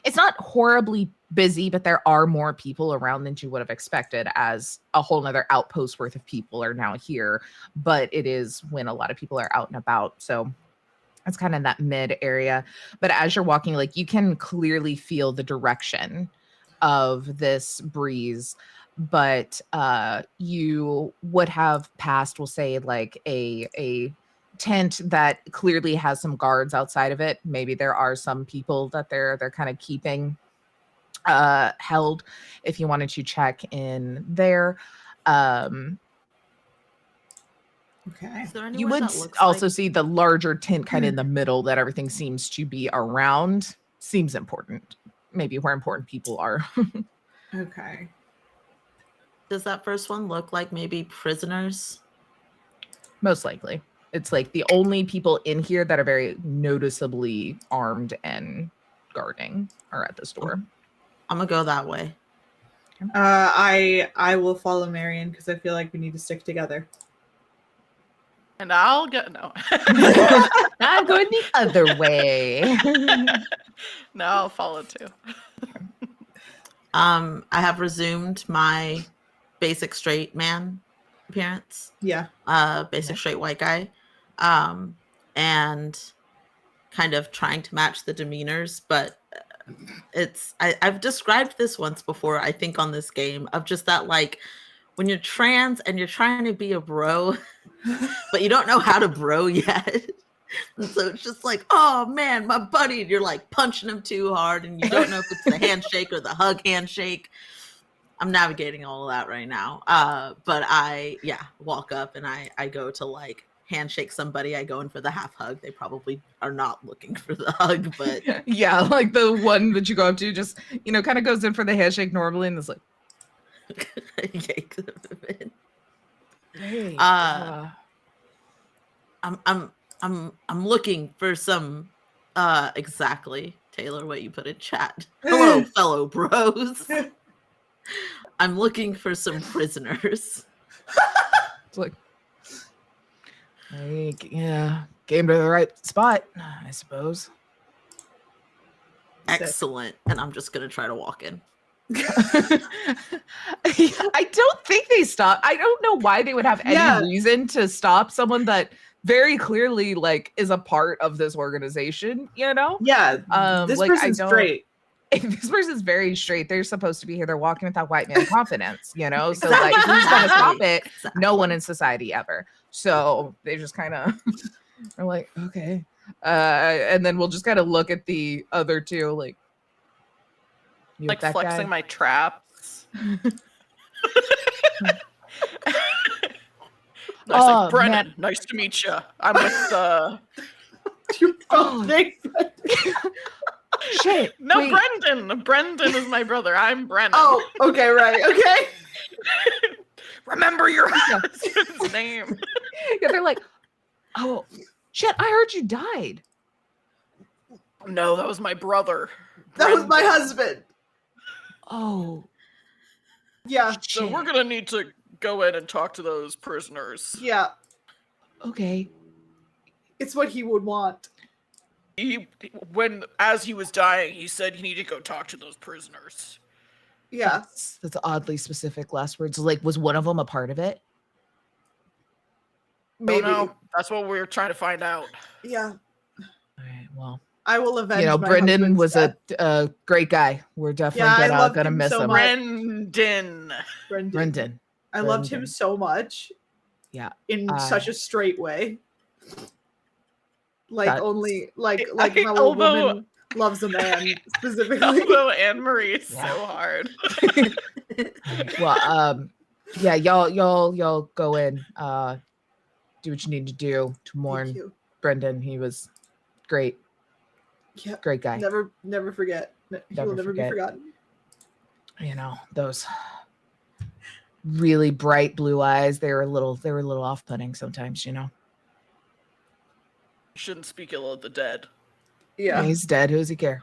it's not horribly busy, but there are more people around than you would have expected, as a whole nother outpost worth of people are now here. But it is when a lot of people are out and about. So it's kind of that mid area. But as you're walking, like you can clearly feel the direction of this breeze. But you would have passed, we'll say, like a tent that clearly has some guards outside of it. Maybe there are some people that they're kind of keeping held if you wanted to check in there. Okay. Is there You anywhere would that looks also like- see the larger tent kind of in the middle that everything seems to be around. Seems important. Maybe where important people are. Okay. Does that first one look like maybe prisoners? Most likely. It's like the only people in here that are very noticeably armed and guarding are at this door. I'm gonna go that way. I will follow Marion because I feel like we need to stick together. And I'll get no. I'm going the other way. No, I'll follow too. I have resumed my basic straight man appearance. Yeah. Basic straight white guy. And kind of trying to match the demeanors, but I've described this once before, I think, on this game, of just that, like, when you're trans and you're trying to be a bro, but you don't know how to bro yet. And so it's just like, oh man, my buddy, and you're like punching him too hard and you don't know if it's the handshake or the hug handshake. I'm navigating all of that right now. But I walk up and I go to like handshake somebody. I go in for the half hug. They probably are not looking for the hug, but yeah, like the one that you go up to just, kind of goes in for the handshake normally and it's like, yank them in. hey, I'm looking for some exactly, Taylor, what you put in chat. Hello, fellow bros. I'm looking for some prisoners. it's like, came to the right spot, I suppose. Excellent. And I'm just gonna try to walk in. I don't think they stop. I don't know why they would have any reason to stop someone that very clearly like is a part of this organization, Yeah. This like, person's straight. This person's very straight. They're supposed to be here. They're walking with that white man confidence, So like, who's gonna stop it? Exactly. No one in society ever. So they just kind of are like, okay. And then we'll just kind of look at the other two, like, you Like with that flexing guy? my traps. Oh, Brennan, man. nice to meet you. I'm with Shit. No, wait. Brendan. Brendan is my brother. I'm Brennan. Oh, okay, right. Okay. Remember your husband's name. Yeah, they're like, oh, shit, I heard you died. No, that was my brother. That was my Brendan. husband. Oh, Yeah. So shit. we're gonna need to go in and talk to those prisoners. Yeah. Okay. It's what he would want. As he was dying, he said he needed to go talk to those prisoners. Yeah. That's oddly specific last words. Like, was one of them a part of it? Maybe. Don't know. That's what we're trying to find out. Yeah. All right, well, I will avenge my Brendan husband's was death. a great guy. We're definitely loved gonna him miss so him. much. Brendan. Brendan. I loved him Brendan. so much. Yeah. In such a straight way. Like That's- only like I- how a although- woman loves a man specifically. Although Anne Marie is Yeah. so hard. All right, well, Yeah, y'all go in. Do what you need to do to Thank mourn you. Brendan. He was great. Yeah. Great guy. Never forget. He will never be forget. forgotten. You know, those really bright blue eyes, they were a little off-putting sometimes, you know. Shouldn't speak ill of the dead. Yeah, Yeah. he's dead. Who does he care?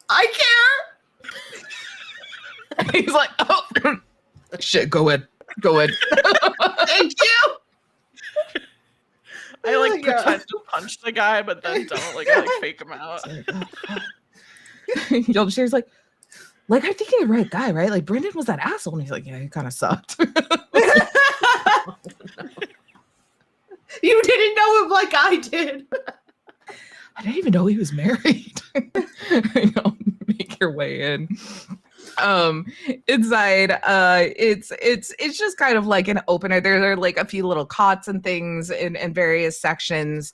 I care. He's like, oh shit, go in. Thank you. I like Yeah. pretend to punch the guy, but then don't. Like I like fake him out. It's like, oh, fuck. Yo, Sherry's like I think you're the right guy, right? Like Brendan was that asshole. And he's like, yeah, he kind of sucked. You didn't know him like I did. I didn't even know he was married. You know, make your way in. Inside, it's just kind of like an opener. There are like a few little cots and things in various sections.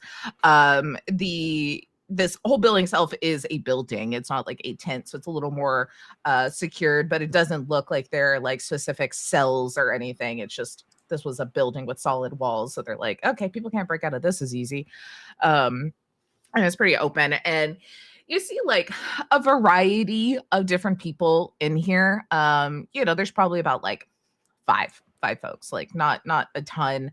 This whole building itself is a building. It's not like a tent, so it's a little more secured, but it doesn't look like there are like specific cells or anything. It's just this was a building with solid walls, so they're like, okay, people can't break out of this as easy. And it's pretty open, and you see like a variety of different people in here. You know, there's probably about like five folks, like not a ton.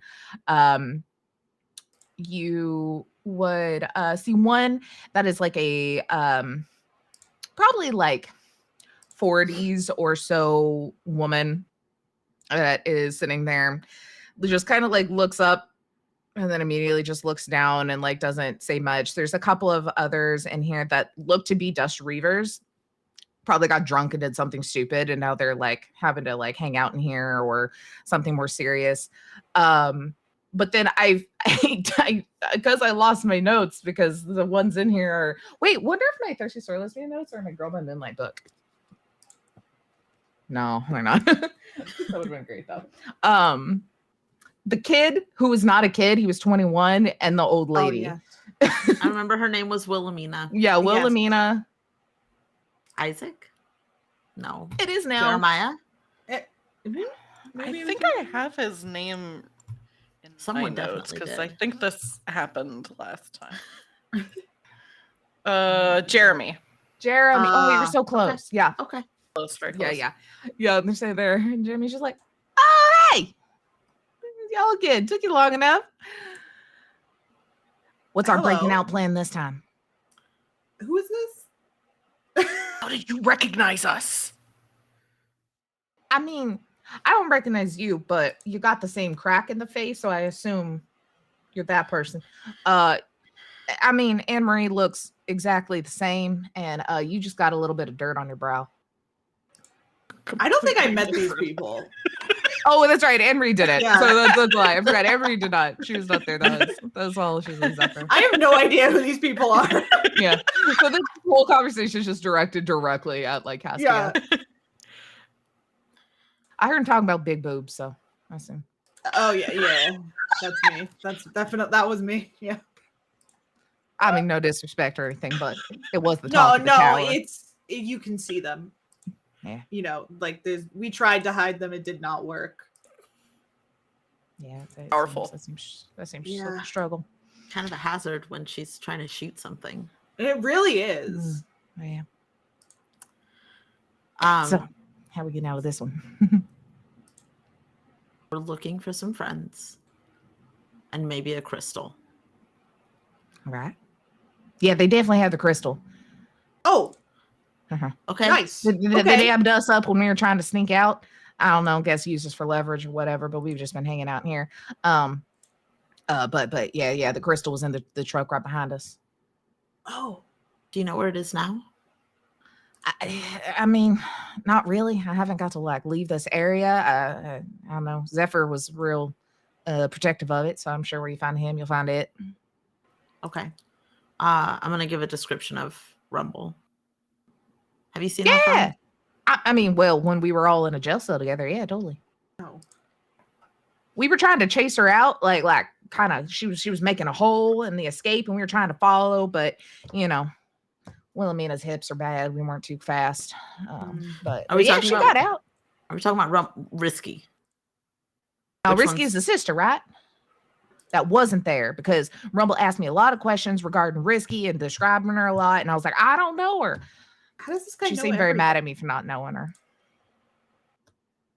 You would see one that is like a probably like 40s or so woman that is sitting there, just kind of like looks up and then immediately just looks down and like doesn't say much. There's a couple of others in here that look to be dust reavers, probably got drunk and did something stupid, and now they're like having to like hang out in here or something more serious. But then I because I lost my notes, because the ones in here are, wait, wonder if my Thirsty Sword Lesbian notes are my Girl by Moonlight book. No, they're not. That would have been great though. The kid who was not a kid, he was 21, and the old lady. Oh, yeah. I remember her name was Wilhelmina. Yeah, Wilhelmina. Isaac? No. It is now. Jeremiah? I think I have his name in Someone my notes definitely because did. I think this happened last time. Jeremy. Jeremy. Oh, you were so close. Yeah. Okay. Close, very close. Yeah. And they're saying there, and Jeremy's just like, oh, hey, y'all again. Took you long enough. What's our breaking Hello. out plan this time? Who is this? How did you recognize us? I mean, I don't recognize you, but you got the same crack in the face, so I assume you're that person. I mean, Anne Marie looks exactly the same, and you just got a little bit of dirt on your brow. I don't think I met these people. Oh, that's right. Anne Marie did it. Yeah. So that's a lie. I forgot. Anne Marie did not. She was not there. That's all she was up there. I have no idea who these people are. Yeah. So this whole conversation is just directed directly at like Caspian. Yeah. I heard him talking about big boobs, so I assume. Oh yeah. That's me. That's definitely, that was me. Yeah. I mean, no disrespect or anything, but it was the talk of the tower. You can see them. Yeah. You know, like we tried to hide them, it did not work. Yeah, Powerful. That seems like Yeah. a struggle. Kind of a hazard when she's trying to shoot something. It really is. Yeah. So How we getting out of this one? we're looking for some friends and maybe a crystal. All right. Yeah, they definitely have the crystal. Oh, Okay. nice. They dabbed us up when we were trying to sneak out. I don't know, guess use this for leverage or whatever, but we've just been hanging out in here. But yeah, the crystal was in the truck right behind us. Oh, Do you know where it is now? I mean, not really. I haven't got to like leave this area. I don't know. Zephyr was real protective of it, so I'm sure where you find him, you'll find it. Okay. I'm gonna give a description of Rumble. Have you seen that Yeah. film? I mean, well, when we were all in a jail cell together, yeah, totally. no. We were trying to chase her out, like kind of. She was making a hole in the escape, and we were trying to follow, but you know, Wilhelmina's hips are bad. We weren't too fast, but Are we yeah, talking she about- got out. Are we talking about Risky? Now, Which Risky one's- is the sister, right? That wasn't there because Rumble asked me a lot of questions regarding Risky and describing her a lot. And I was like, I don't know her. How does this guy She know seemed very everything? mad at me for not knowing her.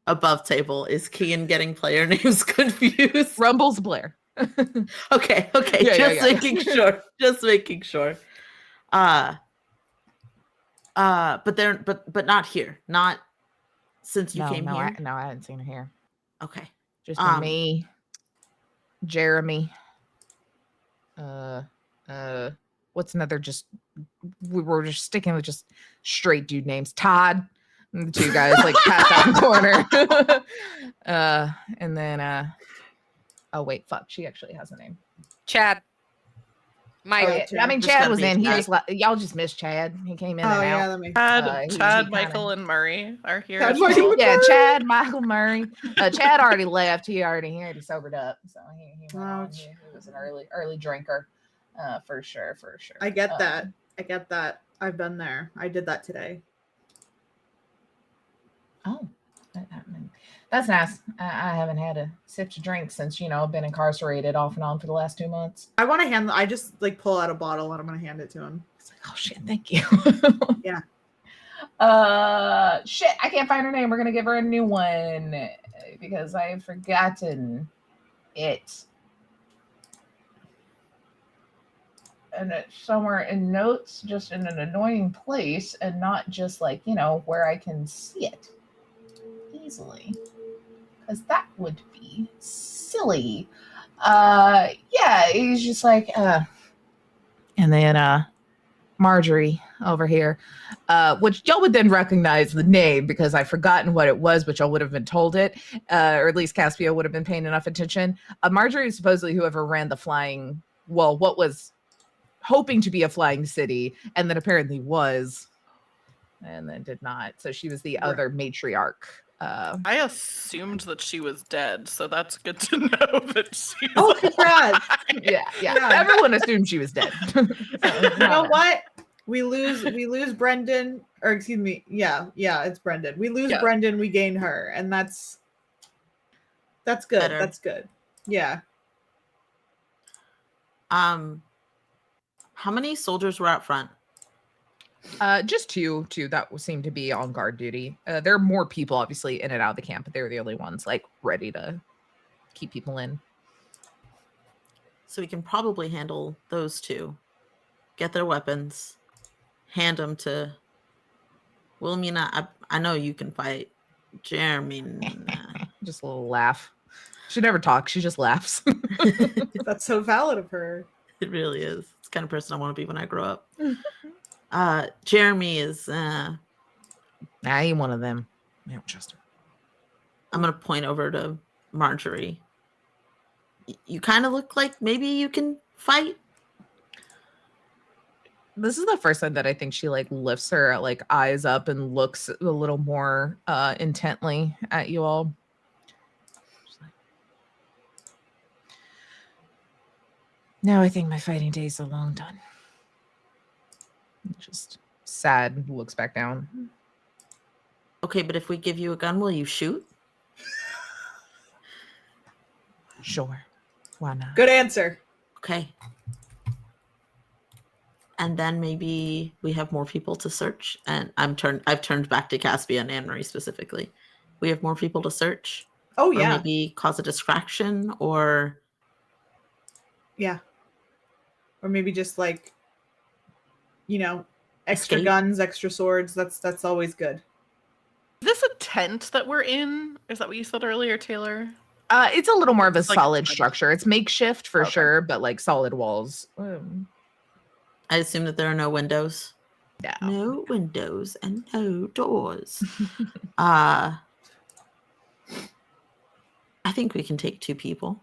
Above table is Kian getting player names confused. Rumble's Blair. Okay, Yeah, just yeah. making sure. Just making sure. But not here. Not since you came here. No, I hadn't seen her here. Okay. Just me, Jeremy. What's another? Just we were just sticking with just straight dude names. Todd, and the two guys like passed out in the corner. And then oh wait, fuck, she actually has a name. Chad. Mike. Oh, yeah. I mean, Just Chad gotta was be in. He Chad. just y'all just missed Chad. He came in Oh and yeah, out. let me. Chad, he Chad, kinda- Michael, and Murray are here. Chad, as Michael, well. and Yeah, Murray. Chad, Michael Murray. Chad already left. He already sobered up, so he went on. Ouch. He was an early drinker, for sure. I get that. I get that. I've been there. I did that today. Oh, that's nice. I haven't had a sip to drink since I've been incarcerated off and on for the last 2 months. I want to hand. I just like pull out a bottle and I'm gonna hand it to him. It's like, oh shit, thank you. Yeah. Shit, I can't find her name. We're gonna give her a new one because I've forgotten it. And it's somewhere in notes, just in an annoying place, and not just like, where I can see it easily. Because that would be silly. Yeah, he's just like, and then Marjorie over here, which y'all would then recognize the name because I've forgotten what it was, but y'all would have been told it, or at least Caspia would have been paying enough attention. Marjorie is supposedly whoever ran the what was hoping to be a flying city, and then apparently was, and then did not. So she was the other matriarch. I assumed that she was dead, so that's good to know that she's Oh, congrats! yeah. Yeah. Everyone assumed she was dead. So, You know what? We lose Brendan, or excuse me, yeah, it's Brendan. We lose Yeah. Brendan, we gain her, and that's good. Better. That's good. Yeah. How many soldiers were out front? Just two that seemed to be on guard duty. There are more people obviously in and out of the camp, but they were the only ones like ready to keep people in. So we can probably handle those two. Get their weapons. Hand them to Wilhelmina. I know you can fight. Jeremy. Nah. Just a little laugh. She never talks. She just laughs. That's so valid of her. It really is. It's the kind of person I want to be when I grow up. Jeremy is I ain't one of them. I don't trust her. I'm gonna point over to Marjorie. You kind of look like maybe you can fight. This is the first time that I think she like lifts her like eyes up and looks a little more intently at you all. She's like, no, I think my fighting days are long done. Just sad, looks back down. Okay, but if we give you a gun, will you shoot? Sure. Why not? Good answer. Okay. And then maybe we have more people to search. And I've turned back to Caspia and Anne-Marie specifically. We have more people to search. Oh Or yeah. maybe cause a distraction or Yeah. Or maybe just like, extra Escape. guns, extra swords. That's always good. Is this a tent that we're in? Is that what you said earlier, Taylor? It's a little more of a It's like a solid tent. structure. It's makeshift for Okay. sure, but like solid walls. I assume that there are no windows. Yeah. No windows and no doors. I think we can take 2 people.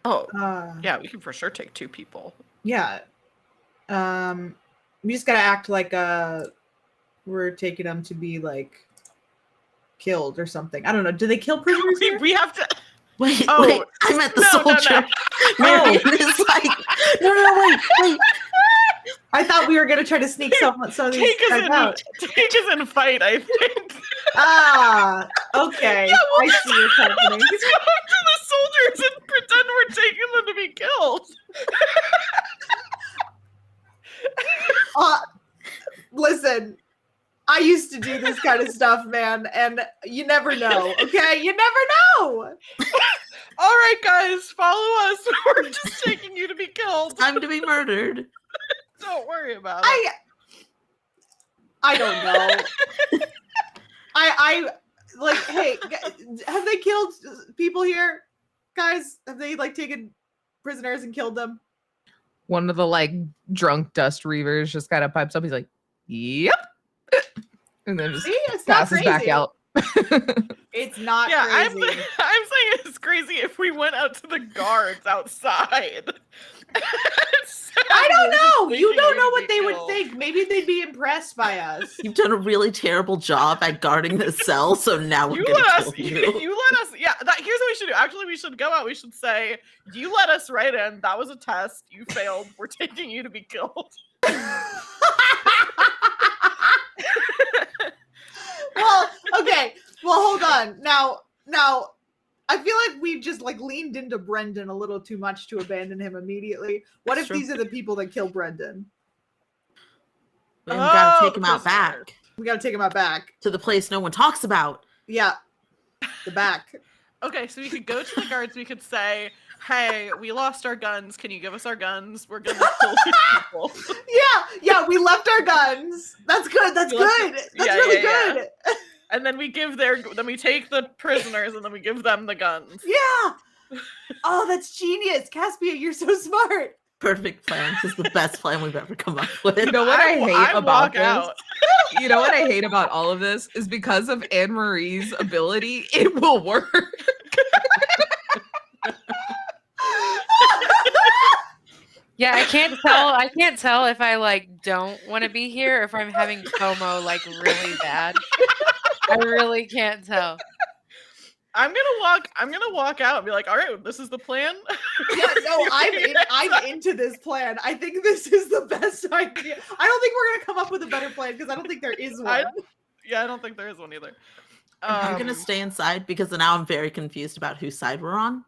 Oh, Yeah. yeah, we can for sure take 2 people. Yeah. We just gotta act like we're taking them to be like killed or something. I don't know. Do they kill prisoners here? We have to. Wait, Oh, wait, I meant the no, no, soldier. no. Marion is like, no, wait. I thought we were gonna try to sneak some of these Take us guys out. in fight, I think. Okay, Yeah, we'll I see what's happening. Let's go up to the soldiers and pretend we're taking them to be killed. Listen, I used to do this kind of stuff, man, and you never know, okay? You never know! All right, guys, follow us. We're just taking you to be killed. Time to be murdered. Don't worry about it. I don't know. I like, hey, have they killed people here? Guys, have they like taken prisoners and killed them? One of the like drunk dust reavers just kind of pipes up. He's like, "Yep," and then just See, it's not passes crazy. back out. It's not Yeah, I'm crazy. saying it's crazy if we went out to the guards outside. I don't know. Just You thinking don't know we'd what be they would killed. think. Maybe they'd be impressed by us. You've done a really terrible job at guarding the cell, so now we're You gonna let kill us. you. You let us. Yeah. Here's what we should do. Actually, we should go out. We should say, "You let us right in. That was a test. You failed. We're taking you to be killed." Well, okay. Well, hold on. Now, I feel like we've just like leaned into Brendan a little too much to abandon him immediately. What That's if true. these are the people that kill Brendan? We gotta Oh, take him the out prisoner. back We got to take him out back. to the place no one talks about. Yeah, the back. Okay, so we could go to the guards. We could say, "Hey, we lost our guns. Can you give us our guns? We're gonna kill these people." Yeah. We left our guns. That's good. That's We left good. That's yeah, really yeah, good. And then we take the prisoners and then we give them the guns. Yeah. Oh, that's genius, Caspia. You're so smart. Perfect plan. This is the best plan we've ever come up with. You know what I hate about walk this? out. You know what I hate about all of this is because of Anne Marie's ability, it will work. Yeah, I can't tell if I like don't want to be here or if I'm having FOMO like really bad. I really can't tell. I'm gonna walk out and be like, "All right, this is the plan." Yeah, no, I'm into this plan. I think this is the best idea. I don't think we're gonna come up with a better plan because I don't think there is one. I don't think there is one either. I'm gonna stay inside because now I'm very confused about whose side we're on.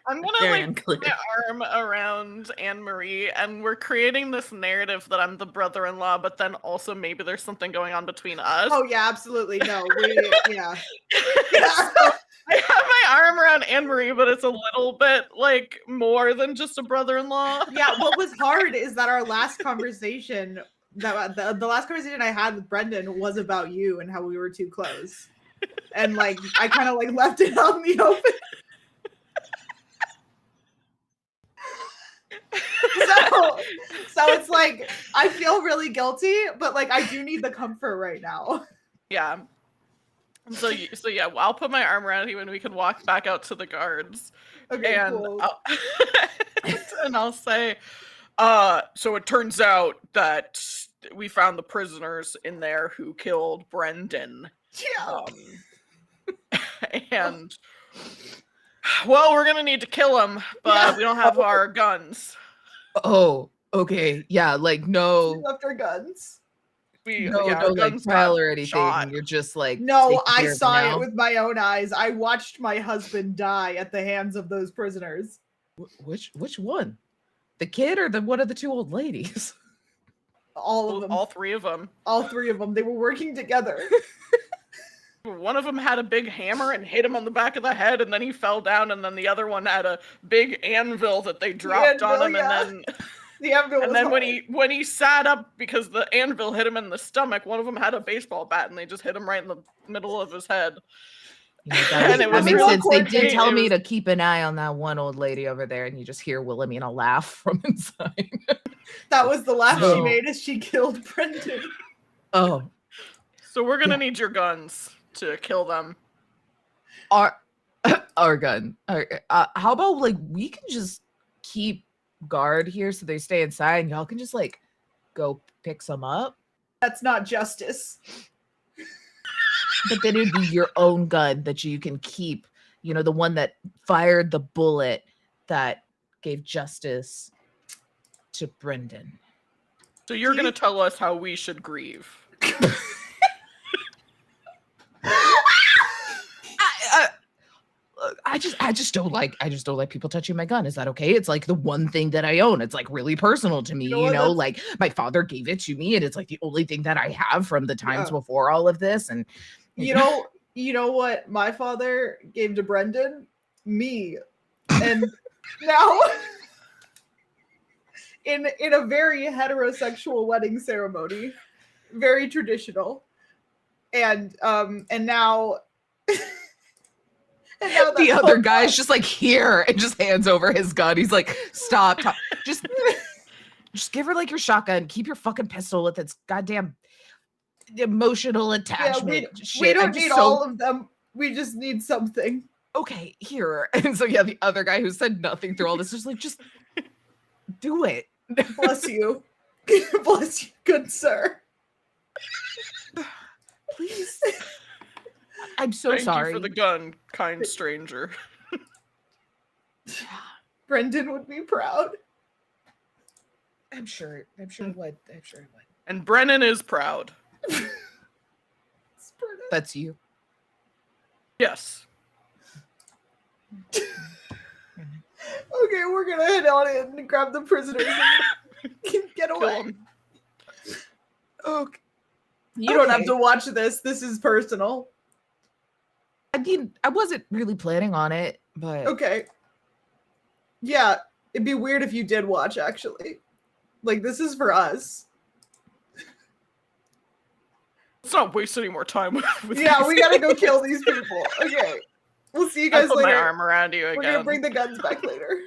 I'm gonna Very like unclear. put my arm around Anne Marie, and we're creating this narrative that I'm the brother-in-law, but then also maybe there's something going on between us. Oh yeah, absolutely. No, yeah. So I have my arm around Anne Marie, but it's a little bit like more than just a brother-in-law. Yeah, what was hard is that our last conversation, the last conversation I had with Brendan was about you and how we were too close. And like I kind of like left it out in the open. So it's like I feel really guilty, but like I do need the comfort right now. Yeah. So yeah, I'll put my arm around you and we can walk back out to the guards. Okay, And cool. I'll say, so it turns out that we found the prisoners in there who killed Brendan. Yeah. And well, we're gonna need to kill him, but we don't have our guns. Oh, okay. Yeah, like We no left our guns. no our like guns got trial or anything. shot. You're just like No, taking I care of saw now. it with my own eyes. I watched my husband die at the hands of those prisoners. Which one? The kid or the one of the two old ladies? All of them. All three of them. All three of them. They were working together. One of them had a big hammer and hit him on the back of the head, and then he fell down. And then the other one had a big anvil that they dropped on anvil, him, yeah. and then The anvil was when hard. when he sat up because the anvil hit him in the stomach, one of them had a baseball bat, and they just hit him right in the middle of his head. You know, And it that was makes real sense. They did coordinated. tell It me was- to keep an eye on that one old lady over there, and you just hear Wilhelmina laugh from inside. That was the laugh she So- made as she killed Brendan. Oh, So we're gonna need your guns to kill them. our gun. How about like we can just keep guard here so they stay inside, and y'all can just like go pick some up. That's not justice. But then it'd be your own gun that you can keep. You know, the one that fired the bullet that gave justice to Brendan. So you're Do gonna you- tell us how we should grieve. I just don't like people touching my gun. Is that okay? It's like the one thing that I own. It's like really personal to me, you know, like my father gave it to me and it's like the only thing that I have from the times before all of this. And you know what my father gave to Brendan? Me. And now in a very heterosexual wedding ceremony, very traditional. And now and now the other guy's just like here and just hands over his gun. He's like, stop. Just give her like your shotgun. Keep your fucking pistol with its goddamn emotional attachment. We don't need all of them. We just need something. Okay, here. And so yeah, the other guy who said nothing through all this is like, just do it. Bless you. Bless you, good sir. Please. I'm so Thank sorry. you for the gun, kind stranger. Brendan would be proud. I'm sure it would. And Brennan is proud. That's you. Okay, Yes. we're gonna head on in and grab the prisoners and get away. Okay. You don't have to watch this. This is personal. I mean, I wasn't really planning on it, but okay. Yeah, it'd be weird if you did watch, actually. Like, this is for us. Let's not waste any more time with Yeah, we gotta go kill these people. Okay. We'll see you guys put later. my arm around you again. We're gonna bring the guns back later.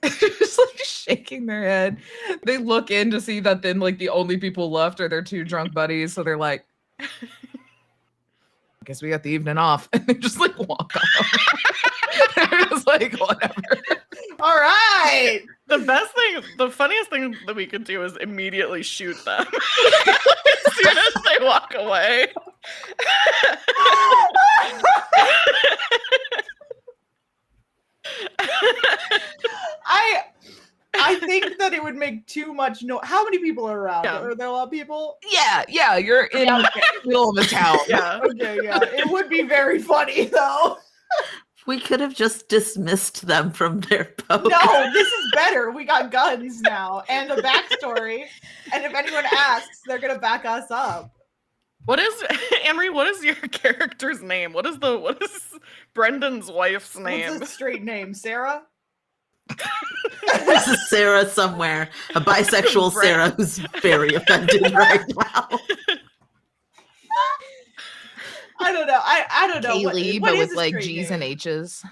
just like shaking their head. They look in to see that then like the only people left are their two drunk buddies. So they're like, I guess we got the evening off. And they just like walk off. They're just like, whatever. All right. The funniest thing that we could do is immediately shoot them as soon as they walk away. I think that it would make too much noise. How many people are around? Yeah. Are there a lot of people? Yeah, you're in the middle of the town. Yeah. Okay, yeah. It would be very funny though. We could have just dismissed them from their poke. No, this is better. We got guns now and a backstory. And if anyone asks, they're gonna back us up. What is Anne-Marie? What is your character's name? What is Brendan's wife's name? What's a straight name? Sarah? There's a Sarah somewhere, a bisexual Sarah who's very offended right now. I don't know. I don't know. Kaylee, what but is with a like straight G's name? and H's.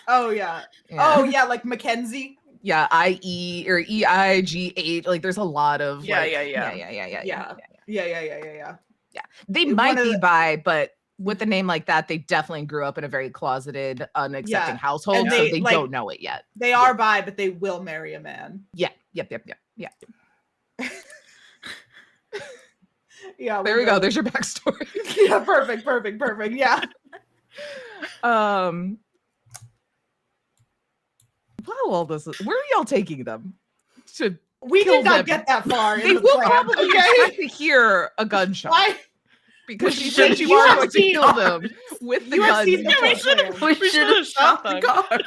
Oh yeah. Oh yeah, like Mackenzie. Yeah, IE or EIGH. Like there's a lot of Yeah. Yeah. They might be bi, but with a name like that, they definitely grew up in a very closeted, unaccepting household, And so they, they like, don't know it yet. They are bi, but they will marry a man. Yeah. Yep. Yeah. There we go. There's your backstory. Yeah, perfect. Yeah. Wow, all this is, where are y'all taking them? We Kill did not them. get that far. They in the will plan, probably okay? expect to hear a gunshot. Why? Because she We said should- she you have wanted to seen kill them with the You have guns. seen the we We should should have shot the them. guard.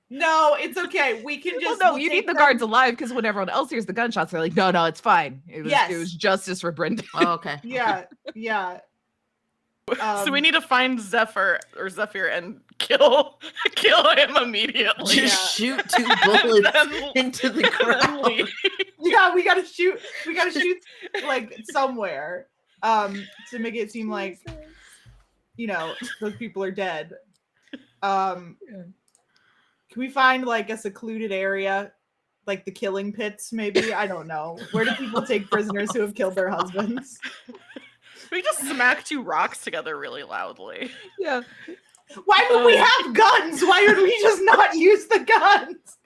No, it's okay. We can Well, just. no, we'll you take need the them- guards alive because when everyone else hears the gunshots, they're like, no, it's fine. It Yes. was justice for Brendan. Oh, okay. Yeah. So we need to find Zephyr and kill him immediately. Just shoot two bullets Then- into the then ground. leave. Yeah, we gotta shoot like somewhere. To make it seem like those people are dead. Can we find like a secluded area, like the killing pits, maybe? I don't know. Where do people take prisoners who have killed their husbands? We just smack two rocks together really loudly. Yeah. Why would we have guns? Why would we just not use the guns?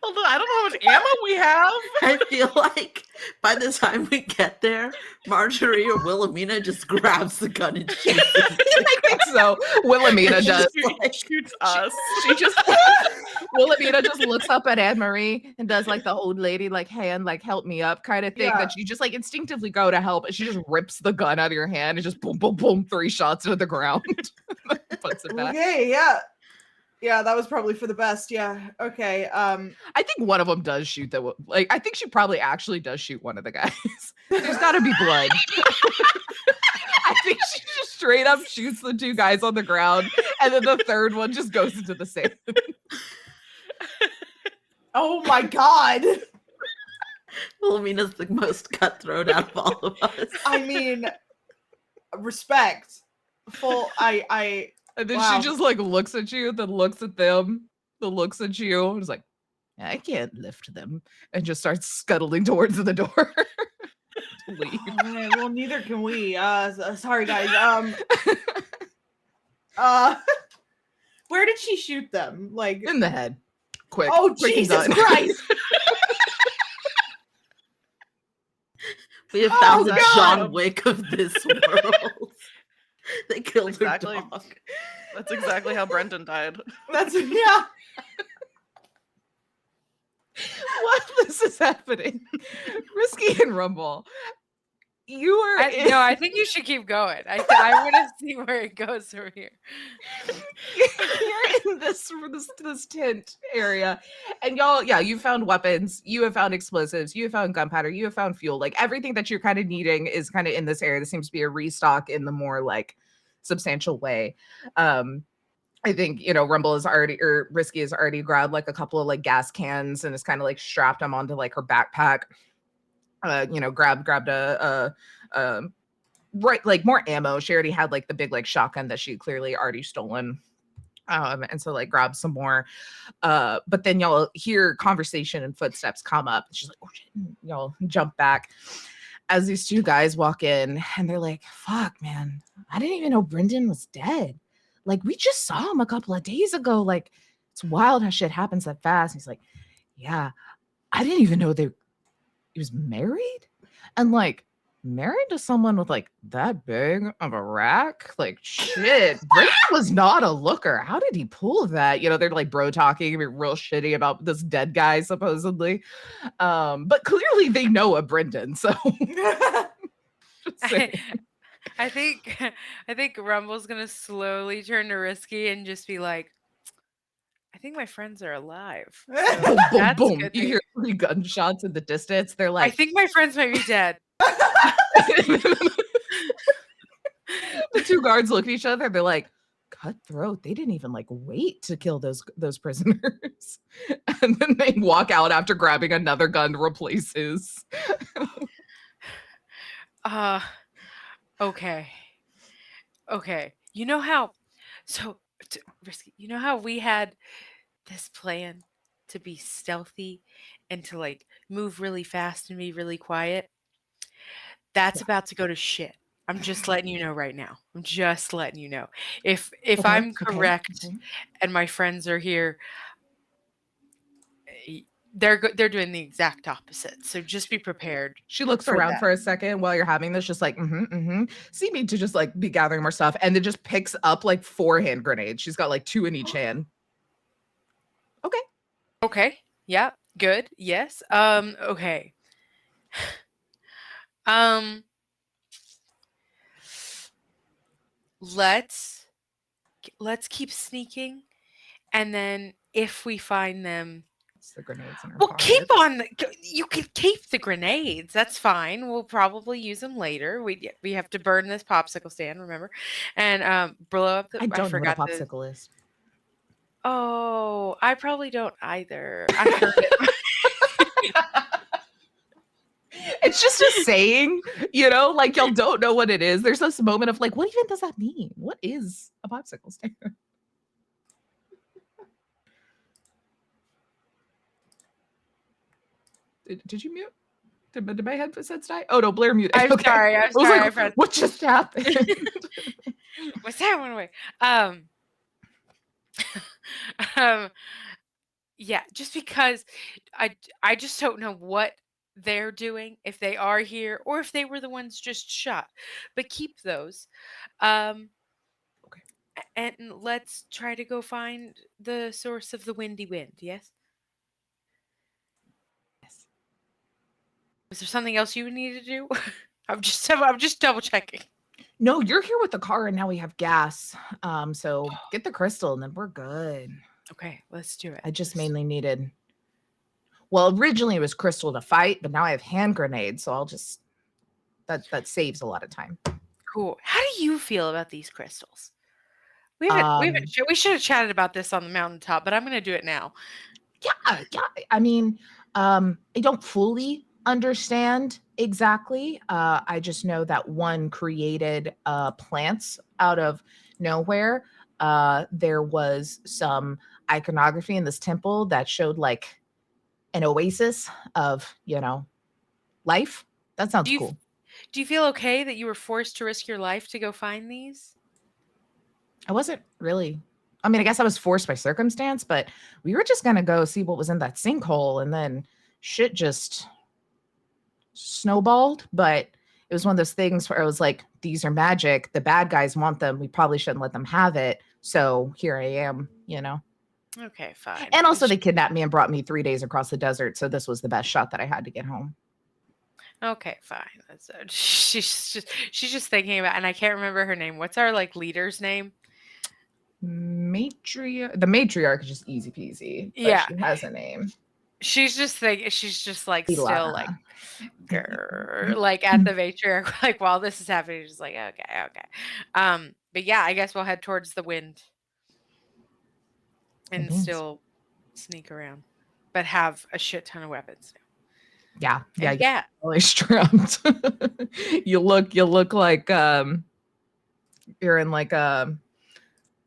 Although I don't know how much ammo we have. I feel like by the time we get there, Marjorie or Wilhelmina just grabs the gun and shoots him. I think so. Wilhelmina does. Shoots us. She just Wilhelmina just looks up at Anne Marie and does like the old lady like hand like help me up kind of thing Yeah. that you just like instinctively go to help and she just rips the gun out of your hand and just boom boom boom 3 shots into the ground. Puts it back. Okay, yeah. Yeah, that was probably for the best. Yeah. Okay. I think one of them does shoot the like. I think she probably actually does shoot one of the guys. There's got to be blood. I think she just straight up shoots the 2 guys on the ground, and then the third one just goes into the sand. Oh my god. Wilhelmina's the most cutthroat out of all of us. I mean, respect. Full. I. And then Wow. she just like looks at you, then looks at them, then looks at you, and is like, I can't lift them, and just starts scuttling towards the door to leave. Oh, man, well, neither can we. Sorry, guys. Where did she shoot them? Like In the head. Quick. Oh, quick and Jesus done. Christ! We have found the God. John Wick of this world. They killed Exactly. her dog. That's exactly how Brendan died. That's yeah. While this is happening, Risky and Rumble, you are No, I think you should keep going. I want to see where it goes from here. you're in this tent area, and y'all, yeah, you found weapons, you have found explosives, you have found gunpowder, you have found fuel. Like everything that you're kind of needing is kind of in this area. There seems to be a restock in the more like substantial way. I think, Rumble is already, or Risky has already grabbed like a couple of like gas cans and is kind of like strapped them onto like her backpack. Grabbed a right, like more ammo. She already had like the big like shotgun that she clearly already stolen. And so like grab some more. But then y'all hear conversation and footsteps come up. She's like, oh shit, y'all jump back as these 2 guys walk in, and they're like, fuck, man, I didn't even know Brendan was dead. Like, we just saw him a couple of days ago. Like, it's wild how shit happens that fast. And he's like, yeah, I didn't even know he was married, and like married to someone with like that big of a rack. Like, shit, Brendan was not a looker. How did he pull that? They're like bro talking, real shitty about this dead guy supposedly. But clearly they know a Brendan. So just saying. I think Rumble's gonna slowly turn to Risky and just be like, I think my friends are alive. Boom, So boom, that's boom. good You news. hear 3 gunshots in the distance. They're I like, think my friends might be dead. the 2 guards look at each other. They're like, cutthroat. They didn't even like wait to kill those prisoners. And then they walk out after grabbing another gun to replace his. Okay. Risky, you know how we had this plan to be stealthy and to like move really fast and be really quiet? That's about to go to shit. I'm just letting you know right now. I'm just letting you know. If Okay, I'm okay, correct okay. and my friends are here, they're doing the exact opposite. So just be prepared. She looks for around that. for a second while you're having this, just like, seeming to just like be gathering more stuff, and then just picks up like 4 hand grenades. She's got like 2 in each hand. Okay. Yeah. Good. Yes. Okay. Let's keep sneaking, and then if we find them, It's the grenades in her well, keep pocket. on. You can keep the grenades. That's fine. We'll probably use them later. We have to burn this popsicle stand, remember, and blow up the. I don't know forgot what a popsicle is. Oh, I probably don't either. I heard it. It's just a saying, like y'all don't know what it is. There's this moment of like, what even does that mean? What is a popsicle stand? Did you mute? Did my headsets die? Oh no, Blair muted. I'm Okay. sorry. I I'm was sorry. like, I forgot. what just happened? What's that one way? Yeah, just because I just don't know what they're doing, if they are here or if they were the ones just shot. But keep those. Okay. And let's try to go find the source of the windy wind, yes? Yes. Is there something else you need to do? I'm just double checking. No, you're here with the car, and now we have gas. So get the crystal, and then we're good. Okay, let's do it. I just mainly needed. Well, originally it was crystal to fight, but now I have hand grenades, so I'll just that saves a lot of time. Cool. How do you feel about these crystals? We should have chatted about this on the mountaintop, but I'm going to do it now. Yeah. I mean, I don't fully understand exactly. I just know that one created plants out of nowhere. There was some iconography in this temple that showed like an oasis of, life. That sounds cool. Do you feel okay that you were forced to risk your life to go find these? I wasn't really. I mean, I guess I was forced by circumstance, but we were just gonna go see what was in that sinkhole, and then shit just snowballed. But it was one of those things where I was like, "These are magic. The bad guys want them. We probably shouldn't let them have it." So here I am, Okay, fine. And also, they kidnapped me and brought me 3 days across the desert. So this was the best shot that I had to get home. Okay, fine. That's she's just thinking about, and I can't remember her name. What's our leader's name? The matriarch is just easy peasy. But Yeah, she has a name. she's just thinking. She's just still Ilana. grr, at the matriarch, while this is happening, just okay. But yeah, I guess we'll head towards the wind and still sneak around, but have a shit ton of weapons. Yeah. Really strapped. you look like you're in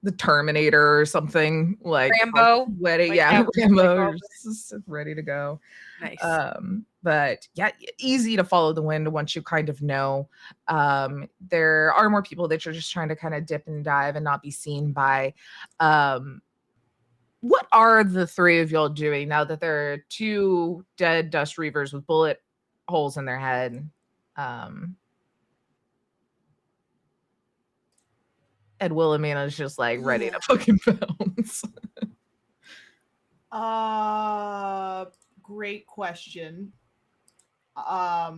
the Terminator or something, like Rambo. Rambo, just ready to go. Nice. But yeah, easy to follow the wind once you kind of know. There are more people that you're just trying to kind of dip and dive and not be seen by. What are the three of y'all doing now that there are two dead Dust Reavers with bullet holes in their head? And Wilhelmina's just ready to fucking bounce. Great question. I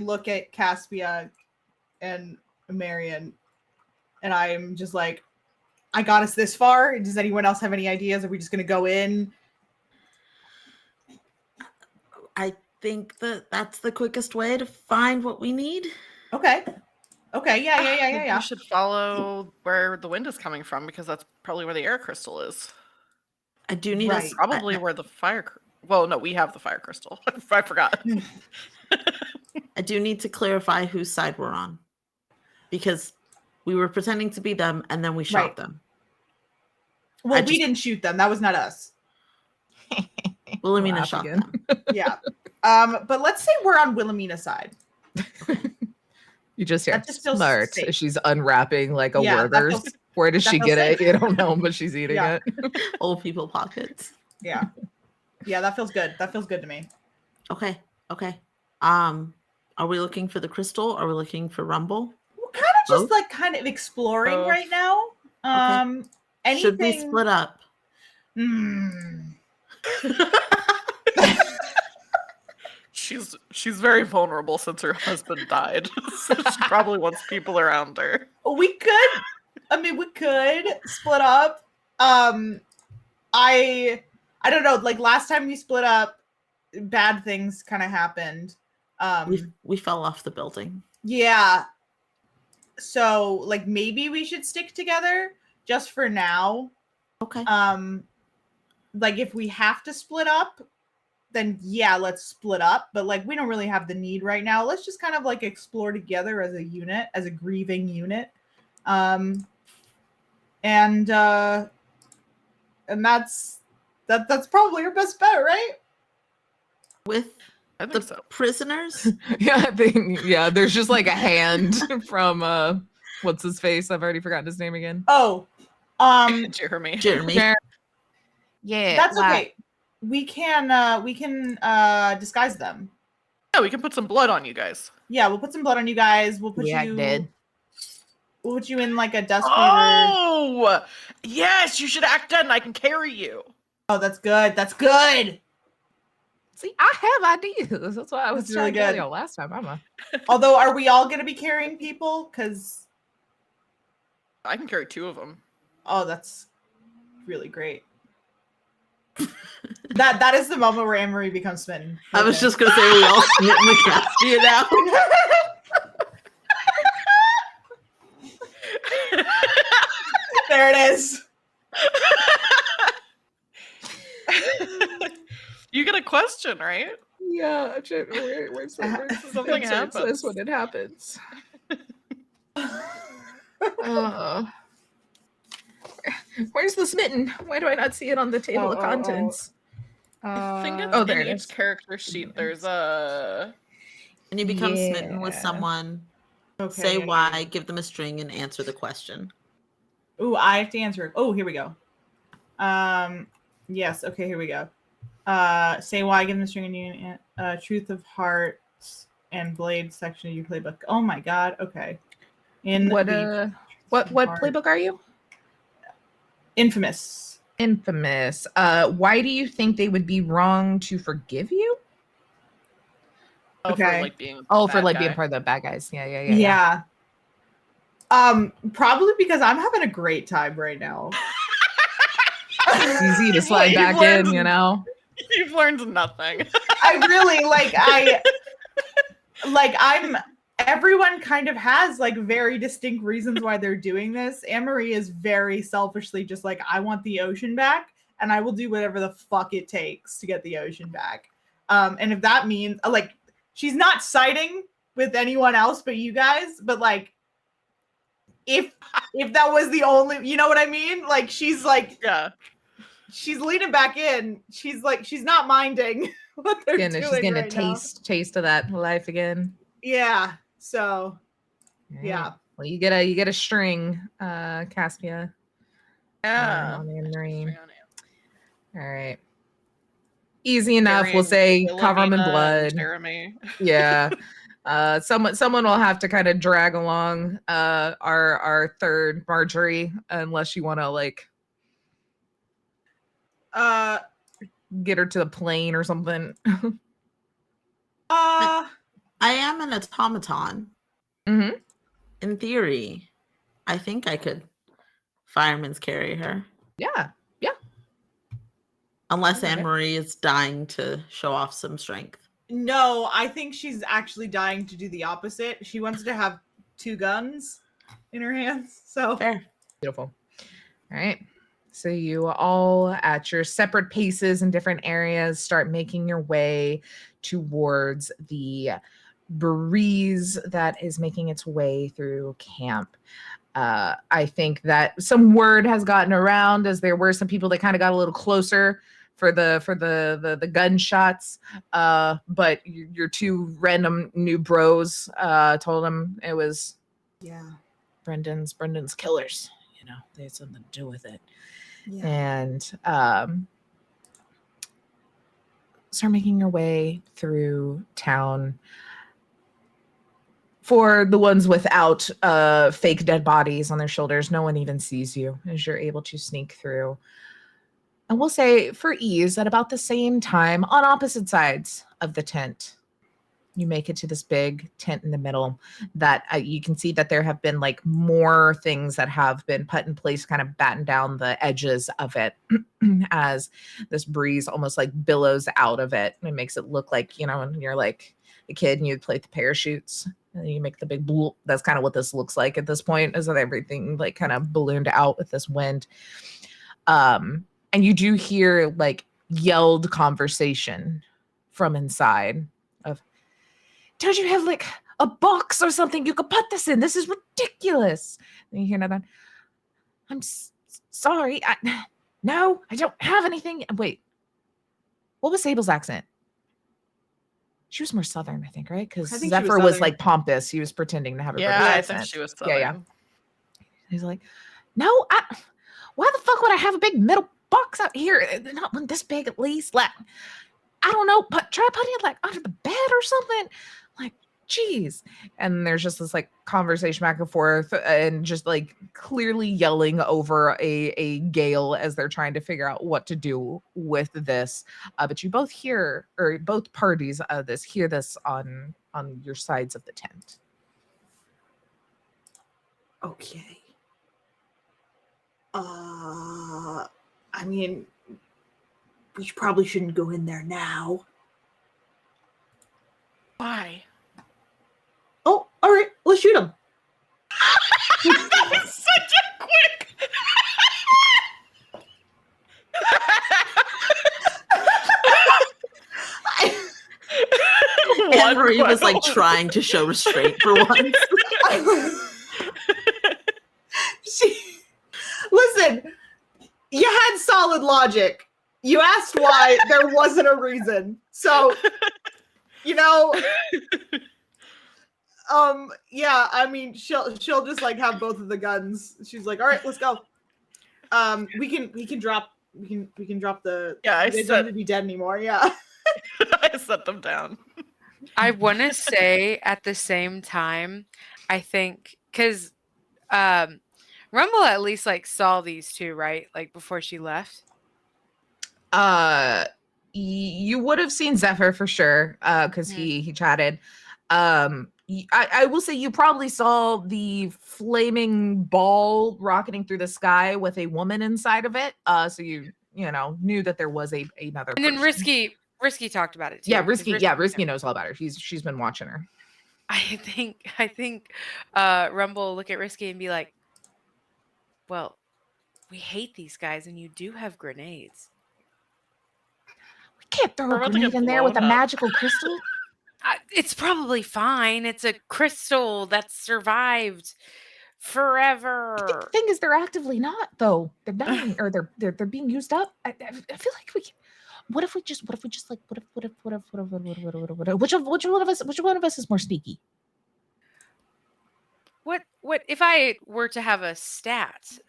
look at Caspia and Marion, and I'm just like, I got us this far. Does anyone else have any ideas? Are we just going to go in? I think that's the quickest way to find what we need. Okay. Yeah. We should follow where the wind is coming from, because that's probably where the air crystal is. I do need probably where the fire. Well, no, we have the fire crystal. I forgot. I do need to clarify whose side we're on, because we were pretending to be them and then we shot them. Well, we didn't shoot them. That was not us. Wilhelmina shot them. Yeah. But let's say we're on Wilhelmina's side. You just hear smart. She's unwrapping a Werther's. Where does she get it? You don't know, but she's eating it. Old people pockets. Yeah. Yeah, that feels good. That feels good to me. Okay. Are we looking for the crystal? Are we looking for Rumble? We're kind of exploring right now. Okay. Should we split up? She's very vulnerable since her husband died. So she probably wants people around her. We could split up. I don't know. Last time we split up, bad things kind of happened. We fell off the building. Yeah. So maybe we should stick together just for now. Okay. If we have to split up, then yeah, let's split up. But we don't really have the need right now. Let's just kind of explore together as a unit, as a grieving unit. And that's probably our best bet, right? With I think so. Prisoners? Yeah, there's just a hand from what's his face? I've already forgotten his name again. Oh, Jeremy. Yeah, that's okay. We can disguise them. Yeah, we can put some blood on you guys. Yeah, we'll put some blood on you guys. We'll put dead. We'll put you in a dust reaver. Oh, yes, you should act dead and I can carry you. Oh, that's good. That's good. See, I have ideas. That's why I was That's really trying to tell good. y'all last time. Although, are we all going to be carrying people? Because I can carry 2 of them. oh, that's really great. That is the moment where Anne-Marie becomes smitten. I was Okay. just gonna say we all smitten with Caspia now. There it is. You get a question, right? Yeah, where's Something happens. when it happens? Where's the smitten? Why do I not see it on the table of contents? I think it's Oh, there in it each is. character sheet. There's a. And you become smitten with Yeah. someone. Okay, Say yeah, why, yeah. give them a string, and answer the question. Ooh, I have to answer it. Oh, here we go. Yes. Okay, here we go. Say why, give them a string, and truth of hearts and blade section of your playbook. Oh my god. Okay. In What the what Heart. playbook are you? Infamous. Infamous. Why do you think they would be wrong to forgive you? Oh, for Okay. like being. Oh, for bad like guy. being part of the bad guys. Yeah. Yeah. Probably because I'm having a great time right now. It's easy to slide You've back learned- in, you know. You've learned nothing. I really I'm everyone kind of has like very distinct reasons why they're doing this. Anne-Marie is very selfishly just like, I want the ocean back and I will do whatever the fuck it takes to get the ocean back. And if that means like she's not siding with anyone else but you guys, but like if that was the only, you know what I mean? Like she's like Yeah. she's leaning back in. She's like she's not minding what they're doing. She's getting right a now. taste of that life again. Yeah. So Right. yeah. Well, you get a string, Caspia. Yeah. On the Anne-Marie. All right. Easy enough. We'll Carrying say cover them in Wilhelmina and blood. Jeremy. Yeah. Someone will have to kind of drag along our third Marjorie, unless you want to like get her to the plane or something. I am an automaton. Mm-hmm. In theory, I think I could fireman's carry her. Yeah. Unless Okay. Anne-Marie is dying to show off some strength. No, I think she's actually dying to do the opposite. She wants to have 2 guns in her hands. So Fair. Beautiful. All right. So you all at your separate paces in different areas start making your way towards the breeze that is making its way through camp. I think that some word has gotten around as there were some people that kind of got a little closer for the gunshots. But your 2 random new bros told them it was Brendan's killers. You know, they had something to do with it. Yeah. And start making your way through town. For the ones without fake dead bodies on their shoulders, no one even sees you as you're able to sneak through. And we'll say, for ease, at about the same time, on opposite sides of the tent, you make it to this big tent in the middle that you can see that there have been like more things that have been put in place, kind of batten down the edges of it as this breeze almost like billows out of it. And it makes it look like, you know, when you're like a kid and you'd play with the parachutes and you make the big bloop. That's kind of what this looks like at this point, is that everything like kind of ballooned out with this wind. And you do hear like yelled conversation from inside of, don't you have like a box or something you could put this in? This is ridiculous. And you hear another, I'm sorry. No, I don't have anything. Wait, what was Sable's accent? She was more Southern, I think, right? Because I think she was Zephyr was Southern. like pompous. He was pretending to have a Yeah, British I accent. think she was Southern. Yeah. He's like, no, why the fuck would I have a big metal box out here? Not one this big, at least. Like, I don't know, but try putting it like under the bed or something. Like, geez. And there's just this like conversation back and forth and just like clearly yelling over a gale as they're trying to figure out what to do with this. But you both hear, or both parties of this hear this on your sides of the tent. Okay. I mean, we probably shouldn't go in there now. Why? Oh, all right. Let's shoot him. That was such a quick. Anne-Marie was like trying to show restraint for once. Listen, you had solid logic. You asked why, there wasn't a reason. So, you know, yeah, I mean, she'll just like have both of the guns. She's like, all right, let's go. We can drop the. Yeah, they don't need to be dead anymore. Yeah. I set them down. I want to say at the same time, I think because Rumble at least like saw these two, right? Like before she left. You would have seen Zephyr for sure, because he chatted. I will say you probably saw the flaming ball rocketing through the sky with a woman inside of it. So you know knew that there was another. And then person. Risky talked about it too. Yeah, Risky knows all about her. She's been watching her. I think Rumble will look at Risky and be like, well, we hate these guys and you do have grenades. We can't throw We're a about to grenade get in there with a blown up. magical crystal. It's probably fine. It's a crystal that's survived forever. I think the thing is they're actively not though. They're dying or they're being used up. I feel like we can. What if we just like what if which one of us is more sneaky? What if I were to have a stat?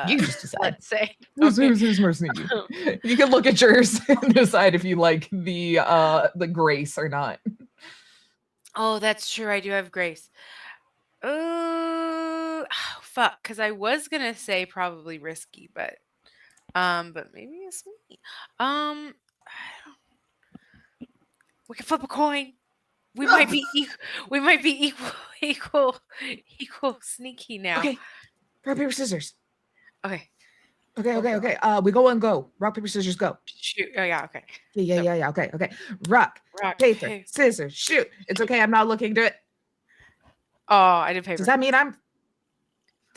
You just decide. Let's say Who's more sneaky? You can look at yours and decide if you like the grace or not. Oh, that's true. I do have grace. Oh, fuck. Because I was gonna say probably Risky, but maybe it's me. We can flip a coin. We might be equal sneaky now. Okay, rock paper scissors. Okay. Okay. We go and go. Rock paper scissors go. Shoot. Oh yeah. Okay. Yeah. Okay. Rock paper scissors shoot. It's okay. I'm not looking to it. Oh, I did paper. Does that mean I'm?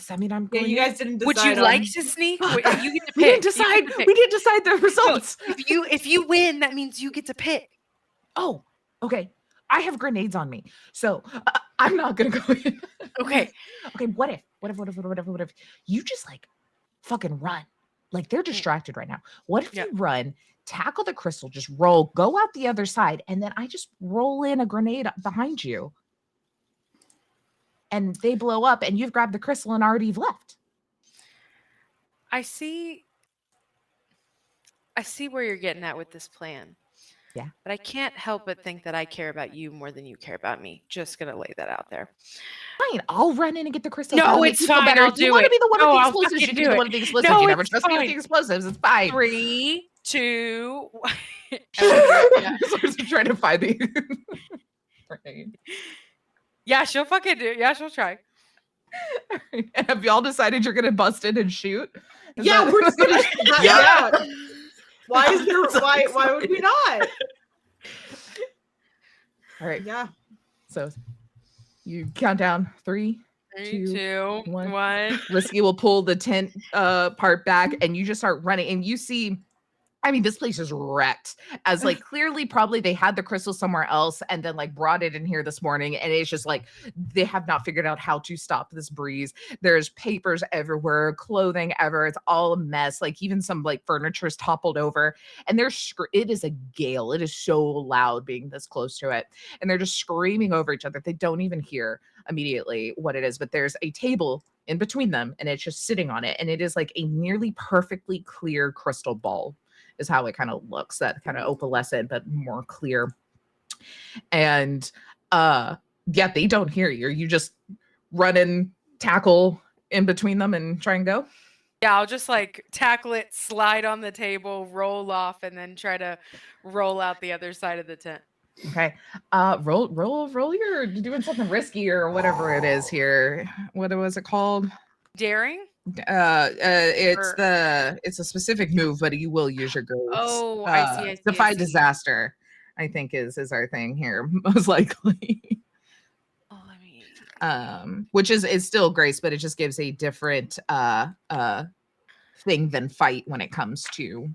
Yeah, going you in? guys didn't decide. Would you like to sneak? You get to pick. We didn't decide. We didn't decide the results. If you win, that means you get to pick. Oh, okay. I have grenades on me, so I'm not gonna go in. Okay. Okay. What if you just like fucking run? Like they're distracted right now. What if you run, tackle the crystal, just roll, go out the other side, and then I just roll in a grenade behind you, and they blow up, and you've grabbed the crystal and already left. I see where you're getting at with this plan. Yeah. But I can't help but think that I care about you more than you care about me. Just gonna lay that out there. Fine, I'll run in and get the crystal. No, it's fine. I'll do it. You want to be the one No, with the I'll explosives? You fucking can be do the it. one with the explosives. No, You never it's trust me with fine. the explosives. It's fine. 3, 2. I'm trying to find the. Yeah, she'll fucking do it. Yeah, she'll try. Have y'all decided you're gonna bust in and shoot? Yeah, we're just gonna. Yeah. Why is there? Why would we not? All right. Yeah. So you count down 3, 3, 2, 1. Risky will pull the tent part back, and you just start running, and you see. I mean, this place is wrecked as like clearly probably they had the crystal somewhere else and then like brought it in here this morning. And it's just like they have not figured out how to stop this breeze. There's papers everywhere, clothing ever. It's all a mess. Like even some like furniture is toppled over and it is a gale. It is so loud being this close to it. And they're just screaming over each other. They don't even hear immediately what it is, but there's a table in between them and it's just sitting on it. And it is like a nearly perfectly clear crystal ball. Is how it kind of looks, that kind of opalescent but more clear. And Yeah, they don't hear you. You just run and tackle in between them and try and go. Yeah, I'll just like tackle it, slide on the table, roll off, and then try to roll out the other side of the tent. Okay. Roll your doing something risky or whatever it is here. What was it called? Daring? It's Or- it's a specific move, but you will use your grace. Oh, I see, I see, I Defy see. disaster, I think is our thing here, most likely. Oh, let me. Which is still grace, but it just gives a different thing than fight when it comes to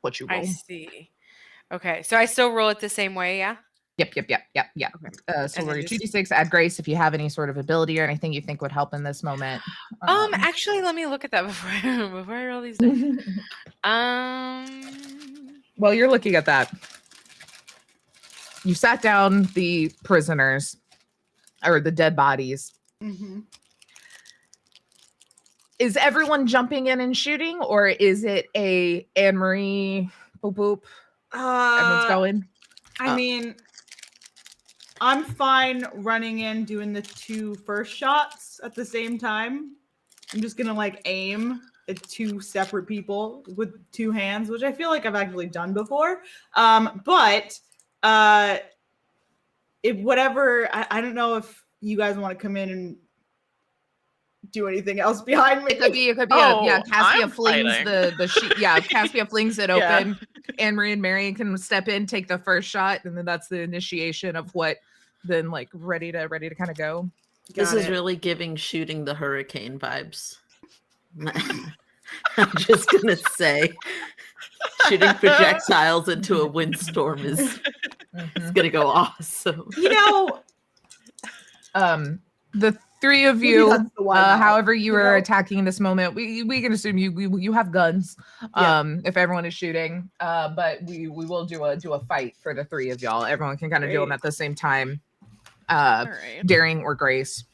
what you I roll. see. Okay, so I still roll it the same way, yeah? Yep. Okay. So And roll then your just- 2d6, add grace if you have any sort of ability or anything you think would help in this moment. Actually, let me look at that before before I roll these dice. While you're looking at that, you sat down the prisoners or the dead bodies. Mm-hmm. Is everyone jumping in and shooting, or is it a Anne Marie boop boop? Everyone's going. I mean, I'm fine running in doing the 2 first shots at the same time. I'm just gonna like aim at 2 separate people with 2 hands, which I feel like I've actually done before. But if whatever, I don't know if you guys want to come in and do anything else behind me. It could be Oh, yeah. Caspia I'm flings fighting. the sheet. Yeah, Caspia flings it Yeah. open. Anne Marie and Marion can step in, take the first shot, and then that's the initiation of what then like ready to kind of go. This Got is it. really giving shooting the hurricane vibes. I'm just gonna say, shooting projectiles into a windstorm is it's gonna go awesome. You know, The 3 of Maybe you, that's the why not, however you you are know? attacking in this moment, we can assume you have guns. Yeah. If everyone is shooting, but we will do a fight for the 3 of y'all. Everyone can kind of do them Great. at the same time. All right. Daring or grace.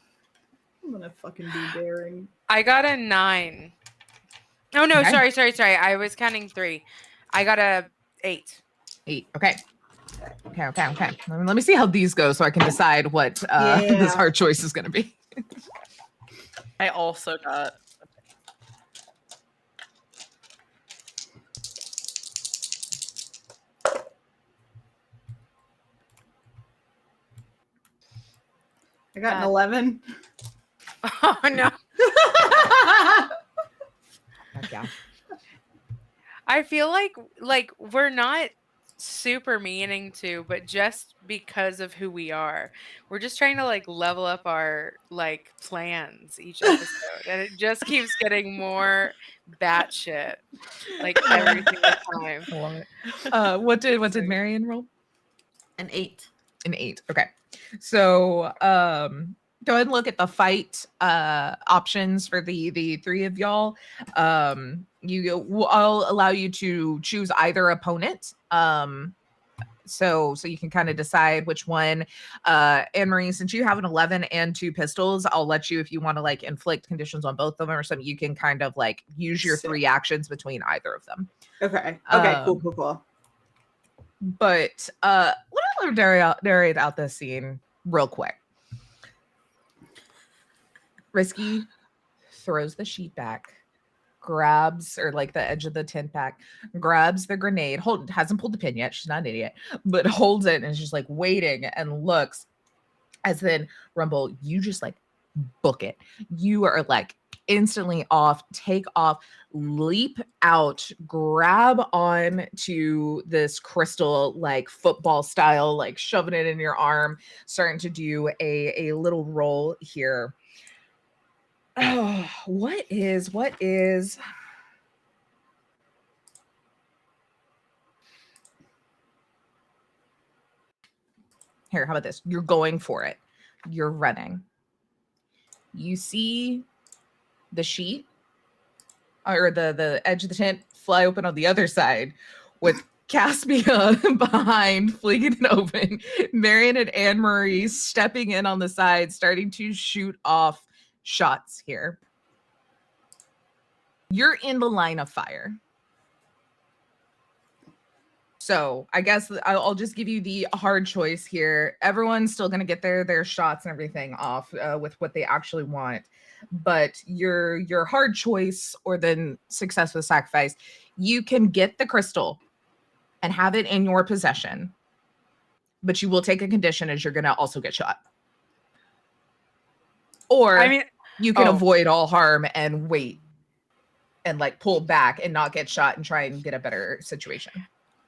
I'm gonna fucking do daring. I got a 9. Oh no, Okay. sorry. I was counting 3. I got a 8. 8. Okay. Let me see how these go so I can decide what this Yeah. hard choice is going to be. I also got. I got an 11. Oh no. Yeah. I feel like we're not super meaning to, but just because of who we are, we're just trying to like level up our like plans each episode, and it just keeps getting more batshit like every single time. I love it. What did Marion roll? An 8. An 8. Okay. So go ahead and look at the fight options for the 3 of y'all. I'll allow you to choose either opponent. So you can kind of decide which one. Anne Marie, since you have an 11 and 2 pistols, I'll let you, if you want to like inflict conditions on both of them or something, you can kind of like use your 3 actions between either of them. Okay. Cool. But let me narrate out this scene real quick. Risky throws the sheet back, grabs, or like the edge of the tent back, grabs the grenade, hasn't pulled the pin yet, she's not an idiot, but holds it and is just like waiting and looks. As then Rumble, you just like book it. You are like instantly off, take off, leap out, grab on to this crystal like football style, like shoving it in your arm, starting to do a little roll here. Oh, what is here? How about this? You're going for it. You're running. You see the sheet or the edge of the tent fly open on the other side with Caspia behind, flinging it open. Marion and Anne Marie stepping in on the side, starting to shoot off shots here. You're in the line of fire. So I guess I'll just give you the hard choice here. Everyone's still going to get their shots and everything off with what they actually want, but your hard choice or then success with sacrifice, you can get the crystal and have it in your possession, but you will take a condition as you're going to also get shot. Or I mean, you can avoid all harm and wait and like pull back and not get shot and try and get a better situation.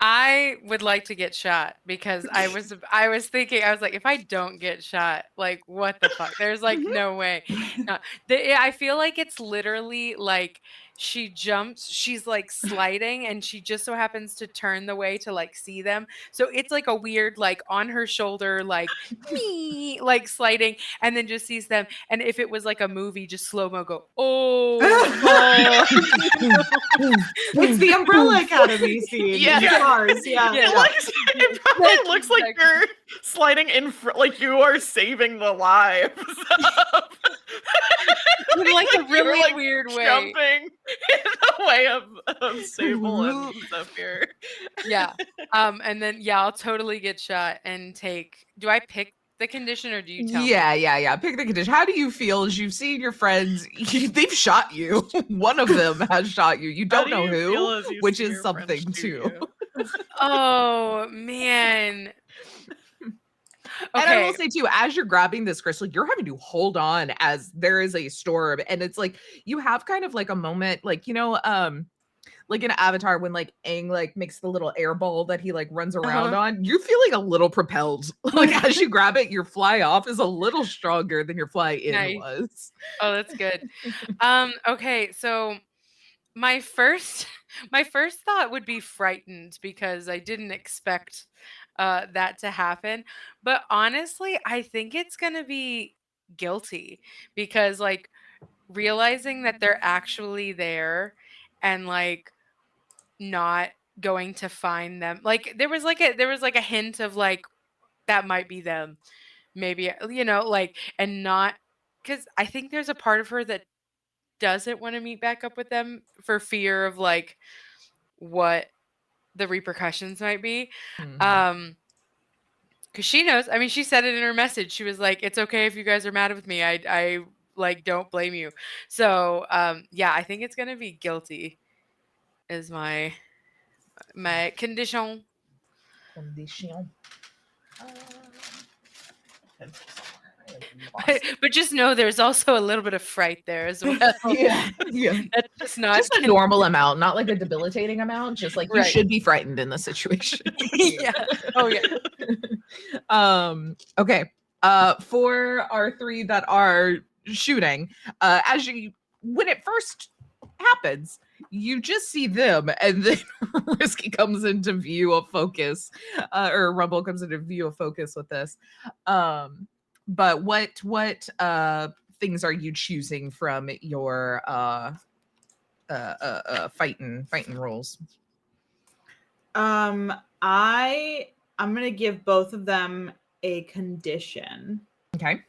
I would like to get shot because I was thinking, I was like, if I don't get shot, like what the fuck? There's like no way. No, I feel like it's literally like she jumps, she's like sliding and she just so happens to turn the way to like see them. So it's like a weird like on her shoulder, like me, like sliding, and then just sees them. And if it was like a movie, just slow-mo go, oh. It's the Umbrella Academy scene. Yeah. Yeah. Cars. Yeah. It probably looks like you're sliding in front, like you are saving the lives of In like a you're, really like, weird way. jumping in the way of Sable and Zephyr. Yeah. And then I'll totally get shot and take. Do I pick the condition or do you tell me? Yeah. Pick the condition. How do you feel as you've seen your friends? They've shot you. One of them has shot you. You don't know who, which is something too. Oh man. And I will say too, as you're grabbing this crystal, you're having to hold on as there is a storm, and it's like you have kind of like a moment, like like in Avatar when like Aang like makes the little air ball that he like runs around on. You're feeling a little propelled. Like as you grab it, your fly off is a little stronger than your fly in was. Oh, that's good. Okay, so my first thought would be frightened because I didn't expect that to happen. But honestly, I think it's gonna be guilty because like realizing that they're actually there and like not going to find them. Like there was like a hint of like that might be them. Maybe like and not because I think there's a part of her that doesn't want to meet back up with them for fear of like what the repercussions might be. Mhm. Because she knows. I mean, she said it in her message. She was like, "It's okay if you guys are mad with me. I like don't blame you." So, yeah, I think it's gonna be guilty. Is my condition. Condition. But just know there's also a little bit of fright there as well. Yeah. That's just not Just a normal amount, not like a debilitating amount. Just like you should be frightened in this situation. Yeah. Oh yeah. Okay. For our three that are shooting, when it first happens, you just see them, and then Risky comes into view of focus, or Rumble comes into view of focus with this. But what things are you choosing from your fighting rules? I'm gonna give both of them a condition. Okay.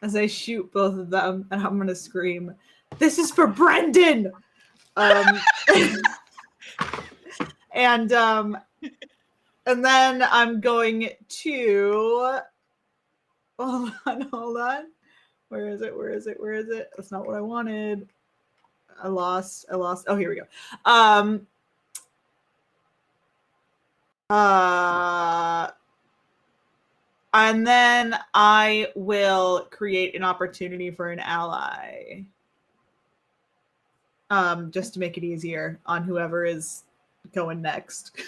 As I shoot both of them, and I'm gonna scream, "This is for Brendan!" And then I'm going to hold on. Where is it? That's not what I wanted. I lost. Oh, here we go. And then I will create an opportunity for an ally. Just to make it easier on whoever is going next.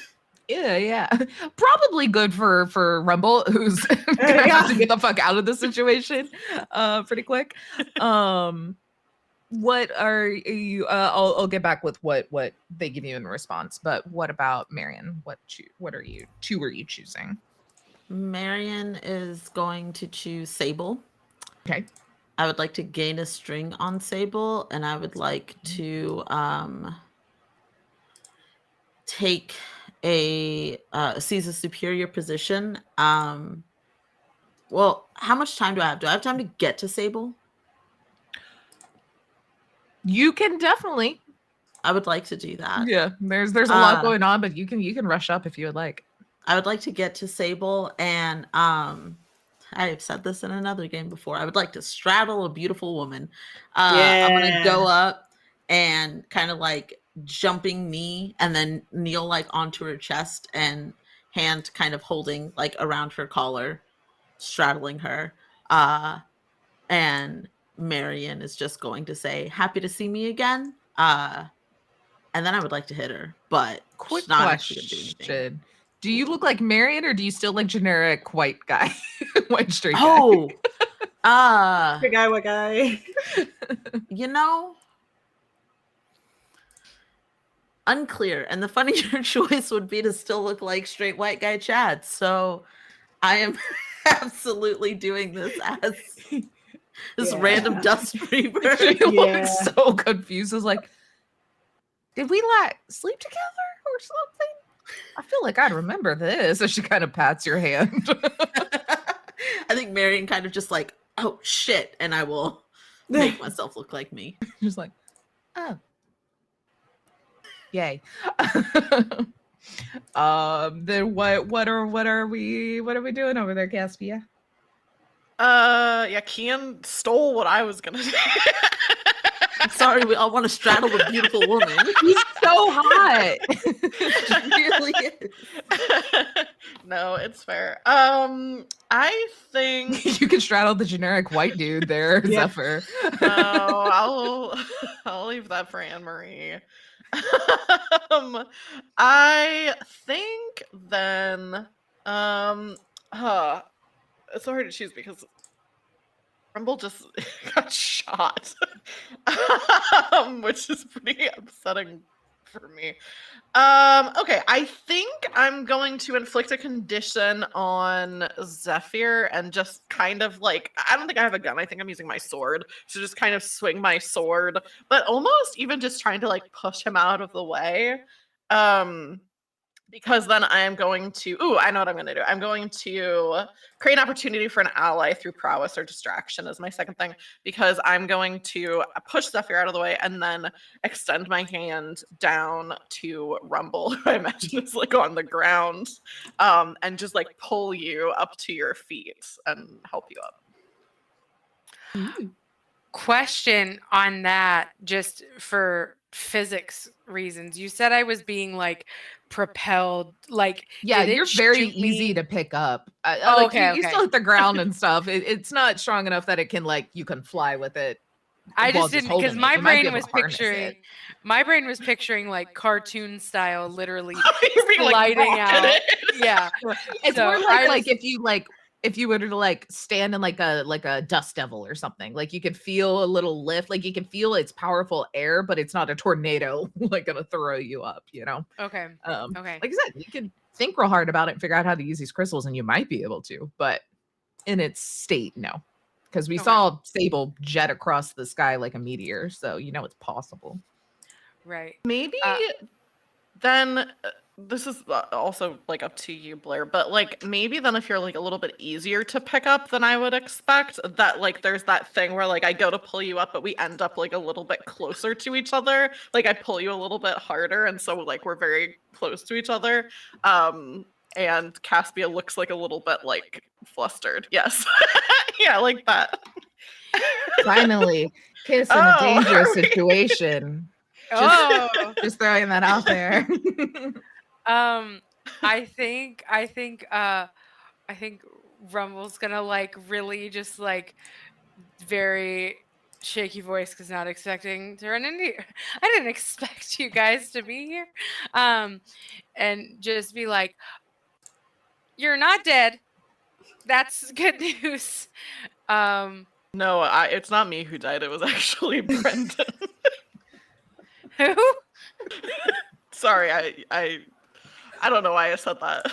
Yeah. Probably good for Rumble, who's gonna have to get the fuck out of the situation pretty quick. What are you I'll get back with what they give you in response, but what about Marion? What are you choosing? Marion is going to choose Sable. Okay. I would like to gain a string on Sable, and I would like to take a seize a superior position. Well, how much time do I have? Do I have time to get to Sable? You can definitely I would like to do that. Yeah, there's a lot going on, but you can rush up if you would like. I would like to get to Sable, and I have said this in another game before. I would like to straddle a beautiful woman. I'm gonna go up and kind of like jumping knee, and then kneel like onto her chest, and hand kind of holding like around her collar, straddling her. And Marion is just going to say, "Happy to see me again." And then I would like to hit her, but Quick she's not actually gonna do anything. question: do you look like Marion, or do you still like generic white guy, white straight guy? Oh, Good guy, what guy? you know, unclear. And the funnier choice would be to still look like straight white guy Chad. So I am absolutely doing this as this random dust reaver. She looks so confused. It's like, did we like sleep together or something? I feel like I'd remember this. And she kind of pats your hand. I think Marion kind of just like, oh shit, and I will make myself look like me. Just like, oh, yay. Then what are we doing over there, Caspia? Yeah, Kian stole what I was gonna do. Sorry, we all want to straddle a beautiful woman. He's so hot. It really is. No, it's fair. I think You can straddle the generic white dude there, Zephyr. no, I'll leave that for Anne Marie. I think then it's so hard to choose because Rumble just got shot, which is pretty upsetting for me. Okay, I think I'm going to inflict a condition on Zephyr and just kind of like, I don't think I have a gun. I think I'm using my sword. So just kind of swing my sword, but almost even just trying to like push him out of the way. Because then I am going to, I know what I'm going to do. I'm going to create an opportunity for an ally through prowess or distraction as my second thing, because I'm going to push Zephyr out of the way and then extend my hand down to Rumble, who I imagine is like on the ground, and just like pull you up to your feet and help you up. Question on that, just for physics reasons. You said I was being like propelled, like yeah, did it you're very shoot me- easy to pick up. Oh, Like, okay, you still hit the ground and stuff. It's not strong enough that it can like you can fly with it. I while just didn't, holding because it. my You might be brain able was to harness picturing it. like cartoon style, literally You're being like sliding out. rocketed. Yeah, It's So more I like was- if you were to like stand in like a dust devil or something, like you could feel a little lift, like you can feel its powerful air, but it's not a tornado like gonna throw you up, you know. okay. Okay. Like I said, you can think real hard about it and figure out how to use these crystals, and you might be able to, but in its state, no. Because we Okay. saw Sable jet across the sky like a meteor, so you know it's possible. Right. Maybe then this is also like up to you, Blair, but like maybe then if you're like a little bit easier to pick up than I would expect, that like there's that thing where like I go to pull you up, but we end up like a little bit closer to each other. Like I pull you a little bit harder, and so like we're very close to each other. And Caspia looks like a little bit like flustered. Yes. Yeah, like that. Finally, kiss in a dangerous situation. Oh. Just throwing that out there. I think Rumble's gonna like really just like very shaky voice, because not expecting to run into you. I didn't expect you guys to be here. And just be like, you're not dead. That's good news. No, it's not me who died. It was actually Brendan. Who? Sorry, I don't know why I said that.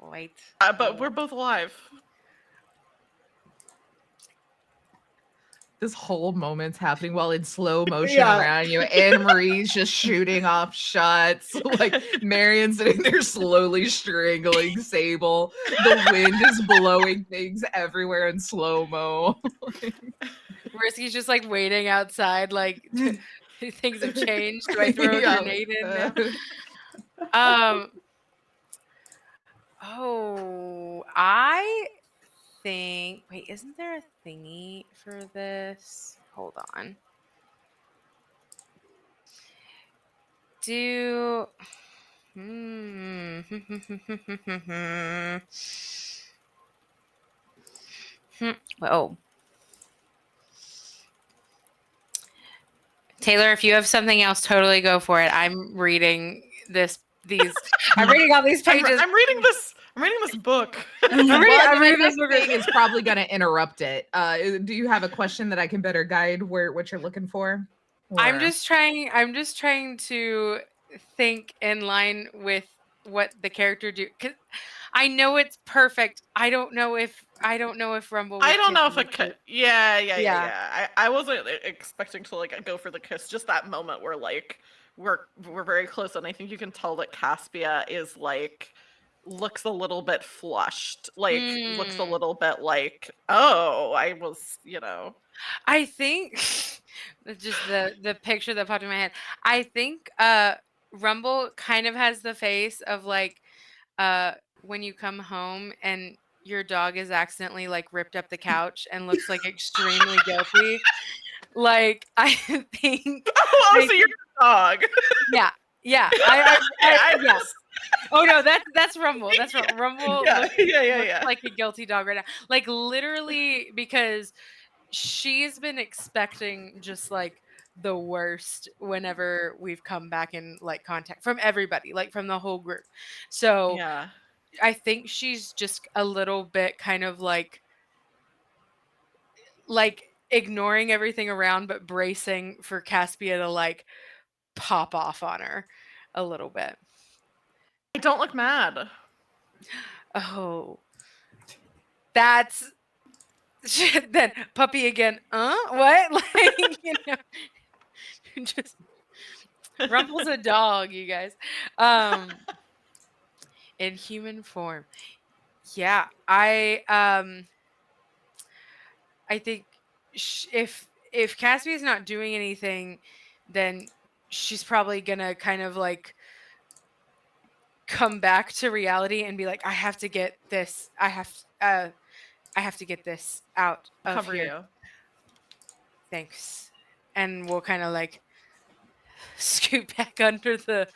Wait. But we're both alive. this whole moment's happening while in slow motion Yeah. around you. Anne Marie's just shooting off shots. Like Marion's sitting there slowly strangling Sable. The wind is blowing things everywhere in slow mo. Risky's just like waiting outside, like things have changed. Do I throw a Yeah. grenade in now? Oh, I think. Wait, isn't there a thingy for this? Hold on. Do. Oh. Taylor, if you have something else, totally go for it. I'm reading I'm reading all these pages. I'm reading this book. I'm Well, reading the this next book. thing is probably going to interrupt it. Do you have a question that I can better guide what you're looking for? I'm Or- just trying to think in line with what the character do, because I know it's perfect. I don't know if Rumble. I would don't know kiss if it me. could. Yeah. I wasn't expecting to like go for the kiss. Just that moment where like we're very close, and I think you can tell that Caspia is like looks a little bit flushed, like looks a little bit like, oh, I was, I think that's just the picture that popped in my head. I think Rumble kind of has the face of like when you come home and your dog is accidentally like ripped up the couch and looks like extremely guilty. Like I think. oh, so you're a dog. Yeah. Yeah. Yeah. Oh no, that's Rumble. That's Rumble. Yeah, Looks like a guilty dog right now. Like literally, because she's been expecting just like the worst whenever we've come back in like contact from everybody, like from the whole group. So Yeah. I think she's just a little bit kind of like ignoring everything around, but bracing for Caspia to like pop off on her a little bit. I don't look mad. Oh, that's then puppy again. What? Like, just Rumble's a dog, you guys. In human form. Yeah, I think if Caspia is not doing anything, then she's probably gonna kind of like come back to reality and be like, I have to get this. I have to get this out of Cover here. you. Thanks. And we'll kind of like scoot back under the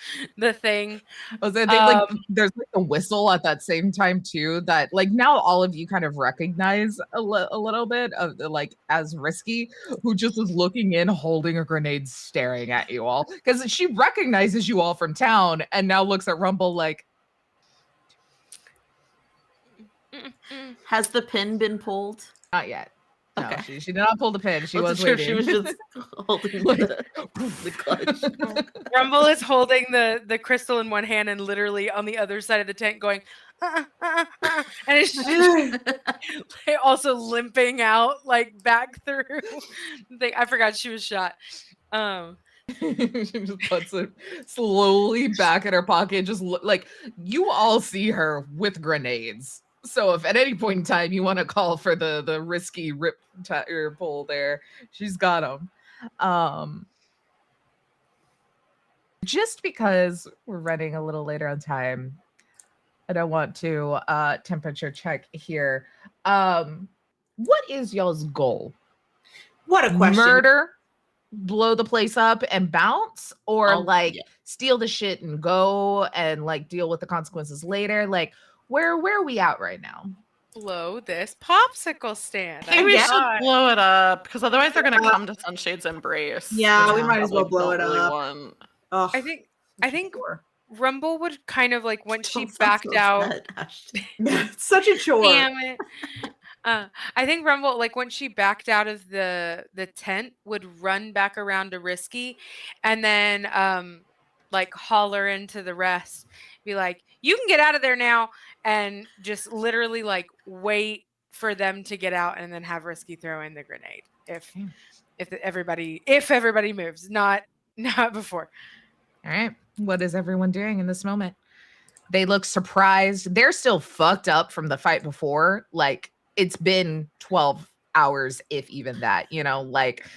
thing. I think like there's like a whistle at that same time too that like now all of you kind of recognize a little bit of the, like as Risky, who just was looking in holding a grenade staring at you all because she recognizes you all from town and now looks at Rumble like, Has the pin been pulled? not yet. No, Okay. she did not pull the pin. She was sure waiting. she was just holding the clutch. Rumble is holding the crystal in one hand and literally on the other side of the tent going, and it's just also limping out like back through. I forgot she was shot. She just puts it slowly back in her pocket. Just like you all see her with grenades. So if at any point in time you want to call for the Risky rip or pull there, she's got them. Just because we're running a little later on time, I don't want to temperature check here. What is y'all's goal? What a question. Murder, blow the place up and bounce, or steal the shit and go and like deal with the consequences later? Like where are we at right now? Blow this popsicle stand. I think we should blow it up because otherwise they're gonna come to Sunshade's embrace. Yeah, we might as well blow it up. I think Rumble would kind of like once she backed out. Such a chore. Damn it. I think Rumble, like when she backed out of the tent, would run back around to Risky, and then like holler into the rest, be like, "You can get out of there now," and just literally like wait for them to get out, and then have Risky throw in the grenade if Okay. if everybody moves, not before. All right. What is everyone doing in this moment? They look surprised. They're still fucked up from the fight before. Like, it's been 12 hours, if even that, like,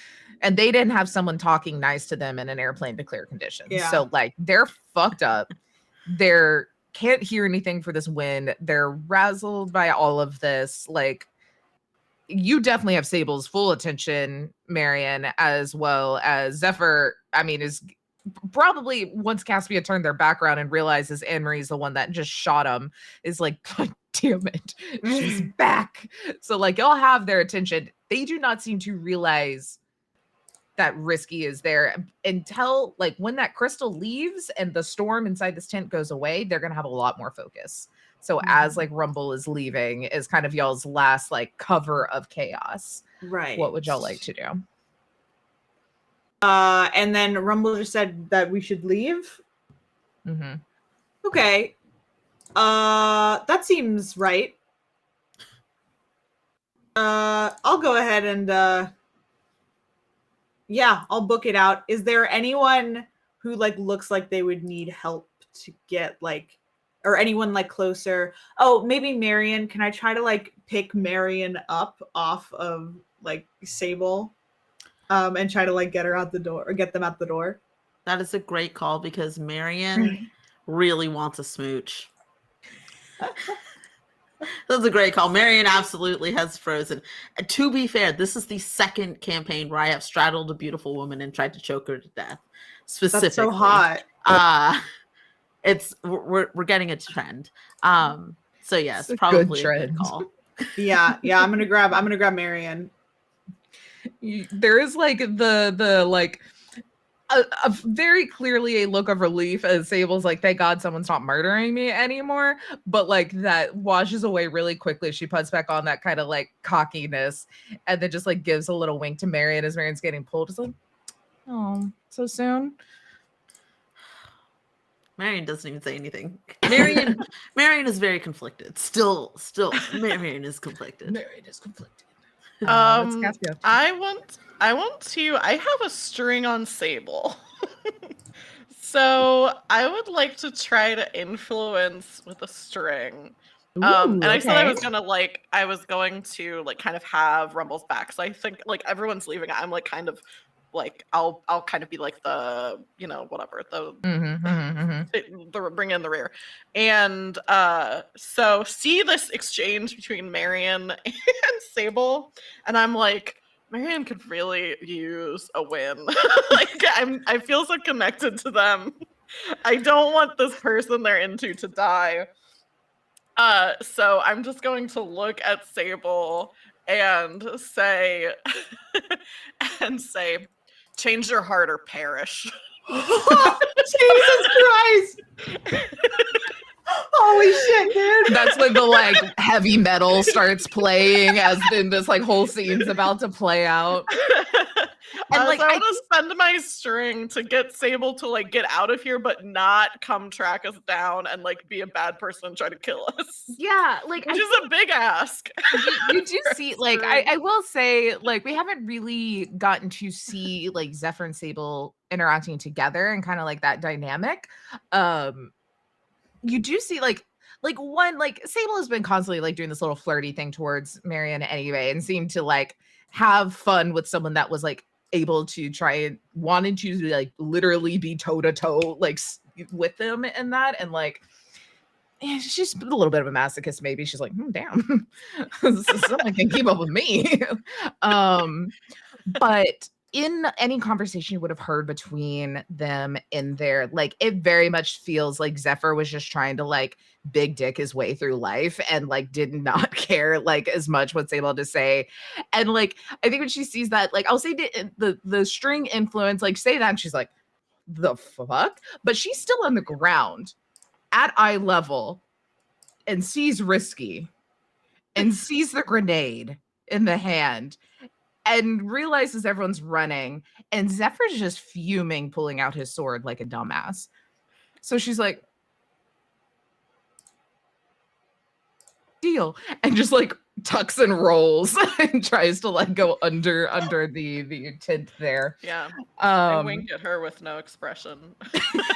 and they didn't have someone talking nice to them in an airplane to clear conditions. Yeah. So, like, they're fucked up. They're can't hear anything for this wind. They're razzled by all of this. Like, you definitely have Sable's full attention, Marion, as well as Zephyr. I mean, is probably once Caspia turned their back around and realizes Anne Marie's the one that just shot him, is like, God damn it, she's back. So, like, y'all have their attention. They do not seem to realize that Risky is there until, like, when that crystal leaves and the storm inside this tent goes away, they're gonna have a lot more focus. So as like Rumble is leaving is kind of y'all's last like cover of chaos. Right. What would y'all like to do? And then Rumble just said that we should leave. Mm-hmm. Okay. That seems right. I'll go ahead and yeah, I'll book it out. Is there anyone who like looks like they would need help to get like, or anyone like closer? Oh, maybe Marion. Can I try to like pick Marion up off of like Sable, and try to like get her out the door or get them out the door? That is a great call because Marion really wants a smooch. That's a great call. Marion absolutely has frozen. To be fair, this is the second campaign where I have straddled a beautiful woman and tried to choke her to death. Specifically, That's so hot. We're getting a trend. So yes, It's a probably good a good trend. call. Yeah. I'm gonna grab Marion. There is like the like a very clearly a look of relief as Sable's like, thank God someone's not murdering me anymore. But like that washes away really quickly. She puts back on that kind of like cockiness and then just like gives a little wink to Marion as Marion's getting pulled. It's like, oh, so soon. Marion doesn't even say anything. Marion is very conflicted. Still, Marion is conflicted. Marion is conflicted. I have a string on Sable. So I would like to try to influence with a string. And I said I was going to like kind of have Rumble's back. So I think like everyone's leaving. I'm like kind of like I'll kind of be like the whatever the bring in the rear. And so see this exchange between Marion and Sable, and I'm like, Marion could really use a win. Like I feel so connected to them. I don't want this person they're into to die. So I'm just going to look at Sable and say change your heart or perish. Jesus Christ. Holy shit, dude. That's when the like heavy metal starts playing as then this like whole scene's about to play out. And like I want to spend my string to get Sable to like get out of here, but not come track us down and like be a bad person and try to kill us. Yeah, like which is a big ask. You do see, like I will say, like we haven't really gotten to see like Zephyr and Sable interacting together and kind of like that dynamic. You do see like one like Sable has been constantly like doing this little flirty thing towards Marion anyway, and seemed to like have fun with someone that was like able to try and wanted to like literally be toe to toe like with them and that, and like she's a little bit of a masochist. Maybe she's like, damn, someone can keep up with me. But in any conversation you would have heard between them in there, like it very much feels like Zephyr was just trying to like big dick his way through life and like did not care like as much what's able to say. And like I think when she sees that, like I'll say the string influence, like say that, and she's like, the fuck? But she's still on the ground at eye level and sees Risky and sees the grenade in the hand and realizes everyone's running, and Zephyr's just fuming, pulling out his sword like a dumbass. So she's like, deal, and just like tucks and rolls and tries to like go under the tent there. Yeah. And wink Um, at her with no expression,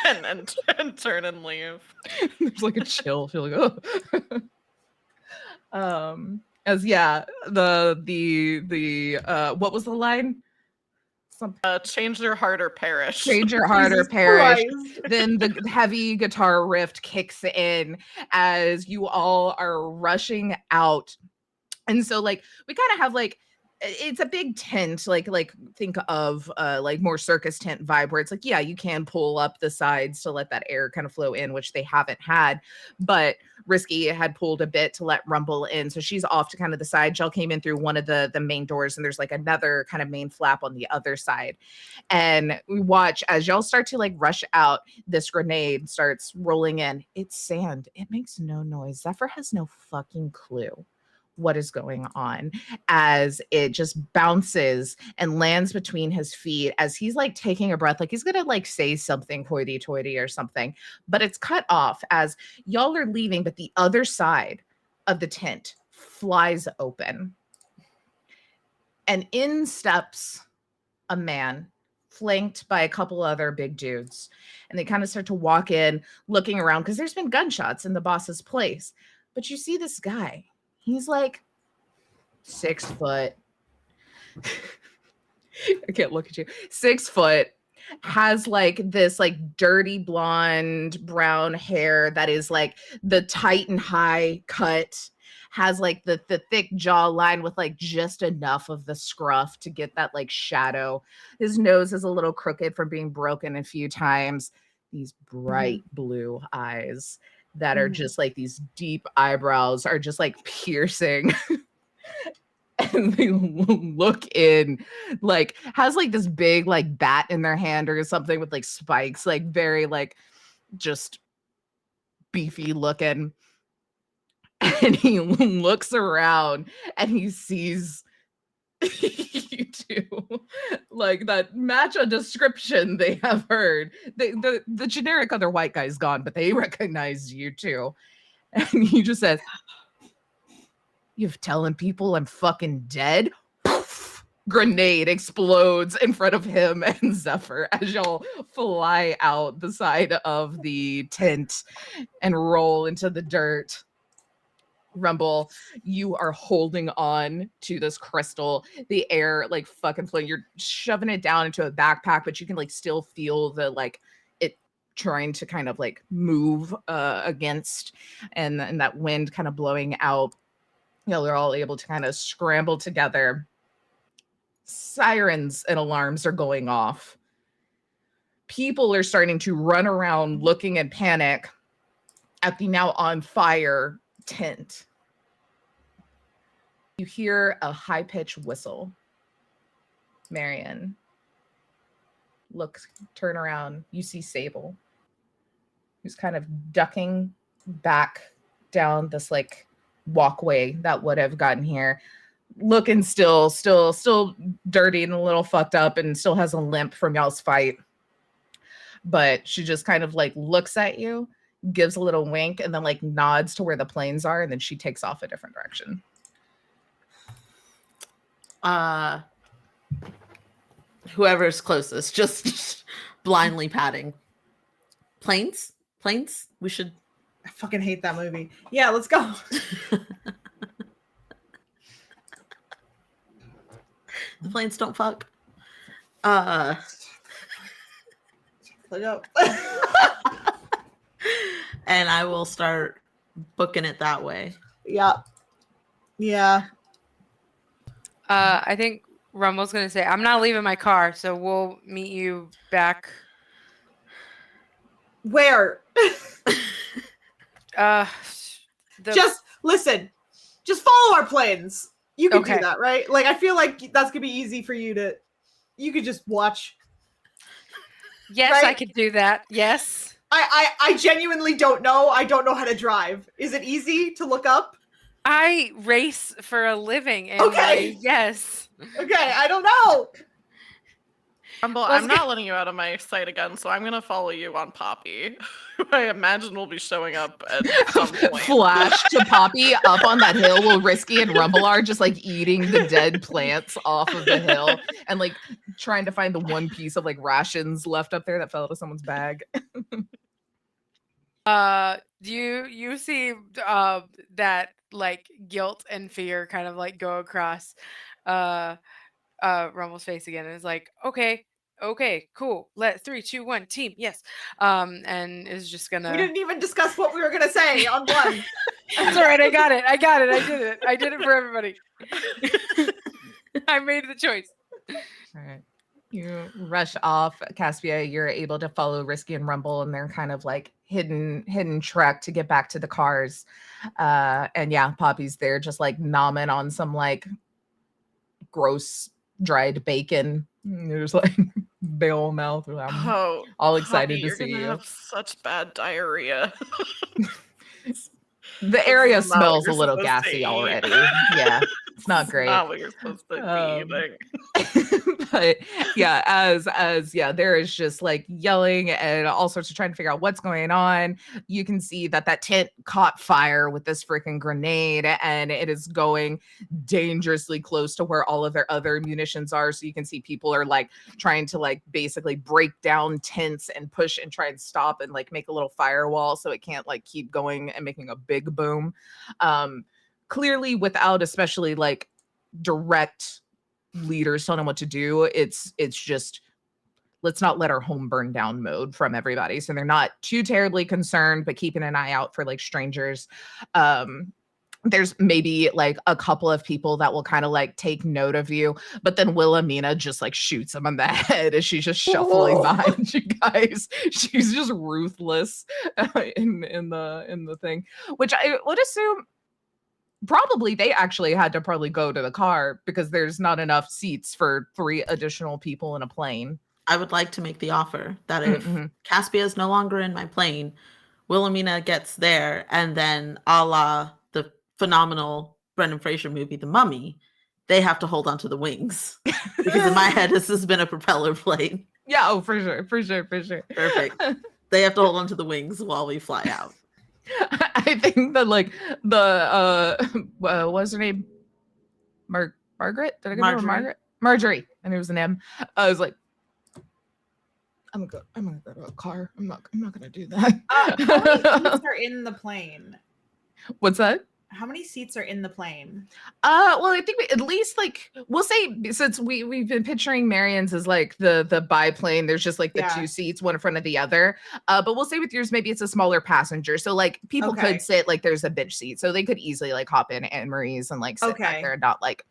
and turn and leave. there's like a chill feeling. As yeah, the what was the line? Something. Change your heart or perish. Change your heart or Jesus perish. Christ. Then the heavy guitar riff kicks in as you all are rushing out. And so like we kind of have like it's a big tent, like think of like more circus tent vibe where it's like, yeah, you can pull up the sides to let that air kind of flow in, which they haven't had, but Risky had pulled a bit to let Rumble in. So she's off to kind of the side. Jill came in through one of the main doors, and there's like another kind of main flap on the other side. And we watch as y'all start to like rush out, this grenade starts rolling in. It's sand. It makes no noise. Zephyr has no fucking clue what is going on as it just bounces and lands between his feet as he's like taking a breath, like he's gonna like say something hoity-toity or something, but it's cut off as y'all are leaving, but the other side of the tent flies open and in steps a man flanked by a couple other big dudes, and they kind of start to walk in looking around because there's been gunshots in the boss's place, but you see this guy. He's like 6 foot. I can't look at you. 6 foot, has like this like dirty blonde brown hair that is like the tight and high cut, has like the thick jawline with like just enough of the scruff to get that like shadow. His nose is a little crooked from being broken a few times. These bright blue eyes that are just like these deep eyebrows are just like piercing. And they look in, like has like this big like bat in their hand or something with like spikes, like very like just beefy looking. And he looks around and he sees you two, like that match a description they have heard. The generic other white guy's gone, but they recognize you too. And he just says, "You're telling people I'm fucking dead?" Poof! Grenade explodes in front of him and Zephyr as y'all fly out the side of the tent and roll into the dirt. Rumble, you are holding on to this crystal. The air like fucking flowing. You're shoving it down into a backpack, but you can like still feel the like it trying to kind of like move against and that wind kind of blowing out. You know, they're all able to kind of scramble together. Sirens and alarms are going off. People are starting to run around looking in panic at the now on fire tent. You hear a high-pitched whistle. Marion, look, turn around. You see Sable, who's kind of ducking back down this like walkway that would have gotten here, looking still dirty and a little fucked up, and still has a limp from y'all's fight. But she just kind of like looks at you, gives a little wink, and then like nods to where the planes are, and then she takes off a different direction. Whoever's closest, just blindly patting. Planes? We should. I fucking hate that movie. Yeah, let's go. The planes don't fuck. Look up. And I will start booking it that way. Yeah. I think Rumble's gonna say, "I'm not leaving my car, so we'll meet you back." Where? Just listen. Just follow our plans. You can do that, right? Like, I feel like that's gonna be easy for you to. You could just watch. Yes, right? I could do that. Yes. I genuinely don't know. I don't know how to drive. Is it easy to look up? I race for a living. And okay. Yes. Okay, I don't know. Rumble, Well, I'm not letting you out of my sight again, so I'm gonna follow you on Poppy, who I imagine will be showing up at some point. Flash to Poppy up on that hill while Risky and Rumble are just like eating the dead plants off of the hill and like trying to find the one piece of like rations left up there that fell out of someone's bag. You see that like guilt and fear kind of like go across Rumble's face again, and is like, okay, cool, let 3, 2, 1, team, yes. And is just We gonna didn't even discuss what we were gonna say on one. it's all right, I got it, I did it for everybody. I made the choice. All right. You rush off, Caspia. You're able to follow Risky and Rumble in their kind of like hidden trek to get back to the cars. And yeah, Poppy's there just like nomming on some like gross dried bacon. You're just like big old mouth. I'm Oh, all excited Poppy, to you're see gonna you. have such bad diarrhea. The area This is not what smells a you're little supposed to gassy eat. already. Yeah, it's not It's great. not what you're supposed to be eating. But yeah, as yeah, there is just like yelling and all sorts of trying to figure out what's going on. You can see that tent caught fire with this freaking grenade, and it is going dangerously close to where all of their other munitions are. So you can see people are like trying to like basically break down tents and push and try and stop and like make a little firewall so it can't like keep going and making a big boom. Clearly without especially like direct leaders telling them what to do, it's just let's not let our home burn down mode from everybody. So they're not too terribly concerned, but keeping an eye out for like strangers. There's maybe like a couple of people that will kind of like take note of you, but then Wilhelmina just like shoots him on the head as she's just shuffling behind you guys. She's just ruthless in the thing, which I would assume probably they actually had to probably go to the car because there's not enough seats for 3 additional people in a plane. I would like to make the offer that if Caspia is no longer in my plane, Wilhelmina gets there, and then a la the phenomenal Brendan Fraser movie, The Mummy, they have to hold on to the wings. Because in my head, this has been a propeller plane. Yeah, oh, for sure. Perfect. They have to hold on to the wings while we fly out. I think that like the what's her name? Margaret? Did I get Margaret? Marjorie. And it was an M. I was like, I'm gonna go to a car. I'm not gonna do that. How many seats are in the plane? What's that? How many seats are in the plane? Well, I think at least like we'll say, since we've been picturing Marion's as like the biplane, there's just like the 2 seats, one in front of the other. But we'll say with yours, maybe it's a smaller passenger. So like people could sit like there's a bitch seat. So they could easily like hop in Anne Marie's and like sit back there and not like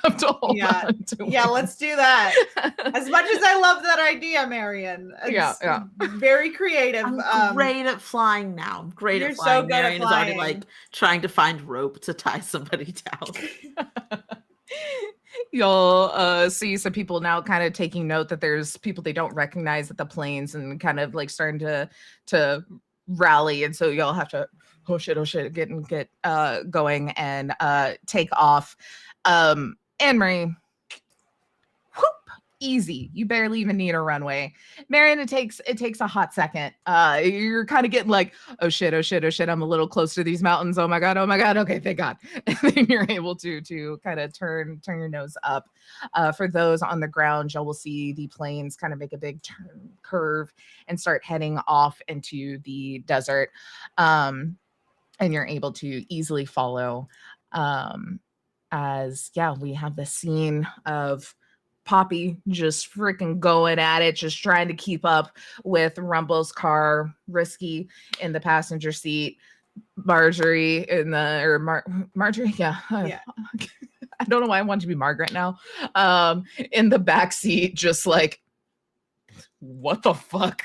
have to hold on to let's do that. As much as I love that idea, Marion. It's very creative. I'm great at flying now. I'm great at flying. So good Marion at flying. is already like trying to find rope to tie somebody down. You'll see some people now kind of taking note that there's people they don't recognize at the planes and kind of like starting to rally, and so y'all have to oh shit get going and take off. Anne-Marie, whoop, easy. You barely even need a runway. Marion, it takes a hot second. You're kind of getting like, oh shit, I'm a little close to these mountains. Oh my god, okay, thank God. And then you're able to kind of turn your nose up. For those on the ground, y'all will see the planes kind of make a big curve and start heading off into the desert. And you're able to easily follow. As we have the scene of Poppy just freaking going at it, just trying to keep up with Rumble's car, Risky in the passenger seat, Marjorie in the Marjorie, I don't know why I want to be Margaret now. In the back seat, just like, what the fuck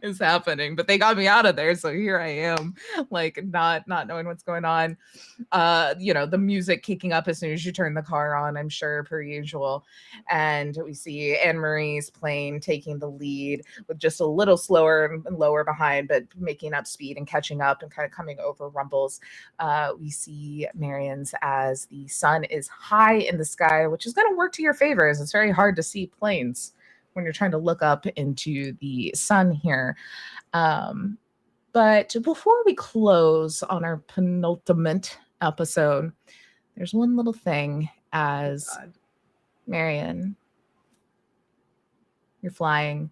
is happening? But they got me out of there, so here I am, like not knowing what's going on. The music kicking up as soon as you turn the car on, I'm sure, per usual. And we see Anne-Marie's plane taking the lead with just a little slower and lower behind, but making up speed and catching up and kind of coming over Rumbles. We see Marion's as the sun is high in the sky, which is going to work to your favor, as it's very hard to see planes when you're trying to look up into the sun here. But before we close on our penultimate episode, there's one little thing as God. Marion, you're flying,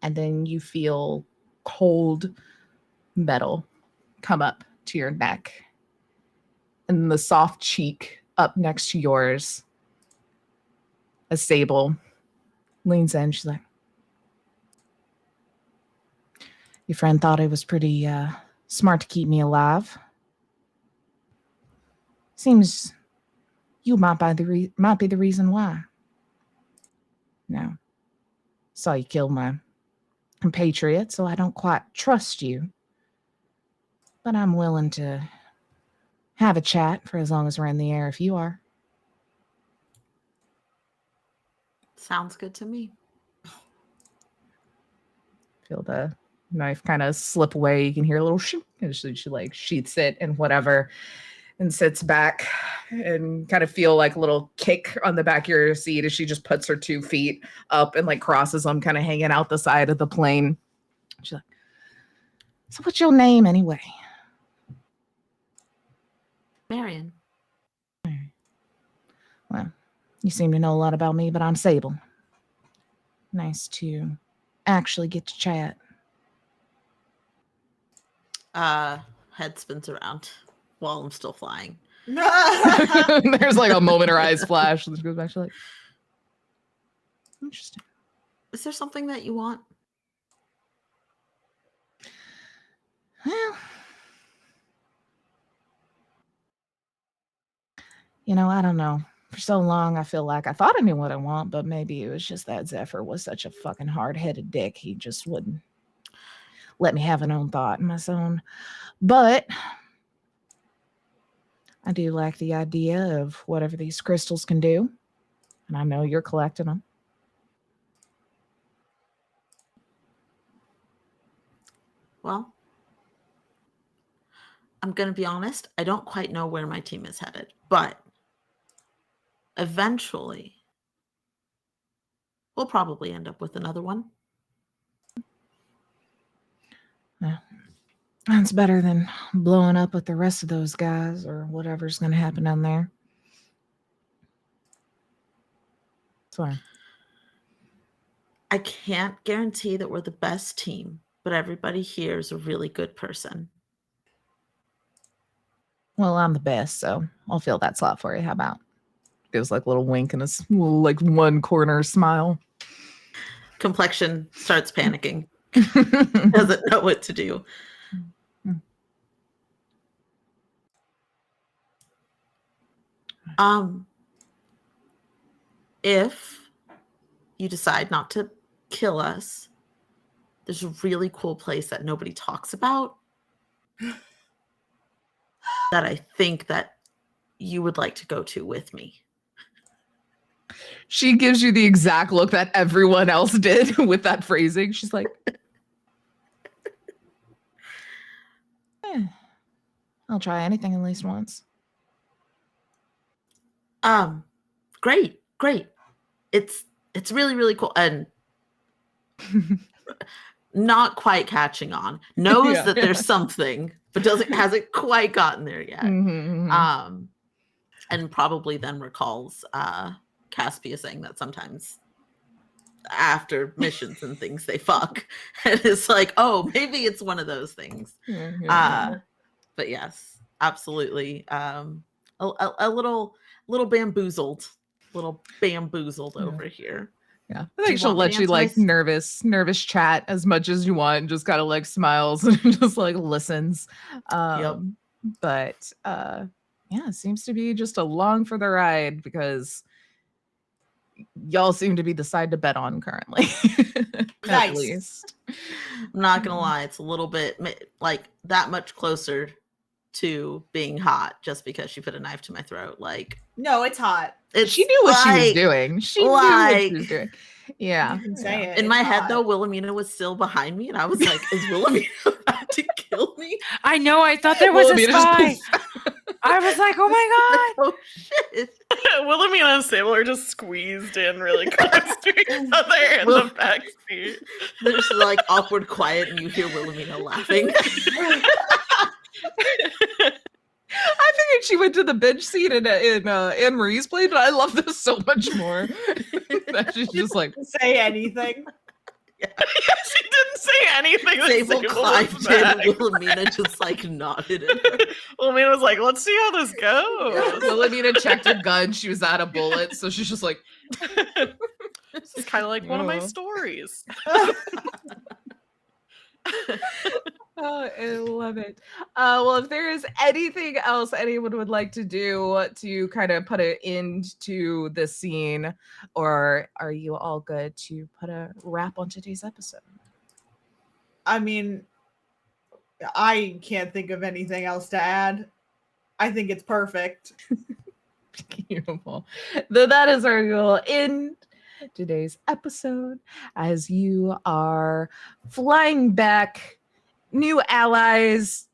and then you feel cold metal come up to your neck, and the soft cheek up next to yours. A Sable leans in. She's like, your friend thought it was pretty smart to keep me alive. Seems you might be the reason why. Now, saw you kill my compatriot, so I don't quite trust you. But I'm willing to have a chat for as long as we're in the air if you are. Sounds good to me. Feel the knife kind of slip away. You can hear a little shoo, and she like sheaths it and whatever, and sits back and kind of feel like a little kick on the back of your seat as she just puts her 2 feet up and like crosses them, kind of hanging out the side of the plane. She's like, so what's your name anyway? Marion. Well, you seem to know a lot about me, but I'm Sable. Nice to actually get to chat. Head spins around while I'm still flying. There's like a moment her eyes flash. And she goes back to like, interesting. Is there something that you want? Well, you know, I don't know. For so long, I feel like I thought I knew what I want, but maybe it was just that Zephyr was such a fucking hard-headed dick. He just wouldn't let me have an own thought in my zone. But I do like the idea of whatever these crystals can do. And I know you're collecting them. Well, I'm going to be honest. I don't quite know where my team is headed, but eventually we'll probably end up with another one. Yeah. That's better than blowing up with the rest of those guys or whatever's going to happen down there. Sorry. I can't guarantee that we're the best team, but everybody here is a really good person. Well, I'm the best, so I'll fill that slot for you. How about? Gives like a little wink and a little, like one corner smile. Complexion starts panicking. Doesn't know what to do. If you decide not to kill us, there's a really cool place that nobody talks about that I think that you would like to go to with me. She gives you the exact look that everyone else did with that phrasing. She's like, I'll try anything at least once. Great. It's really, really cool. And not quite catching on. Knows that there's something, but hasn't quite gotten there yet. And probably then recalls Caspia saying that sometimes after missions and things they fuck. And it's like, oh, maybe it's one of those things. But yes, absolutely. A little bamboozled over here. Yeah, I think she'll let you like nervous chat as much as you want, and just kind of like smiles and just like listens. But yeah, it seems to be just along for the ride because y'all seem to be the side to bet on currently. At least. I'm not gonna lie, it's a little bit like that much closer to being hot just because she put a knife to my throat. Like, no, it's hot. She knew what she was doing. She knew what she was doing. Yeah. You can say it. In my head, though, Wilhelmina was still behind me, and I was like, "Is Wilhelmina about to kill me?" I know. I thought there was a spy. I was like, "Oh my god!" Oh shit! Wilhelmina and Sable are just squeezed in really close to each other in the backseat. There's like awkward quiet, and you hear Wilhelmina laughing. I figured she went to the bench seat in Anne Marie's play, but I love this so much more. That she's just like, Say anything. She didn't say anything. that Sable Sable climbed was in, back. Wilhelmina just like nodded at her. Wilhelmina was like, let's see how this goes. Wilhelmina checked her gun. She was out of bullets, so she's just like, This is kind of like one of my Oh. stories. oh, I love it. Well, if there is anything else anyone would like to do to kind of put an end to this scene, or are you all good to put a wrap on today's episode? I mean, I can't think of anything else to add. I think it's perfect. Beautiful. Though that is our goal in today's episode as you are flying back, new allies,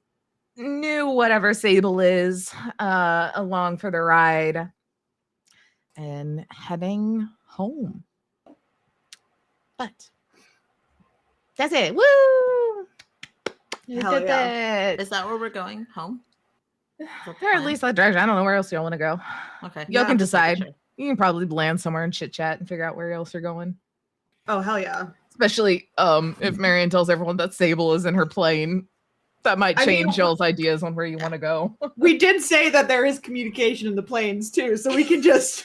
new whatever Sable is, along for the ride and heading home. But that's it. Woo! We Hell did yeah. it. Is that where we're going? Home? Is that the Or at plan? least that direction. I don't know where else y'all want to go. Okay. Y'all can just making decide. sure. You can probably land somewhere and chit chat and figure out where else you're going. Oh, hell yeah. Especially if Marion tells everyone that Sable is in her plane. That might I mean, change y'all's ideas on where you want to go. We did say that there is communication in the planes too, so we can just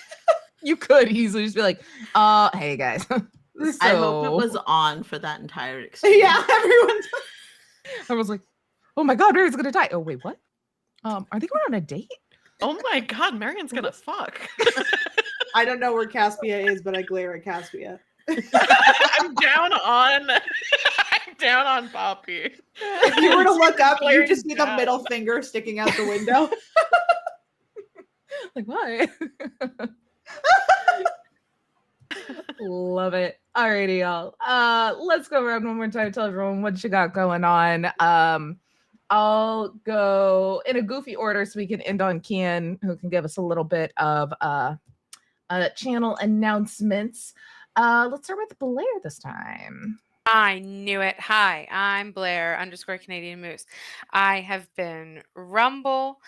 You could easily just be like, hey guys. I hope it So- was on for that entire exchange. yeah, everyone's I was like, oh my god, Marion's gonna die. Oh wait, what? Are they going on a date? Oh my god, Marion's gonna fuck. I don't know where Caspia is, but I glare at Caspia. I'm down on Poppy. If you were to look up, you Glaring just see the down. middle finger sticking out the window. Like, why? Love it. Alrighty, y'all. Let's go around one more time. Tell everyone what you got going on. I'll go in a goofy order so we can end on Kian, who can give us a little bit of channel announcements. Let's start with Blair this time. I knew it. Hi, I'm Blair _Canadian Moose. I have been Rumble.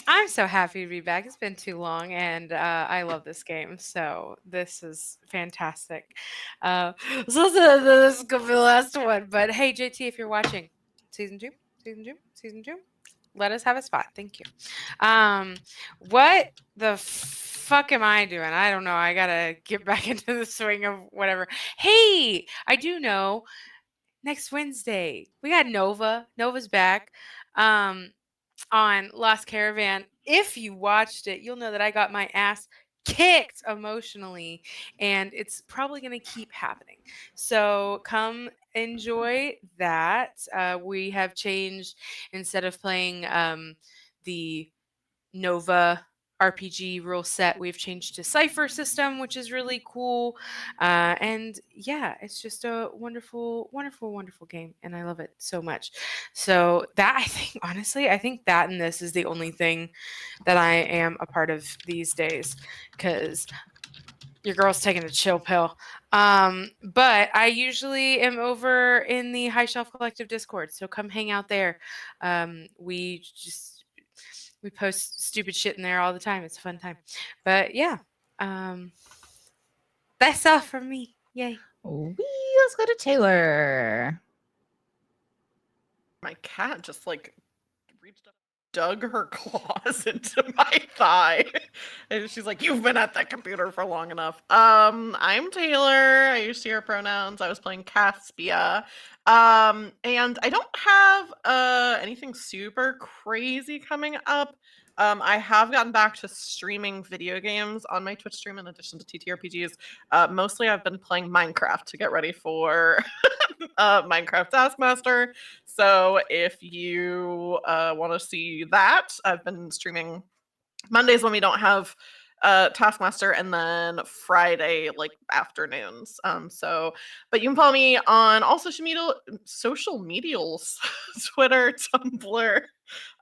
I'm so happy to be back. It's been too long, and I love this game. So this is fantastic. So this is gonna be the last one. But hey, JT, if you're watching, season two, let us have a spot. Thank you. What the fuck am I doing? I don't know. I gotta get back into the swing of whatever. Hey, I do know. Next Wednesday, we got Nova. Nova's back. On Lost Caravan. If you watched it, you'll know that I got my ass kicked emotionally, and it's probably going to keep happening. So come enjoy that. We have changed, instead of playing the Nova RPG rule set, we've changed to Cypher system, which is really cool. And yeah, it's just a wonderful, wonderful, wonderful game, and I love it so much. So that, I think, honestly, I think that and this is the only thing that I am a part of these days, because your girl's taking a chill pill. But I usually am over in the High Shelf Collective Discord, so come hang out there. We post stupid shit in there all the time. It's a fun time. But yeah, that's all from me. Yay. Let's go to Taylor. My cat just like reached up, dug her claws into my thigh. And she's like, you've been at that computer for long enough. I'm Taylor. I use she, her pronouns. I was playing Caspia. And I don't have anything super crazy coming up. I have gotten back to streaming video games on my Twitch stream in addition to TTRPGs. Mostly I've been playing Minecraft to get ready for Minecraft Taskmaster. So if you want to see that, I've been streaming Mondays when we don't have Taskmaster, and then Friday like afternoons. But you can follow me on all social medials, Twitter, Tumblr.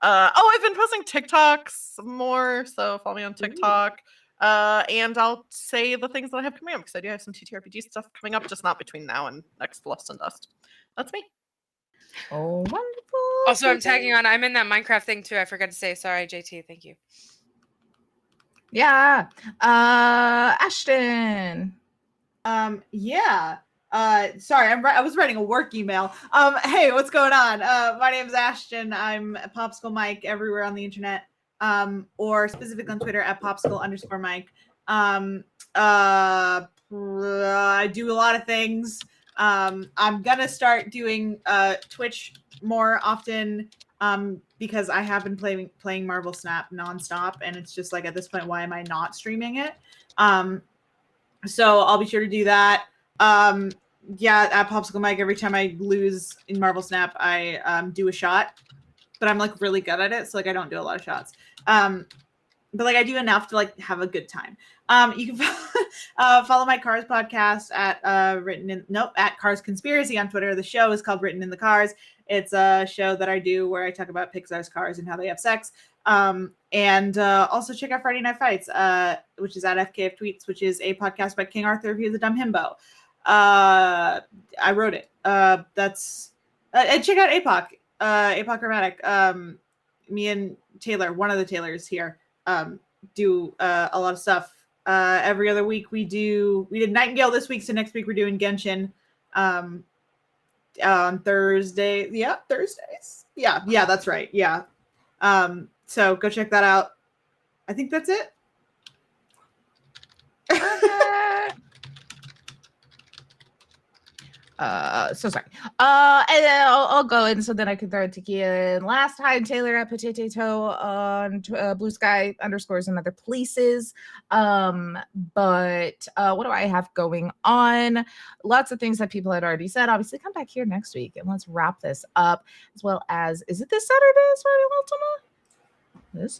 I've been posting TikToks more, so follow me on TikTok. And I'll say the things that I have coming up because I do have some TTRPG stuff coming up, just not between now and next Lust and Dust. That's me. Oh, wonderful. Also, I'm tagging on. I'm in that Minecraft thing too. I forgot to say. Sorry, JT. Thank you. Yeah. Ashton. Yeah. Sorry, I was writing a work email. Hey, what's going on? My name's Ashton. I'm Popsicle Mike everywhere on the internet. Or specifically on Twitter at popsicle_Mike. I do a lot of things. I'm gonna start doing Twitch more often. Because I have been playing Marvel Snap nonstop, and it's just like at this point, why am I not streaming it? So I'll be sure to do that. Yeah, at Popsicle Mike, every time I lose in Marvel Snap, I do a shot, but I'm like really good at it, so like I don't do a lot of shots. But like I do enough to like have a good time. You can follow my Cars podcast at Cars Conspiracy on Twitter. The show is called Written in the Cars. It's a show that I do where I talk about Pixar's cars and how they have sex. And also check out Friday Night Fights, which is at FKF Tweets, which is a podcast by King Arthur, who's a dumb himbo. I wrote it. And check out APOC Chromatic. Me and Taylor, one of the Taylors here, do a lot of stuff. Every other week we did Nightingale this week, so next week we're doing Genshin. On Thursday. Yeah, Thursdays. Yeah, that's right. Yeah. So go check that out. I think that's it. So sorry. And then I'll go in so then I can throw it to Kian. Last time, Taylor at Potato on Blue Sky _ and other places. But what do I have going on? Lots of things that people had already said. Obviously, come back here next week and let's wrap this up. As well as, is it this Saturday? Is Fabiola Ultima? This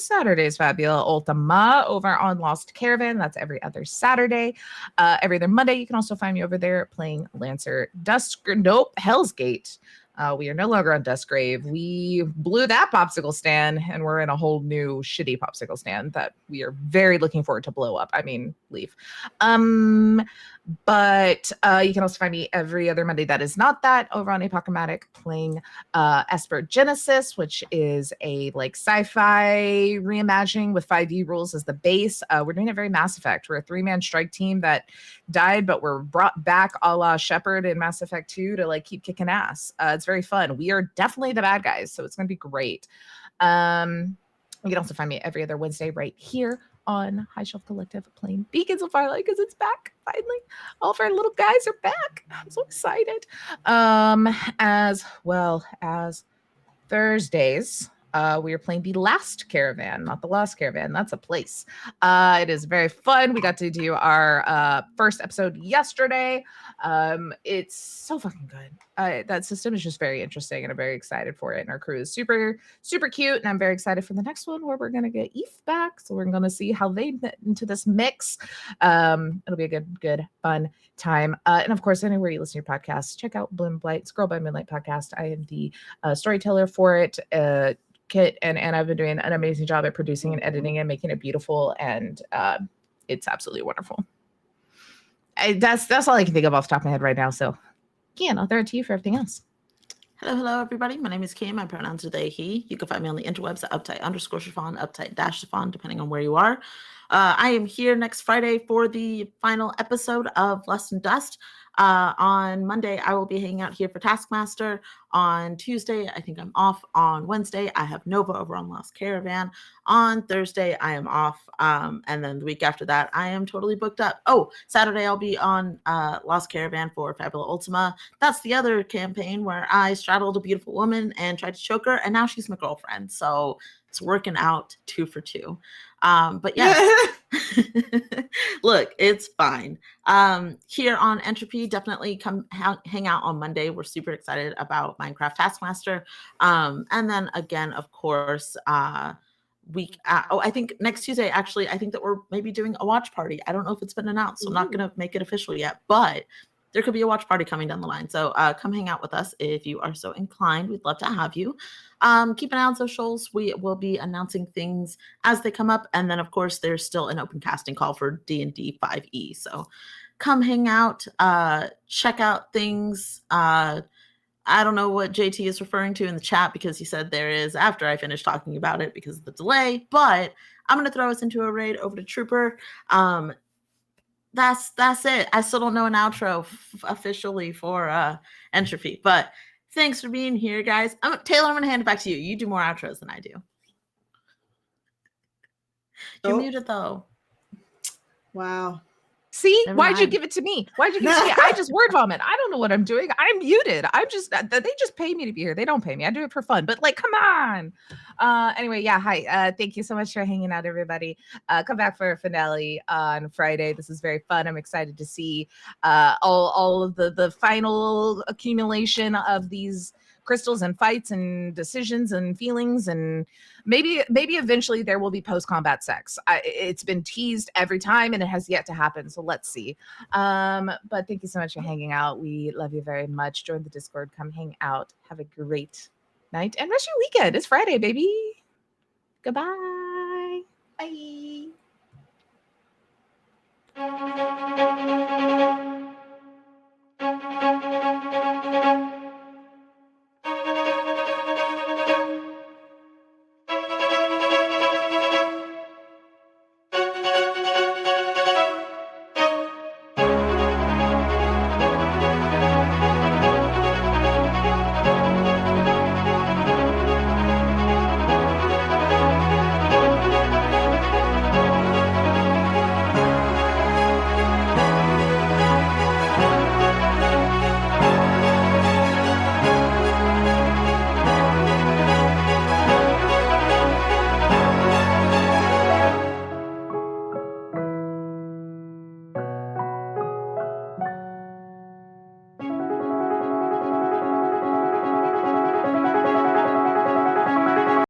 Saturday's Fabiola Ultima over on Lost Caravan. That's every other Saturday. Every other Monday, you can also find me over there playing Lancer Hell's Gate. We are no longer on Dustgrave. We blew that popsicle stand, and we're in a whole new shitty popsicle stand that we are very looking forward to blow up. I mean, leave. But you can also find me every other Monday that is not that over on Apochromatic playing Esper Genesis, which is a like sci-fi reimagining with 5e rules as the base. We're doing it very Mass Effect. We're a 3-man strike team that died, but we're brought back a la Shepard in Mass Effect 2 to like keep kicking ass. It's very fun. We are definitely the bad guys, so it's going to be great. You can also find me every other Wednesday right here on High Shelf Collective playing Beacons of Firelight because it's back finally. All of our little guys are back. I'm so excited. As well as Thursdays, we are playing The Last Caravan, not The Lost Caravan. That's a place. It is very fun. We got to do our first episode yesterday. It's so fucking good. That system is just very interesting, and I'm very excited for it. And our crew is super, super cute, and I'm very excited for the next one where we're gonna get Eve back. So we're gonna see how they fit into this mix. It'll be a good, fun time. And of course, anywhere you listen to your podcasts, check out Bloom Blight, Scroll by Midnight podcast. I am the storyteller for it. Kit and I've been doing an amazing job at producing and editing and making it beautiful, and it's absolutely wonderful. That's all I can think of off the top of my head right now. So, Kian, I'll throw it to you for everything else. Hello, everybody. My name is Kian. My pronouns are they, he. You can find me on the interwebs at uptight_Chiffon, uptight-Chiffon, depending on where you are. I am here next Friday for the final episode of Lust and Dust. On Monday, I will be hanging out here for Taskmaster. On Tuesday, I think I'm off. On Wednesday, I have Nova over on Lost Caravan. On Thursday, I am off. And then the week after that, I am totally booked up. Oh, Saturday, I'll be on Lost Caravan for Fabiola Ultima. That's the other campaign where I straddled a beautiful woman and tried to choke her, and now she's my girlfriend. So it's working out 2 for 2. But yes, look, it's fine. Here on Entropy, definitely come hang out on Monday. We're super excited about Minecraft Taskmaster. And then again, of course, week. I think next Tuesday, actually, I think that we're maybe doing a watch party. I don't know if it's been announced, so I'm not going to make it official yet, but there could be a watch party coming down the line. So come hang out with us if you are so inclined. We'd love to have you. Keep an eye on socials. We will be announcing things as they come up. And then, of course, there's still an open casting call for D&D 5e. So come hang out, check out things. I don't know what JT is referring to in the chat because he said there is after I finish talking about it because of the delay, but I'm going to throw us into a raid over to Trooper. That's it. I still don't know an outro officially for Entropy, but thanks for being here, guys. Taylor, I'm going to hand it back to you. You do more outros than I do. You're muted, though. Wow. See, Never why'd you mind. give it to me? Why'd you give it to me? I just word vomit. I don't know what I'm doing. I'm muted. They just pay me to be here. They don't pay me. I do it for fun. But like, come on. Anyway, yeah. Hi. Thank you so much for hanging out, everybody. Come back for a finale on Friday. This is very fun. I'm excited to see all of the final accumulation of these crystals and fights and decisions and feelings, and maybe eventually there will be post-combat sex. It's been teased every time and it has yet to happen, so let's see. But thank you so much for hanging out. We love you very much. Join the Discord, come hang out, have a great night and rest your weekend. It's Friday, baby. Goodbye.